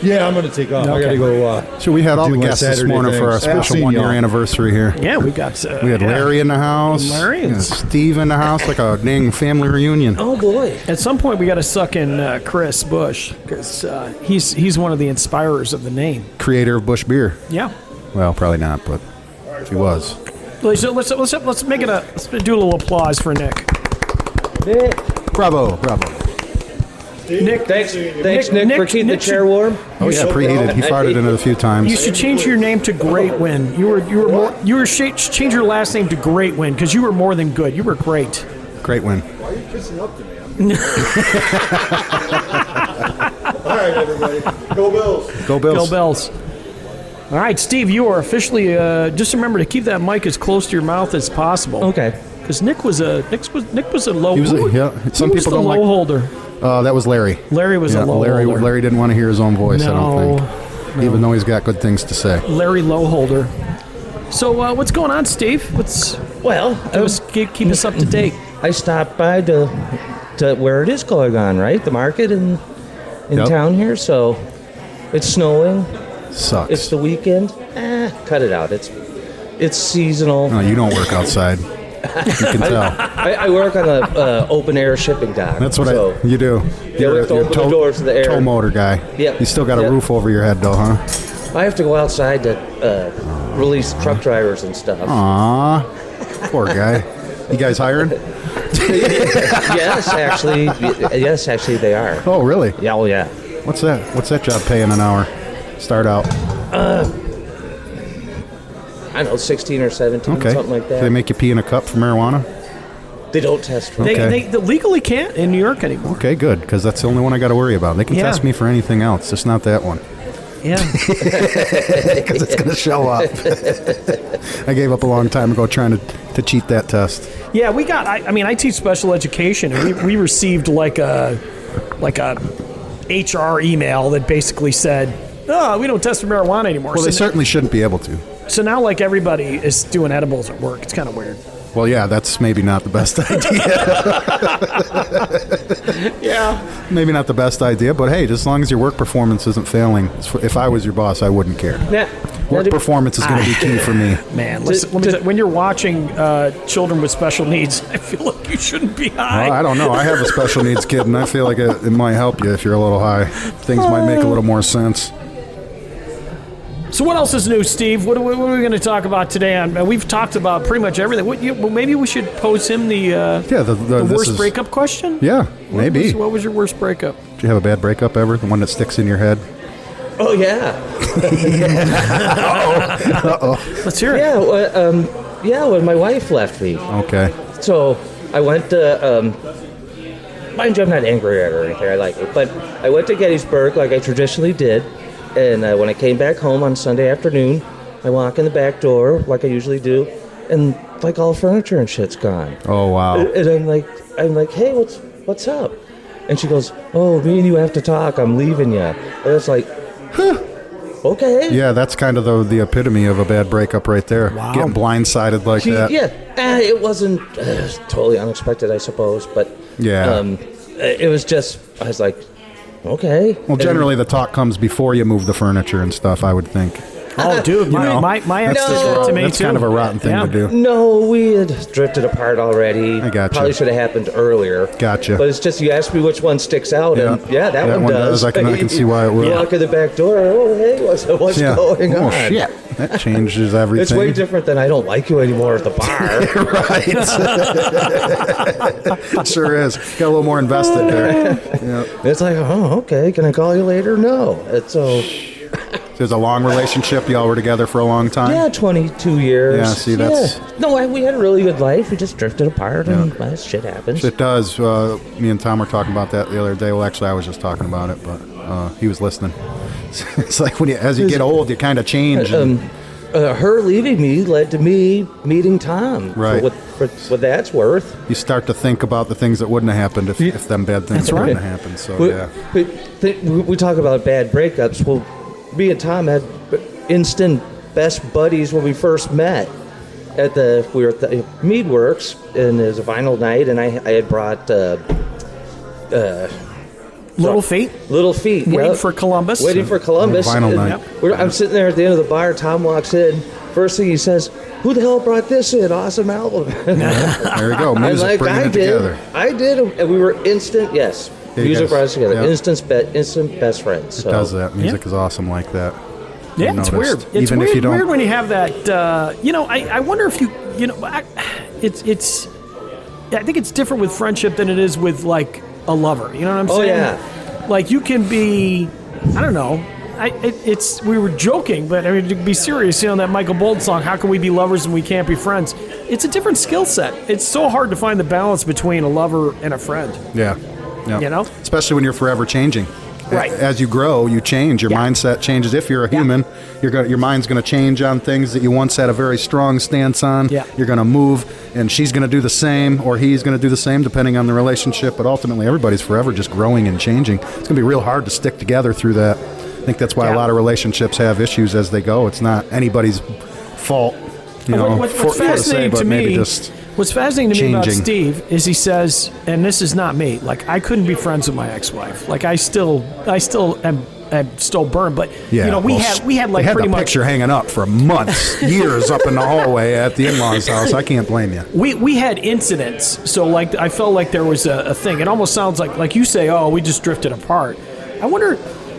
Yeah, I'm going to take off. I Okay. got to go. So we had all do the my guests this Saturday morning for our things. I've special seen 1-year y'all. anniversary here. Yeah, we got. We had Larry in the house. Larry and Steve in the house, like a dang family reunion. Oh, boy. At some point, we got to suck in Chris Busch because he's one of the inspirers of the name. Creator of Busch beer. Yeah. Well, probably not, but he was. So let's make it let's do a little applause for Nick. Bravo. Nick, Thanks, Nick, for keeping the chair warm. Oh yeah, preheated. He farted in it a few times. you should change your name to Great Win. Change your last name to Great Win because you were more than good. You were great. Great win. Why are you kissing up to me? All right, everybody. Go Bills. Go Bills. Go Bells. All right, Steve, you are officially. Just remember to keep that mic as close to your mouth as possible. Okay. Because Nick was a low. He was who some was people the don't low like. holder. That was Larry. Larry was a low Larry. holder. Larry didn't want to hear his own voice. I No, don't think. even though he's got good things to say. Larry Lowholder. So what's going on, Steve? Keep us up to date. I stopped by to where it is going on, right? The market in town here. So it's snowing. Sucks. It's the weekend. Cut it out. It's seasonal. No, you don't work outside. You can tell. I work on a open air shipping dock. That's what you do. Yeah, we have to open the doors to the air. Tow motor guy. Yep. You still got a roof over your head, though, huh? I have to go outside to release truck drivers and stuff. Aw, poor guy. You guys hiring? Yes, actually, they are. Oh, really? Yeah, well, yeah. What's that job paying an hour? Start out. I don't know, 16 or 17, something like that. Do they make you pee in a cup for marijuana? They don't test for They legally can't in New York anymore. Okay, good, because that's the only one I got to worry about. They can test me for anything else, just not that one. Yeah. Because it's going to show up. I gave up a long time ago trying to cheat that test. Yeah, we got. I teach special education, and we received like a HR email that basically said, "Oh, we don't test for marijuana anymore." Well, they certainly shouldn't be able to. So now, like, everybody is doing edibles at work. It's kind of weird. Well, yeah, that's maybe not the best idea. Yeah. Maybe not the best idea, but hey, just as long as your work performance isn't failing, if I was your boss, I wouldn't care. Yeah. Work performance is going to be key for me. Man, listen, let me tell you, when you're watching children with special needs, I feel like you shouldn't be high. Well, I don't know. I have a special needs kid, and I feel like it might help you if you're a little high. Things might make a little more sense. So what else is new, Steve? What are we going to talk about today? We've talked about pretty much everything. Maybe we should pose him the worst breakup question? Yeah, maybe. What was your worst breakup? Did you have a bad breakup ever? The one that sticks in your head? Oh, yeah. Uh-oh. Let's hear it. Yeah, when my wife left me. Okay. So I went to, mind you, I'm not angry at her or anything. I like her. But I went to Gettysburg like I traditionally did. And when I came back home on Sunday afternoon, I walk in the back door like I usually do, and like all the furniture and shit's gone. Oh, wow. And I'm like, hey, what's up? And she goes, oh, me and you have to talk. I'm leaving you. And it's like, huh, okay. Yeah, that's kind of the epitome of a bad breakup right there. Wow. Getting blindsided like that. Yeah, it wasn't totally unexpected, I suppose, but yeah, it was just, I was like, okay. Well, generally the talk comes before you move the furniture and stuff, I would think. Oh, dude, my ex did that to me, that's too. kind of a rotten thing to do. No, we had drifted apart already. I gotcha. Probably should have happened earlier. Gotcha. But it's just you asked me which one sticks out, and that one does. I can see why it will. You walk in the back door, oh, hey, what's going on? Oh, shit. That changes everything. It's way different than I don't like you anymore at the bar. Right. It sure is. Got a little more invested there. Yeah. It's like, oh, okay, can I call you later? No. It's so... There's a long relationship. Y'all were together for a long time? Yeah, 22 years. Yeah, see, that's... Yeah. No, we had a really good life. We just drifted apart, and shit happens. It does. Me and Thom were talking about that the other day. Well, actually, I was just talking about it, but he was listening. It's like as you get old, you kind of change. Her leaving me led to me meeting Thom. Right. For what that's worth. You start to think about the things that wouldn't have happened if them bad things wouldn't have happened. So, we talk about bad breakups. Well, me and Thom had instant best buddies when we first met. We were at the Meadworks, and it was a vinyl night, and I had brought Little Feet. Waiting for Columbus. Vinyl night. I'm sitting there at the end of the bar. Thom walks in. First thing he says, who the hell brought this in? Awesome album. There we go. Music bringing it together. I did. And we were instant, yes. Music brought us together. Yep. Instant best friends. So. It does that. Music is awesome like that. Yeah, it's weird. It's Even weird, if you don't... weird when you have that. I wonder if I think it's different with friendship than it is with like a lover. You know what I'm saying? Oh yeah. Like you can be, I don't know. We were joking, but I mean to be serious. You know that Michael Bolton song, "How Can We Be Lovers and We Can't Be Friends?" It's a different skill set. It's so hard to find the balance between a lover and a friend. Yeah. You know, especially when you're forever changing. Right. As you grow, you change. Your mindset changes. If you're a human, your mind's going to change on things that you once had a very strong stance on. Yeah. You're going to move, and she's going to do the same, or he's going to do the same, depending on the relationship. But ultimately, everybody's forever just growing and changing. It's going to be real hard to stick together through that think that's why a lot of relationships have issues as they go. It's not anybody's fault, What's fascinating to me? What's fascinating to me about Steve is he says, and this is not me. Like I couldn't be friends with my ex-wife. Like I still am still burned. But we had like pretty much picture hanging up for months, years up in the hallway at the in-laws' house. I can't blame you. We had incidents, so like I felt like there was a thing. It almost sounds like you say, oh, we just drifted apart. I wonder.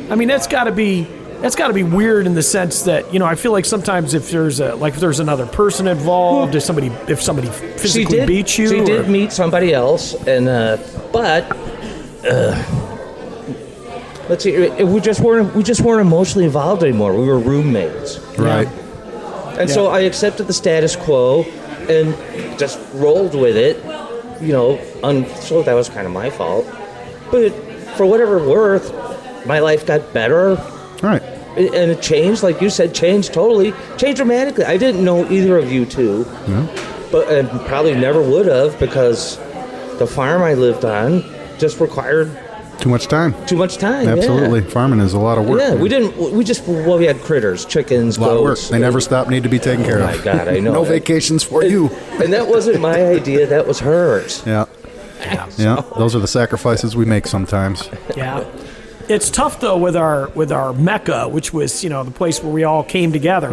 I mean, that's got to be weird in the sense that I feel like sometimes if there's another person involved, if somebody physically beats you, she did meet somebody else, and let's see, we just weren't emotionally involved anymore. We were roommates, right? And so I accepted the status quo and just rolled with it, so that was kind of my fault. But for whatever worth, my life got better. Right. And it changed, like you said, changed dramatically. I didn't know either of you two, but and probably never would have, because the farm I lived on just required too much time. Absolutely. Yeah. Farming is a lot of work. Yeah, we had critters, chickens, a lot goats. of work. They never stop, need to be taken care of. Oh my God, I know. No vacations for you. And that wasn't my idea, that was hers. Yeah. Those are the sacrifices we make sometimes. Yeah. It's tough though with our Mecca, which was the place where we all came together,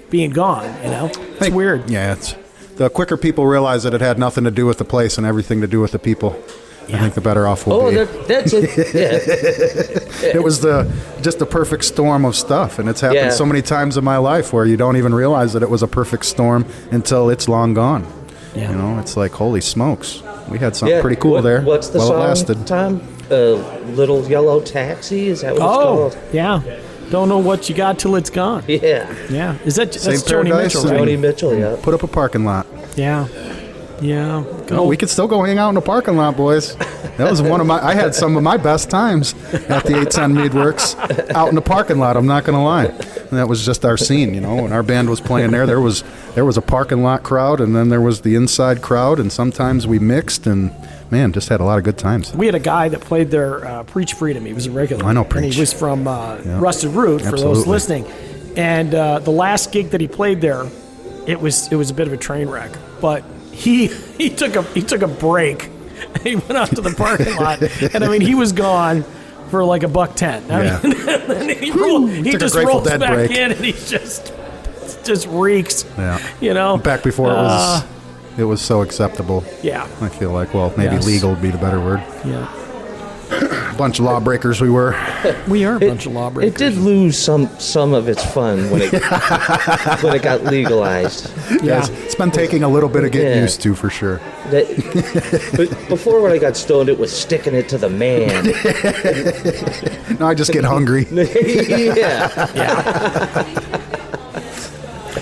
being gone. It's weird. Yeah, it's the quicker people realize that it had nothing to do with the place and everything to do with the people. Yeah. I think the better off we'll be. That's it. Yeah. It was just the perfect storm of stuff, and it's happened so many times in my life where you don't even realize that it was a perfect storm until it's long gone. Yeah. It's like, holy smokes, we had something pretty cool there. What's the song, it lasted. Tom? Little Yellow Taxi? Is that what it's called? Yeah. Don't know what you got till it's gone. Yeah. Yeah. That's St. Joni Mitchell, right? Joni Mitchell, yeah. Put up a parking lot. Yeah. Yeah. No, we could still go hang out in the parking lot, boys. That was I had some of my best times at the 810 Meadworks out in the parking lot, I'm not going to lie. And that was just our scene, when our band was playing there was a parking lot crowd, and then there was the inside crowd, and sometimes we mixed, and man, just had a lot of good times. We had a guy that played there, Preach Freedom. He was a regular. I know Preach. And he was from Rusted Root, for those listening. And the last gig that he played there, it was a bit of a train wreck. But he took a break. He went out to the parking lot, and I mean, he was gone for like $1.10. I mean, he just rolls back break in, and he just reeks. Yeah. Back before it was so acceptable. Yeah. I feel like, maybe legal would be the better word. Yeah. Bunch of lawbreakers we were. We are a bunch of lawbreakers. It did lose some of its fun when it got legalized. Yeah. It's been taking a little bit of getting used to, for sure. But before, when I got stoned, it was sticking it to the man. No, I just get hungry.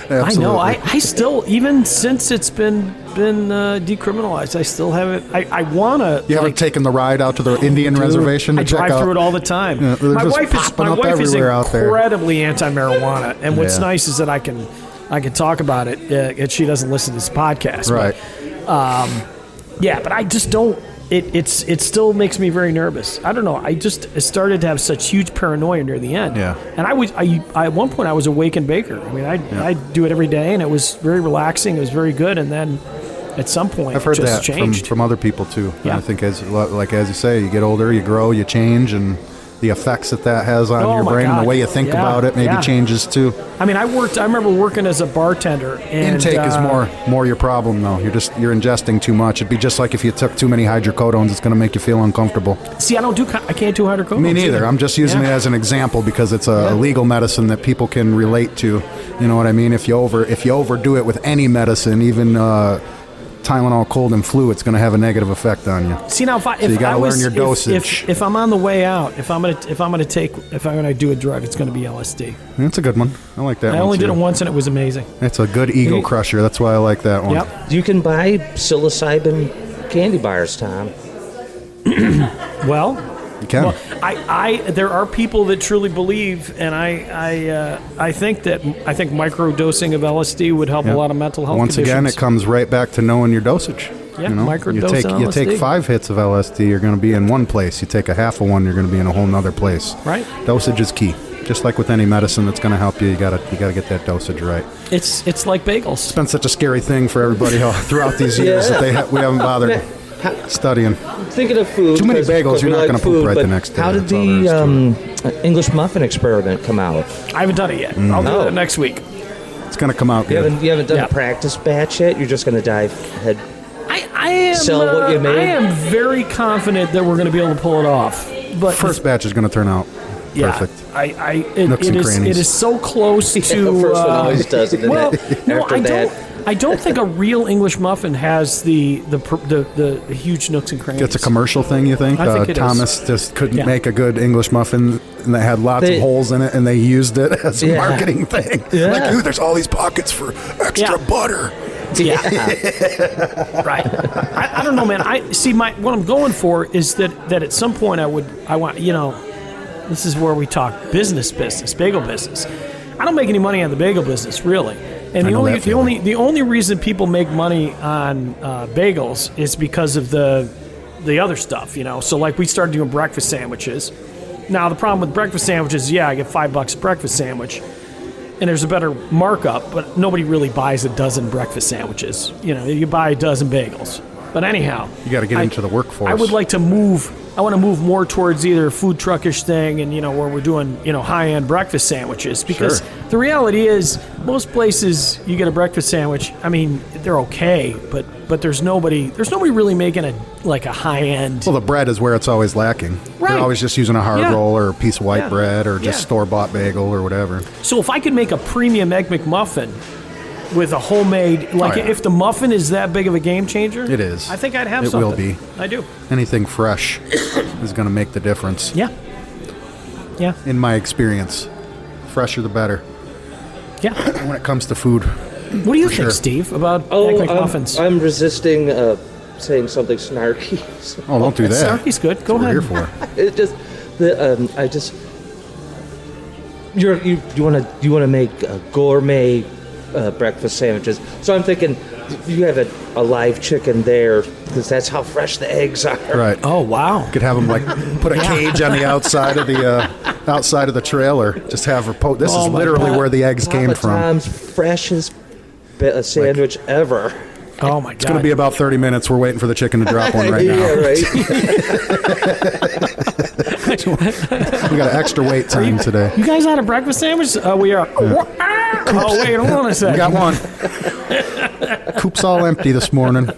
I know. I still, even since it's been decriminalized, I still haven't. I want to. You haven't taken the ride out to the Indian reservation to check out? I drive through it all the time. Yeah, my wife is incredibly anti-marijuana, and what's nice is that I can talk about it, and she doesn't listen to this podcast. Right. But I just don't. It still makes me very nervous. I don't know. I just started to have such huge paranoia near the end. Yeah. And at one point I was a wake and baker. I mean, I do it every day, and it was very relaxing. It was very good. And then at some point, I've heard it just that changed. from other people too. Yeah. And I think as you say, you get older, you grow, you change, and the effects that has on your brain and the way you think about it maybe changes too. I mean, I remember working as a bartender. And, intake is more your problem though. You're ingesting too much. It'd be just like if you took too many hydrocodones, it's going to make you feel uncomfortable. See, I can't do hydrocodones. Me neither. I'm just using it as an example because it's a legal medicine that people can relate to. You know what I mean? If you overdo it with any medicine, even Tylenol cold and flu, it's going to have a negative effect on you. See, now if you got to learn your dosage. If I'm on the way out, if I'm going to do a drug, it's going to be LSD. That's a good one. I like that one. I only did it too. once, and it was amazing. It's a good ego crusher. That's why I like that one. Yep. You can buy psilocybin candy bars, Tom. Well, you can. Well, there are people that truly believe, and I think microdosing of LSD would help a lot of mental health Once conditions. again, it comes right back to knowing your dosage. Yeah, microdose you take 5 hits of LSD, you're going to be in one place. You take a half of one, you're going to be in a whole nother place. Right. Dosage is key. Just like with any medicine that's going to help you, you gotta get that dosage right. It's like bagels. It's been such a scary thing for everybody throughout these years that we haven't bothered studying. Thinking of food, too many bagels, you're not going to poop right the next day. How did the English muffin experiment come out? I haven't done it yet. I'll do it next week. It's going to come out good. You haven't done a practice batch yet? You're just going to dive head. Sell what you made? I am very confident that we're going to be able to pull it off. But first batch is going to turn out perfect. It is so close to. The first one always does it. I don't think a real English muffin has the huge nooks and crannies. It's a commercial thing, you think? I think it Thomas is. just couldn't make a good English muffin that had lots of holes in it, and they used it as a marketing thing. Yeah. Like, ooh, there's all these pockets for extra butter. Yeah. Right. I don't know, man. What I'm going for is that at some point I want, this is where we talk business, bagel business. I don't make any money on the bagel business, really. And the only reason people make money on bagels is because of the other stuff, So like we started doing breakfast sandwiches. Now the problem with breakfast sandwiches, I get $5 a breakfast sandwich. And there's a better markup, but nobody really buys a dozen breakfast sandwiches. You buy a dozen bagels. But anyhow, you got to get into the workforce. I would like to move. I want to move more towards either a food truckish thing, and where we're doing high-end breakfast sandwiches. Because the reality is, most places you get a breakfast sandwich. I mean, they're okay, but there's nobody really making a high-end. Well, the bread is where it's always lacking. Right. They're always just using a hard roll or a piece of white bread or just store-bought bagel or whatever. So if I could make a premium Egg McMuffin with a homemade, if the muffin is that big of a game changer, it is. I think I'd have it something. It will be. I do. Anything fresh is going to make the difference. Yeah. Yeah. In my experience, fresher the better. Yeah. When it comes to food. What do you think, Steve, about Egg McMuffins? I'm resisting saying something snarky. Oh, don't do that. Snarky's good. Go ahead. What we're here for. It just you want to make gourmet breakfast sandwiches. So I'm thinking you have a live chicken there because that's how fresh the eggs are. Right. Oh wow. You could have them put a cage on the outside of the trailer. Just have her This is literally where the eggs came from. Tom's freshest sandwich ever. Oh my God. It's going to be about 30 minutes. We're waiting for the chicken to drop one right now. Yeah, right. We got an extra wait time today. You guys had a breakfast sandwich? We are. Yeah. Oh wait, hold on a second. We got one. Coop's all empty this morning.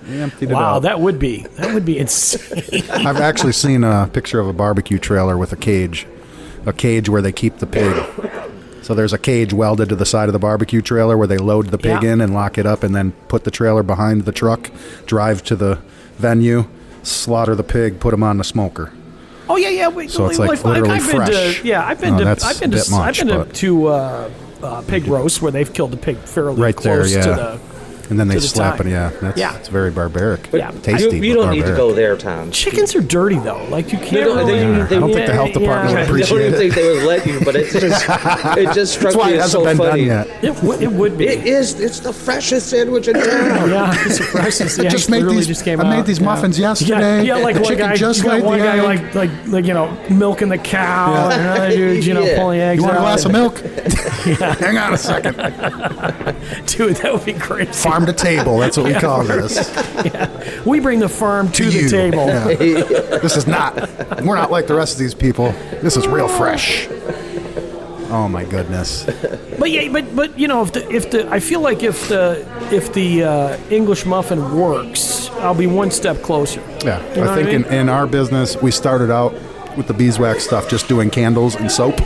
We emptied it out. That would be insane. I've actually seen a picture of a barbecue trailer with a cage where they keep the pig. So there's a cage welded to the side of the barbecue trailer where they load the pig in and lock it up and then put the trailer behind the truck, drive to the venue, slaughter the pig, put him on the smoker. Oh yeah. Wait, so it's literally fresh. I've been to pig roasts where they've killed the pig fairly close to the. And then they slap it. It's very barbaric. But tasty. You don't need to go there, Tom. Chickens are dirty though. Like you can't. I don't think the health department would appreciate it. I don't even think they would let you, but it just struck me as so funny. It would be. It is. It's the freshest sandwich in town. Yeah, it's the freshest. Yeah, I made these muffins yesterday. Yeah, like one guy milking the cow, and another dude, pulling eggs. You want a glass of milk? Hang on a second, dude. That would be great. Farm to table. That's what we call this. Yeah. We bring the farm to the table. Yeah. This is not. We're not like the rest of these people. This is real fresh. Oh my goodness. But I feel like if the English muffin works, I'll be one step closer. Yeah, I think in our business we started out with the beeswax stuff, just doing candles and soap.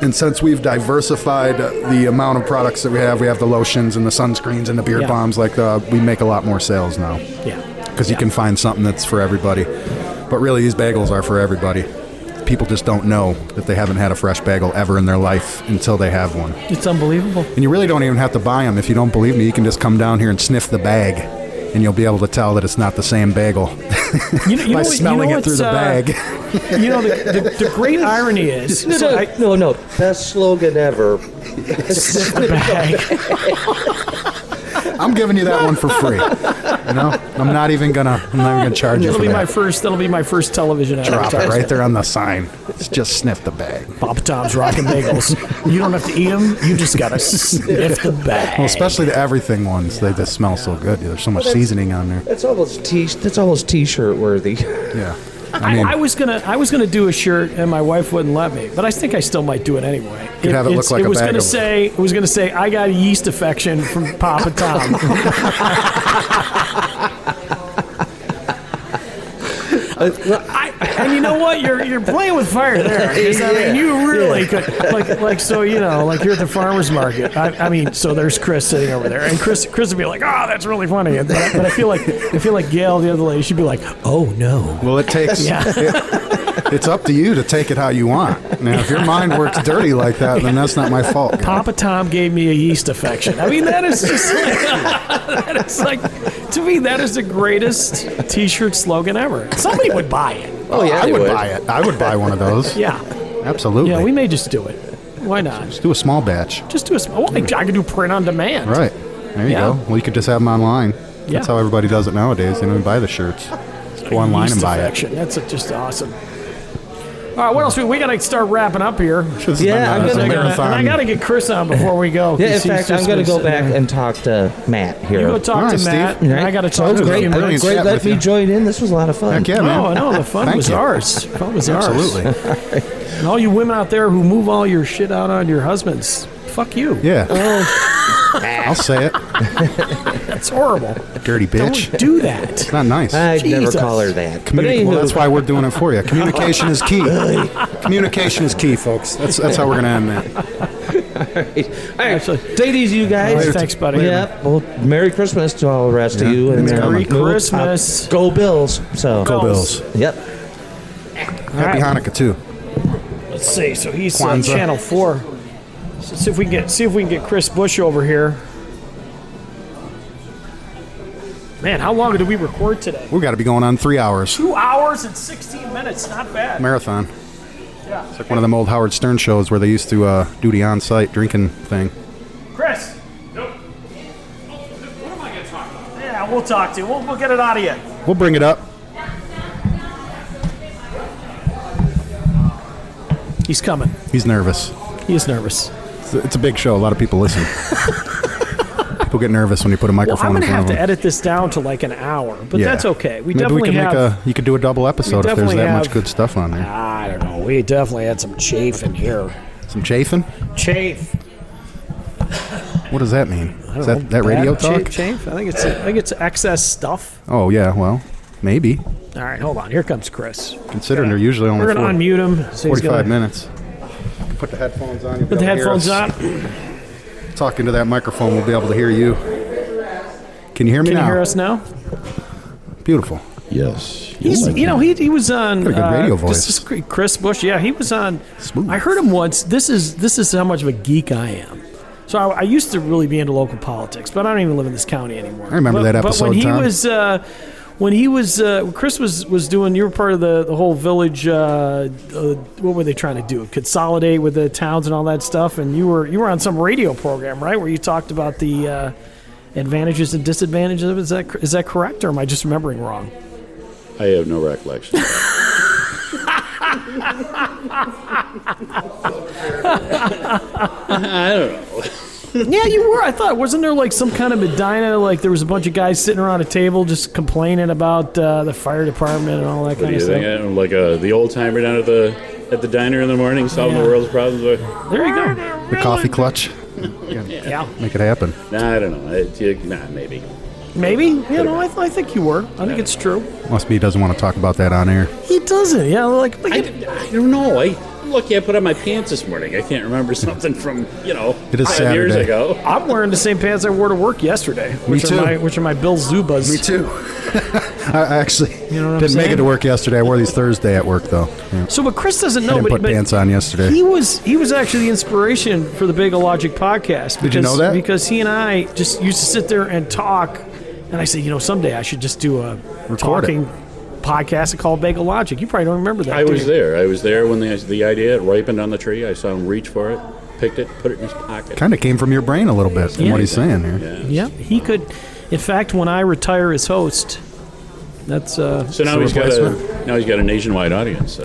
And since we've diversified the amount of products that we have the lotions and the sunscreens and the beard bombs, we make a lot more sales now. Yeah. Because you can find something that's for everybody. But really, these bagels are for everybody. People just don't know that they haven't had a fresh bagel ever in their life until they have one. It's unbelievable. And you really don't even have to buy them. If you don't believe me, you can just come down here and sniff the bag, and you'll be able to tell that it's not the same bagel by smelling it through the bag. The great irony is... No. Best slogan ever. Sniff the bag. I'm giving you that one for free. You know, I'm not even gonna charge you for that. That'll be my first television Drop advertisement. it right there on the sign. Just sniff the bag. Papa Tom's Rockin' Bagels. You don't have to eat them. You just gotta sniff the bag. Well, especially the everything ones. They just smell so good. There's so much seasoning on there. That's almost t-shirt worthy. Yeah. I was gonna do a shirt and my wife wouldn't let me, but I think I still might do it anyway. Could have it look like a bag of... It was gonna say I got a yeast infection from Papa Tom. And you know what? You're playing with fire there. 'Cause, I mean, you really could so you know, like you're at the farmer's market. I mean, so there's Chris sitting over there, and Chris would be like, "Oh, that's really funny." But I feel like Gail, the other lady, she'd be like, "Oh no." Well, it takes. It's up to you to take it how you want. Now, if your mind works dirty like that, then that's not my fault. Guy. Papa Tom gave me a yeast infection. I mean, that is just to me, that is the greatest T-shirt slogan ever. Somebody would buy it. Oh yeah, I would buy it. I would buy one of those. Yeah, absolutely. Yeah, we may just do it. Why not? Just do a small batch. Just do a small. Well, I could do print on demand. Right. There you go. Well, you could just have them online. That's how everybody does it nowadays. They don't even buy the shirts. Just go online and buy it. That's just awesome. All right, what else? We got to start wrapping up here. I got to get Chris on before we go. Yeah, in fact, I'm going to go back and talk to Matt here. You go talk to Matt, Steve. and I got to talk to great. him. Great, let me join in. This was a lot of fun. Heck yeah, man. Oh, no, the fun was ours. Fun was ours. Absolutely. And all you women out there who move all your shit out on your husbands, fuck you. Yeah. I'll say it. That's horrible. Dirty bitch. Don't do that. It's not nice. I'd never call her that. Well, that's why we're doing it for you. Communication is key. Communication is key, folks. That's how we're going to end that. All right. Take it easy, you guys. Thanks, buddy. Yeah. Well, Merry Christmas to all the rest of you. And Merry Christmas. Go Bills. So Go Bills. Yep. Happy Hanukkah too. Let's see. So he's on Channel 4. So see if we can get Chris Busch over here. Man, how long did we record today? We've got to be going on 3 hours. 2 hours and 16 minutes. Not bad. Marathon. Yeah. It's like one of them old Howard Stern shows where they used to do the on-site drinking thing. Chris. Nope. What am I going to talk about? Yeah, we'll talk to you. We'll get it out of you. We'll bring it up. He's coming. He's nervous. He is nervous. It's a big show. A lot of people listen. People get nervous when you put a microphone in front of them. I'm going to have to edit this down to like an hour, but that's okay. Maybe we can you could do a double episode if there's that much good stuff on there. I don't know. We definitely had some chafe in here. Some chafing? Chafe. What does that mean? Is that radio talk? Chafe? I think it's excess stuff. Oh, yeah. Well, maybe. All right, hold on. Here comes Chris. Considering they're usually only we're going to unmute him. So 45 minutes. Put the headphones on. Put the headphones on. Talking to that microphone, we'll be able to hear you. Can you hear me now? Can you hear us now? Beautiful. Yes. He was on. Got a good radio voice. Chris Busch. Yeah, he was on. Smooth. I heard him once. This is how much of a geek I am. So I used to really be into local politics, but I don't even live in this county anymore. I remember that episode. But when he was Chris was doing, you were part of the whole village. What were they trying to do? Consolidate with the towns and all that stuff. And you were on some radio program, right, where you talked about the advantages and disadvantages of it. Is that correct, or am I just remembering wrong? I have no recollection. I don't know. Yeah, you were. I thought, wasn't there like some kind of Medina, like there was a bunch of guys sitting around a table just complaining about the fire department and all that kind of stuff? Like the old timer down at the diner in the morning, solving the world's problems. There you go. The coffee clutch. Yeah. Make it happen. Nah, I don't know. Maybe. Maybe? Yeah, no, I think you were. I think it's true. Must be he doesn't want to talk about that on air. He doesn't. Yeah, I don't know. I'm lucky I put on my pants this morning. I can't remember something from, it is 5 years ago. I'm wearing the same pants I wore to work yesterday. Which are my Bill Zubas. Me too. I actually didn't make it to work yesterday. I wore these Thursday at work, though. Yeah. So, but Chris doesn't know. I didn't put pants on yesterday. He was actually the inspiration for the Bagel Logic podcast. Did you know that? Because he and I just used to sit there and talk. And I said, someday I should just do a talking podcast called Bagel Logic. You probably don't remember that. I was there when the idea ripened on the tree. I saw him reach for it. picked it, put it in his pocket. Kind of came from your brain a little bit from what he's saying here. Yeah, he could. In fact, when I retire as host, that's so now he's got a nationwide audience. So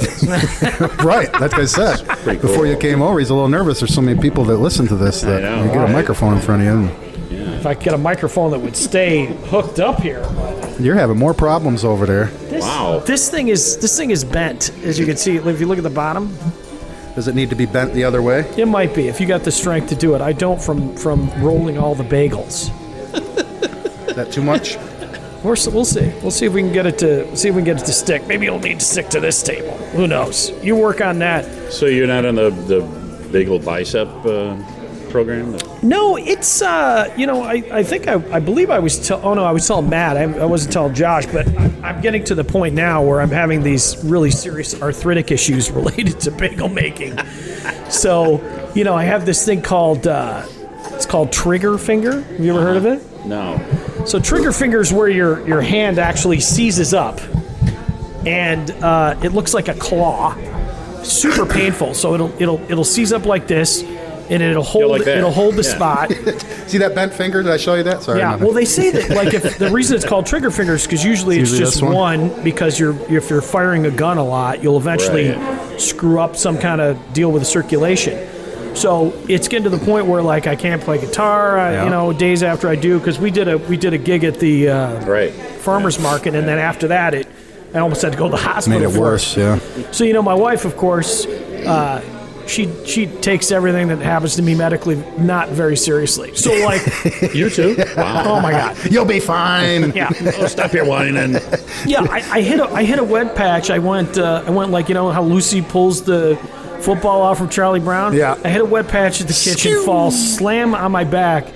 right, that's what I said. Cool. Before you came over, he's a little nervous. There's so many people that listen to this that you get a microphone in front of you. If I could get a microphone that would stay hooked up here. You're having more problems over there. This thing is bent, as you can see. If you look at the bottom. Does it need to be bent the other way? It might be if you got the strength to do it. I don't from rolling all the bagels. Is that too much? We'll see. We'll see if we can get it to stick. Maybe it'll need to stick to this table. Who knows? You work on that. So you're not on the bagel bicep program? No, it's I think I believe I was I was telling Matt. I wasn't telling Josh, but I'm getting to the point now where I'm having these really serious arthritic issues related to bagel making. So I have this thing called it's called trigger finger. Have you ever heard of it? No. So trigger finger is where your hand actually seizes up, and it looks like a claw. Super painful. So it'll seize up like this, and it'll hold the spot. See that bent finger? Did I show you that? Sorry. Yeah. Well, they say that if the reason it's called trigger fingers because usually it's just one because if you're firing a gun a lot, you'll eventually screw up some kind of deal with the circulation. So it's getting to the point where I can't play guitar. Days after I do because we did a gig at the farmers market, and then after that I almost had to go to the hospital. Made it worse. Yeah. So my wife, of course. She takes everything that happens to me medically not very seriously. So you too? Wow. Oh my God. You'll be fine. Yeah. Oh, stop your whining. Yeah, I hit a wet patch. I went like how Lucy pulls the football off from Charlie Brown. Yeah. I hit a wet patch at the kitchen, fall, slam on my back.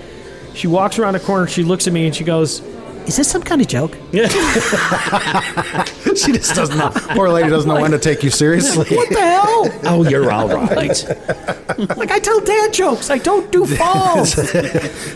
She walks around the corner, she looks at me and she goes, "Is this some kind of joke?" Yeah. She just doesn't know. Poor lady doesn't know when to take you seriously. What the hell? Oh, you're all right. I tell dad jokes. I don't do falls.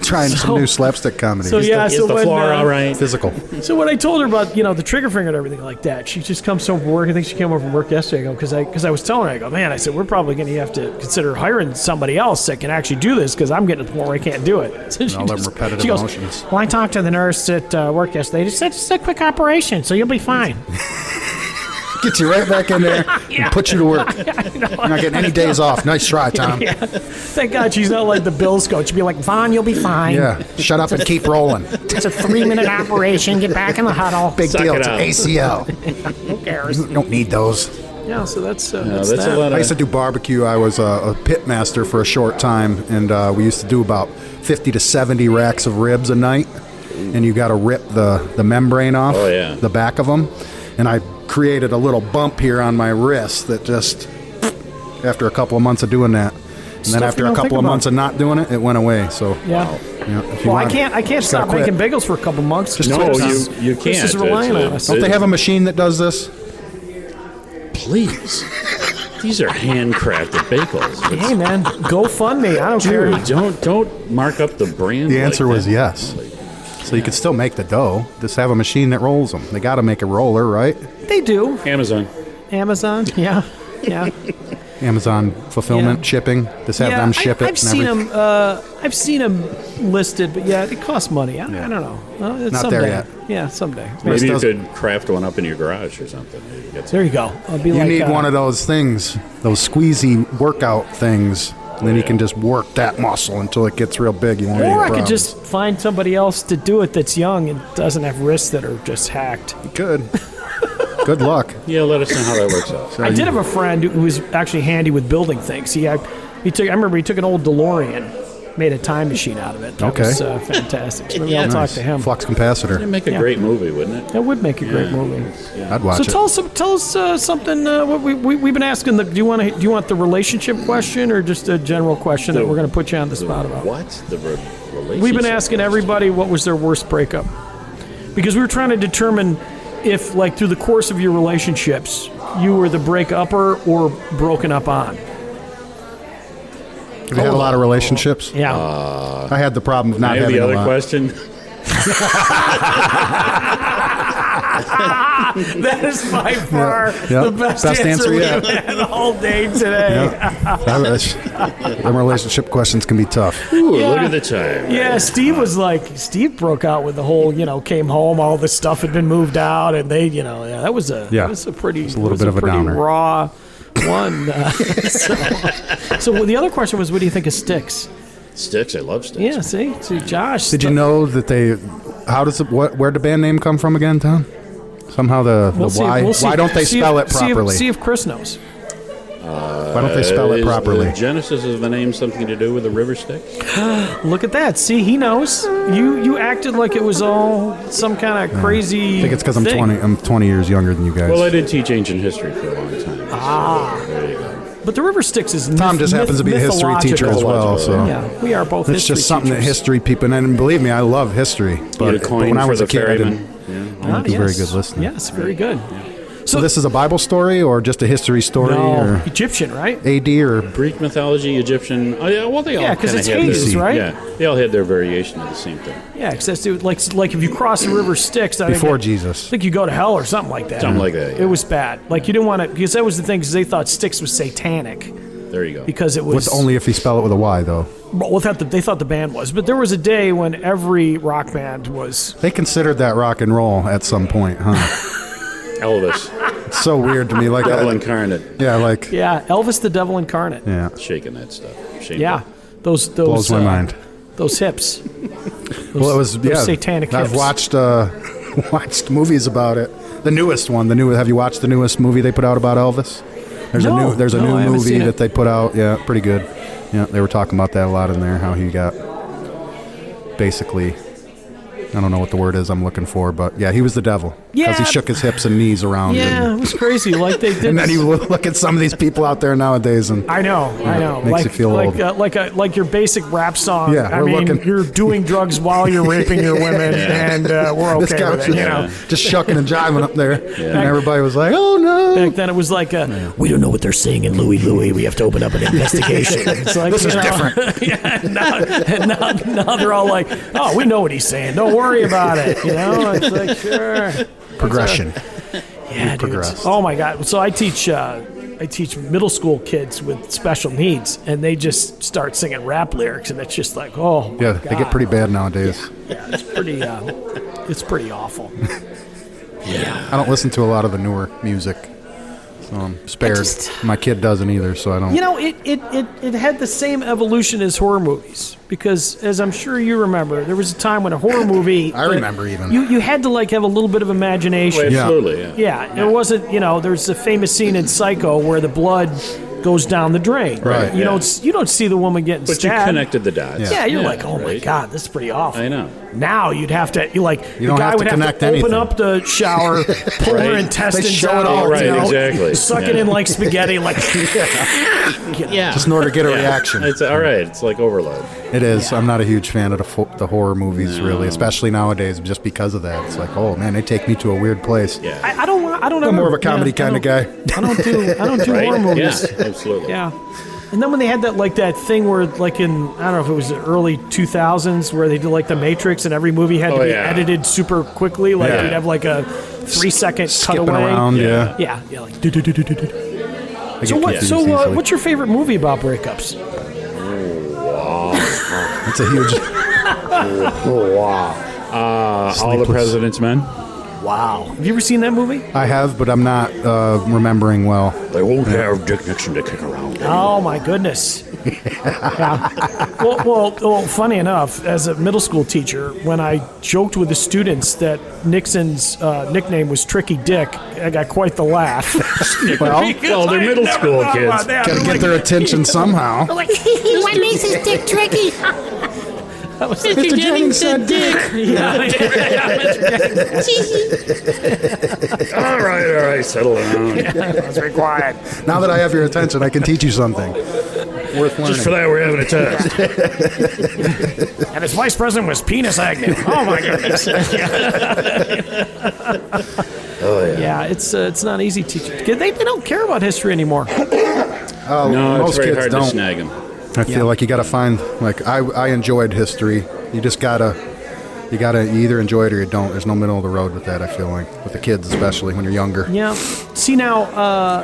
Trying some new slapstick comedy. So is the floor all right? Physical. So when I told her about the trigger finger and everything like that, she just comes home from work. I think she came home from work yesterday. I go because I was telling her, I go, man, I said we're probably going to have to consider hiring somebody else that can actually do this because I'm getting to the point where I can't do it. So all them repetitive motions. Well, I talked to the nurse at work yesterday. They said it's a quick operation, so you'll be fine. Get you right back in there and put you to work. You're not getting any days off. Nice try, Tom. Yeah. Thank God she's not like the Bills coach. She'd be like, Vaughn, you'll be fine. Yeah. Shut up and keep rolling. It's a 3-minute operation. Get back in the huddle. Big deal. It's an ACL. Who cares? You don't need those. Yeah, so that's that. a lot of... I used to do barbecue. I was a pit master for a short time, and we used to do about 50 to 70 racks of ribs a night. And you got to rip the membrane off, the back of them. And I created a little bump here on my wrist that just, after a couple of months of doing that, and then after a couple of months of not doing it, it went away. So well, I can't stop making bagels for a couple months. You can't. Chris is relying on us. Don't they have a machine that does this? Please. These are handcrafted bagels. Hey man, go fund me. I don't care. Don't mark up the brand. The answer was yes. So you could still make the dough. Just have a machine that rolls them. They got to make a roller, right? They do. Amazon, yeah. Amazon fulfillment, shipping. Just have them ship it. I've seen them listed, but it costs money. I don't know. It's not someday. there yet. Yeah, someday. Maybe you could craft one up in your garage or something. There you go. You need one of those things, those squeezy workout things. And then you can just work that muscle until it gets real big. You won't or I could just find somebody else to do it that's young and doesn't have wrists that are just hacked. You could. Good luck. Yeah, let us know how that works out. I did have a friend who was actually handy with building things. I remember he took an old DeLorean, made a time machine out of it. That was fantastic. So maybe I'll talk to him. Flux capacitor. It'd make a great movie, wouldn't it? That would make a great movie. I'd watch it. So tell us something. What we've been asking. Do you want the relationship question or just a general question that we're going to put you on the spot about? What the relationship? We've been asking everybody what was their worst breakup, because we were trying to determine if, through the course of your relationships, you were the break-upper or broken up on. Have you had a lot of relationships? Yeah. I had the problem of not having the a other lot. question. That is by far Yeah. the best Best answer answer we've yet. had all day today. Them relationship questions can be tough. Ooh, Yeah. look at the time. Yeah, Steve broke out with the whole, came home, all the stuff had been moved out, and they, that was a pretty, it's a little bit of a pretty downer. raw one. So the other question was, what do you think of Styx? Sticks, I love sticks. Yeah, see, Josh. Did you know that where'd the band name come from again, Tom? Somehow why don't they spell it properly? See if Chris knows. Why don't they spell it Is properly? the genesis of the name something to do with the river Styx? Look at that. See, he knows. You acted like it was all some kind of crazy I think it's because I'm thing. 20. I'm 20 years younger than you guys. Well, I did teach ancient history for a long time. So there you go. But the river Styx is Tom just happens to be a history teacher as well, so Yeah, we are both it's history just something teachers. that history people, and believe me, I love history. But, when I was a kid, I didn't do very good listening. Yes, very good. So this is a Bible story or just a history story? No, or Egyptian, right? AD or Greek mythology, Egyptian. Oh yeah, well they all. Yeah, 'cause kinda it's had Hades, their, right? Yeah, they all had their variation of the same thing. Yeah, because that's like if you cross the river Styx, before I Jesus. think you go to hell or something like that. Something like that, yeah. It was bad. Like you didn't want to, because that was the thing, because they thought Styx was satanic. There you go. Because it was only if you spell it with a Y, though. Well, they thought the band was, but there was a day when every rock band was. They considered that rock and roll at some point, huh? Elvis. It's so weird to me. Like Devil incarnate. Yeah, like. Yeah, Elvis the Devil Incarnate. Yeah. Shaking that stuff. Shaking Yeah, those blows my mind. Those hips. Well, it was those satanic hips. I've watched movies about it. The newest one. Have you watched the newest movie they put out about Elvis? There's a new I haven't movie seen it. that they put out. Yeah, pretty good. Yeah, they were talking about that a lot in there. How he got basically. I don't know what the word is I'm looking for, but yeah, he was the devil. Because he shook his hips and knees around. Yeah, it was crazy. Like they did. And then you look at some of these people out there nowadays, and I know. makes you feel old. Like your basic rap song. Yeah, I mean, you're doing drugs while you're raping your women, and we're this okay guy with was it. just shucking and jiving up there, and everybody was like, "Oh no!" Back then, it was like, we don't know what they're saying in Louis Louis. We have to open up an investigation. It's like, This is different. Yeah, now they're all like, oh, we know what he's saying. Don't worry about it. It's like, sure. Progression. Yeah, dude. Progressed. Oh my God. So I teach middle school kids with special needs, and they just start singing rap lyrics, and it's just like, oh my Yeah, God. they get pretty bad nowadays. Yeah, it's pretty awful. I don't listen to a lot of the newer music, so I'm spared. My kid doesn't either, so I don't. It had the same evolution as horror movies, because as I'm sure you remember, there was a time when a horror movie. I remember even. You had to have a little bit of imagination. Well, absolutely, yeah. Yeah, it wasn't. There's a famous scene in Psycho where the blood goes down the drain. Right. You don't see the woman getting But stabbed. you connected the dots. Yeah, you're like, oh my God, this is pretty awful. I know. Now you'd have to, the don't guy have to would have connect to open anything. up the shower, pull her intestines They show out, it all, right, exactly. suck it in like spaghetti, like. Just in order to get a reaction. It's all right. It's like overload. It is. I'm not a huge fan of the horror movies, really, especially nowadays, just because of that. It's like, oh man, they take me to a weird place. Yeah. I don't. I'm more of a comedy kind of guy. I don't do Right? horror movies. Yeah, absolutely. Yeah. And then when they had that thing where, like in, I don't know if it was the early 2000s, where they did like The Matrix, and every movie had to be edited super quickly. Like you'd have like a 3-second Skipping cutaway. around, yeah. Yeah, like. I So get what? confused So easily. what's your favorite movie about breakups? It's a huge. All the President's Men. Wow. Have you ever seen that movie? I have, but I'm not remembering well. They won't have Dick Nixon to kick around. Oh my goodness. Yeah. Well, funny enough, as a middle school teacher, when I joked with the students that Nixon's nickname was Tricky Dick, I got quite the laugh. Well, they're middle school kids. Got to get their attention somehow. Like, what makes his dick tricky? Mr. Jennings said Dick. All right, settle down. Let's be quiet. Now that I have your attention, I can teach you something worth learning. Just for that, we're having a test. And his vice president was Penis Agnew. Oh my goodness. Oh yeah. Yeah, it's not easy teaching. They don't care about history anymore. No, most it's very kids hard don't. to snag them. I feel like you got to find, like, I enjoyed history. You just got to You either enjoy it or you don't. There's no middle of the road with that, I feel like, with the kids, especially when you're younger. Yeah. See, now,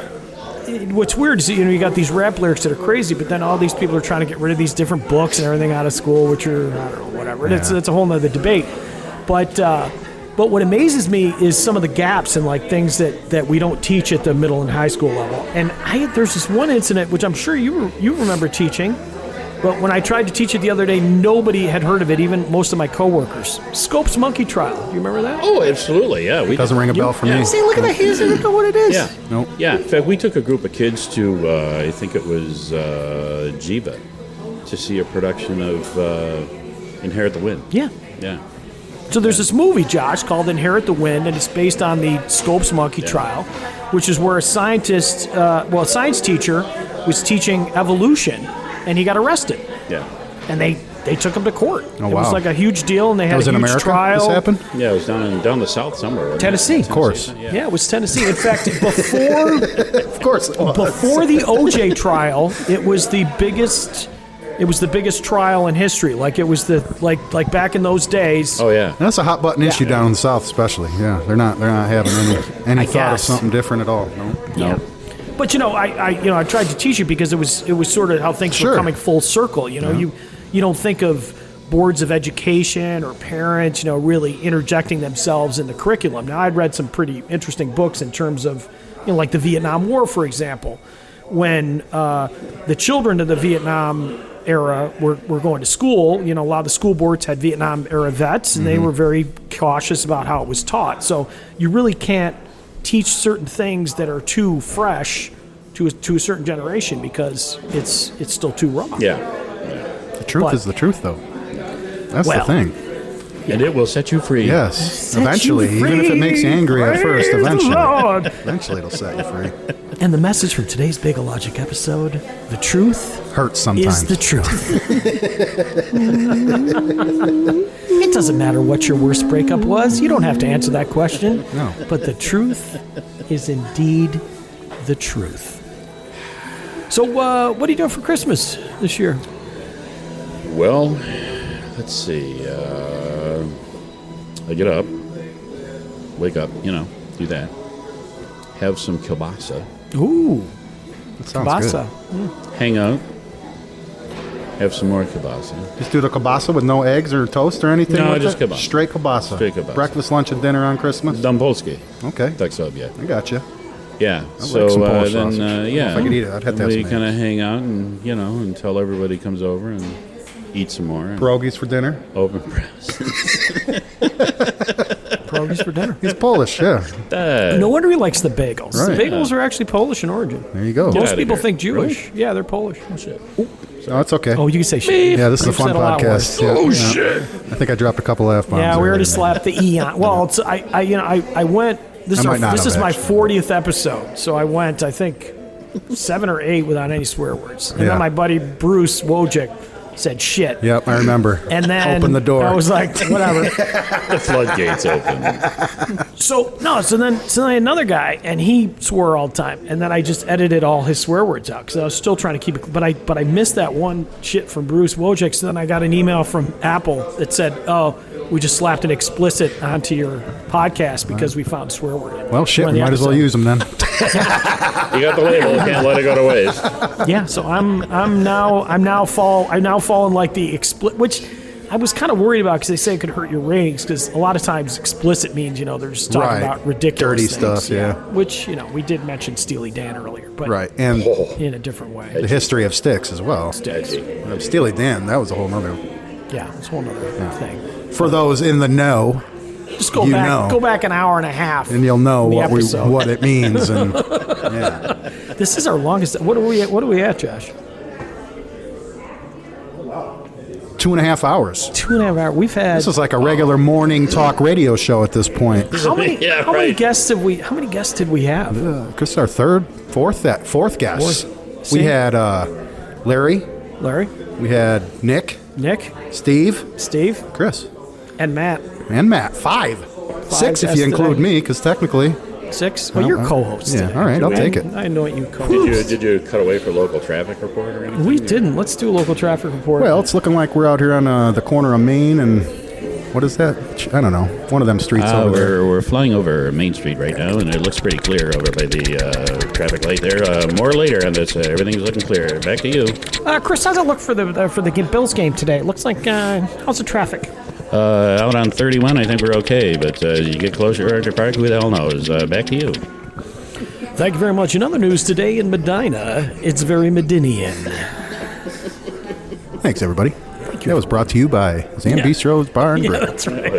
what's weird is, you got these rap lyrics that are crazy, but then all these people are trying to get rid of these different books and everything out of school, which are, I don't know, whatever. Yeah. It's a whole nother debate. But what amazes me is some of the gaps and like things that we don't teach at the middle and high school level. And there's this one incident, which I'm sure you remember teaching, but when I tried to teach it the other day, nobody had heard of it, even most of my coworkers. Scopes monkey trial. Do you remember that? Oh, absolutely, yeah. Doesn't ring a bell for me. See, look at that. He doesn't know what it is. Yeah. Nope. Yeah, in fact, we took a group of kids to, I think it was Jiva, to see a production of Inherit the Wind. Yeah. Yeah. So there's this movie, Josh, called Inherit the Wind, and it's based on the Scopes monkey trial, which is where a science teacher was teaching evolution, and he got arrested. Yeah. And they took him to court. Oh, it was like a huge deal, and they had a huge America, trial. This happened? Yeah, it was down the south somewhere. Wasn't Tennessee. Of course. Yeah, it was Tennessee. In fact, before of course it was. Before the OJ trial, it was the biggest trial in history. Like it was like back in those days. Oh yeah. That's a hot button issue down in the South, especially. Yeah, they're not having any thought of something different at all. No. Yeah. But I tried to teach it because it was sort of how things were coming full circle. You don't think of boards of education or parents, really interjecting themselves in the curriculum. Now, I'd read some pretty interesting books in terms of, like the Vietnam War, for example, when the children of the Vietnam era were going to school. A lot of the school boards had Vietnam era vets, and they were very cautious about how it was taught. So you really can't teach certain things that are too fresh to a certain generation because it's still too raw. Yeah. The truth is the truth, though. That's the thing. And it will set you free. Yes. Eventually, even if it makes you angry at first, eventually it'll set you free. And the message from today's Bagel Logic episode, the truth hurts sometimes. Is the truth. It doesn't matter what your worst breakup was. You don't have to answer that question. No. But the truth is indeed the truth. So what are you doing for Christmas this year? Well, let's see. I get up, wake up, do that. Have some kielbasa. Ooh, that sounds kielbasa. good. Hang out. Have some more kielbasa. Just do the kielbasa with no eggs or toast or anything? No, with just it? kielbasa. Straight kielbasa. Straight kielbasa. Breakfast, lunch, and dinner on Christmas? Dompolski. Okay. Tak sobie. I got you. Yeah. I like some Polish then, sausage. yeah. If I could eat it, I'd have to have we some kind of eggs. hang out and, until everybody comes over and eat some more. Pierogies for dinner? Open presents. Pierogies for dinner. He's Polish, yeah. No wonder he likes the bagels. Right. The bagels are actually Polish in origin. There you go. Most people think Jewish. Yeah, they're Polish. Oh, shit. No, it's okay. Oh, you can say shit. Yeah, this is a fun Said a lot podcast. worse. Yeah, shit. I think I dropped a couple F-bombs. Yeah, we already earlier. slapped the E on. Well, it's, I went. This I might not is have, my actually. 40th episode, so I went, I think, 7 or 8 without any swear words. And Yeah. then my buddy Bruce Wojcik said shit. Yep, I remember. And then Open the door. I was like, whatever. The floodgates open. So then another guy, and he swore all the time, and then I just edited all his swear words out because I was still trying to keep it. But I missed that one shit from Bruce Wojcik. So then I got an email from Apple that said, "Oh, we just slapped an explicit onto your podcast because we found a swear word." Well, shit, During we the might as well episode. use them then. You got the label. Can't let it go to waste. Yeah, so I'm now falling like the which I was kind of worried about because they say it could hurt your ratings because a lot of times explicit means they're just talking Right. about ridiculous Dirty things, stuff, yeah. Which we did mention Steely Dan earlier, but Right, and in a different way. the history of Styx as well. Styx. Steely Dan, that was a whole nother. Yeah, it's a whole other thing. For those in the know, Just go you back, know. go back an hour and a half, and you'll know in the what episode. what it means. And yeah, This is our longest. What are we at, Josh? 2.5 hours. 2.5 hours. We've had. This is like a regular morning talk radio show at this point. How many guests have we? How many guests did we have? This is our fourth guest. Fourth. We had Larry. We had Nick, Steve, Chris, and Matt. And Matt. 5. 6 if you include me, because technically 6. Well, you're co-host. Yeah, today. all right, I'll take it. I know what you co-host. Did you cut away for local traffic report or anything? We didn't. Let's do a local traffic report. Well, it's looking like we're out here on the corner of Main and What is that? I don't know. One of them streets over there. We're flying over Main Street right now, and it looks pretty clear over by the traffic light there. More later on this. Everything's looking clear. Back to you. Chris, how's it look for the Bills game today? It looks like how's the traffic? Out on 31, I think we're okay, but you get closer to Park, who the hell knows? Back to you. Thank you very much. In other news today in Medina, it's very Medinian. Thanks, everybody. That was brought to you by Zambistro's Bar and Grill. That's right.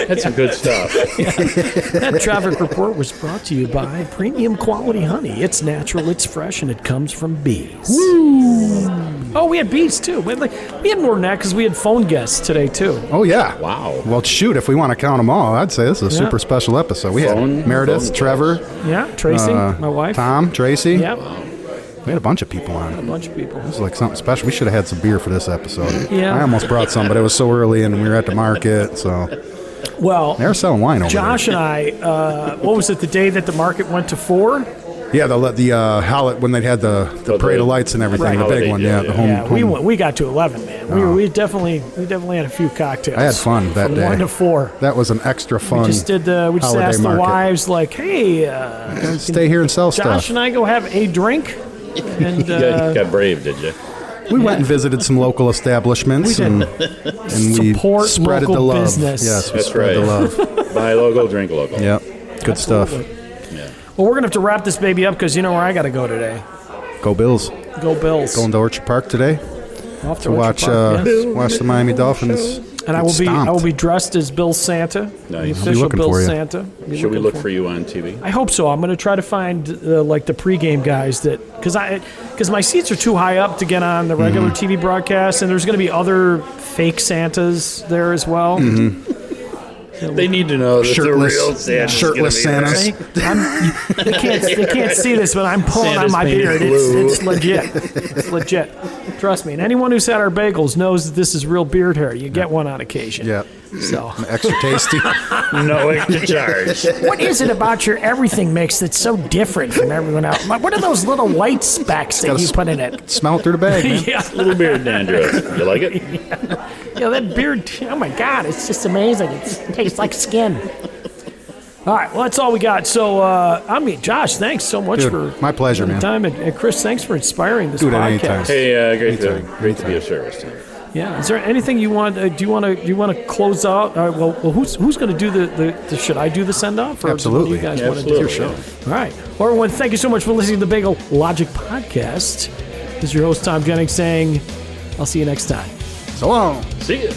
That's some good stuff. That traffic report was brought to you by Premium Quality Honey. It's natural, it's fresh, and it comes from bees. Woo! Oh, we had bees, too. We had more than that because we had phone guests today, too. Oh, yeah. Wow. Well, shoot, if we want to count them all, I'd say this is a super special episode. We had Meredith, Trevor. Yeah, Tracy, my wife. Thom, Tracy. Yep. We had a bunch of people on. A bunch of people. This is like something special. We should have had some beer for this episode. Yeah. I almost brought some, but it was so early and we were at the market, so. Well, they were selling wine over Josh there. and I, what was it, the day that the market went to 4? Yeah, the when they had the parade of lights and everything, Right. the big one, yeah. The home. We got to 11, man. We definitely had a few cocktails. I had fun that from day. 1 to 4. That was an extra fun. We just asked the market. wives, like, hey, stay here and sell Josh stuff. and I go have a drink. And You got brave, did you? We went and visited some local establishments and we Support spreaded local the love. business. Yes, we That's spread right. the love. Buy local, drink local. Yep, good stuff. Yeah. Well, we're going to have to wrap this baby up because you know where I got to go today. Go Bills. Go Bills. Going to Orchard Park today Off to watch the Miami Dolphins. And I will be dressed as Bill Santa, the Nice. official looking Bill for you. Santa. Should we look for you on TV? I hope so. I'm going to try to find like the pregame guys that because my seats are too high up to get on the regular TV broadcast, and there's going to be other fake Santas there as well. They need to know that Shirtless- the real Santa's shirtless gonna be Santas. there. They can't see this, but I'm pulling Santa's on my painted beard. blue. It's legit. It's legit. Trust me. And anyone who's had our bagels knows that this is real beard hair. You get one on occasion. Yeah. So Extra tasty. No extra charge. What is it about your everything mix that's so different from everyone else? What are those little white specks that you put in it? Smell it through the bag, man. yeah. Little beard dandruff. You like it? Yeah, that beard, oh my God, it's just amazing. It tastes like skin. All right, well, that's all we got. So, Josh, thanks so much Dude, for my pleasure, the man. time, and Chris, thanks for inspiring this Do it podcast. anytime. Hey, Anytime. great to be of service to you. Yeah, is there anything you want? Do you want to close out? Well, who's going to do the? Should I do the send off? Or Absolutely. Do you guys want to Absolutely. do your show? All right, well, everyone, thank you so much for listening to the Bagel Logic podcast. This is your host Thom Jennings saying, "I'll see you next time." So long. See ya.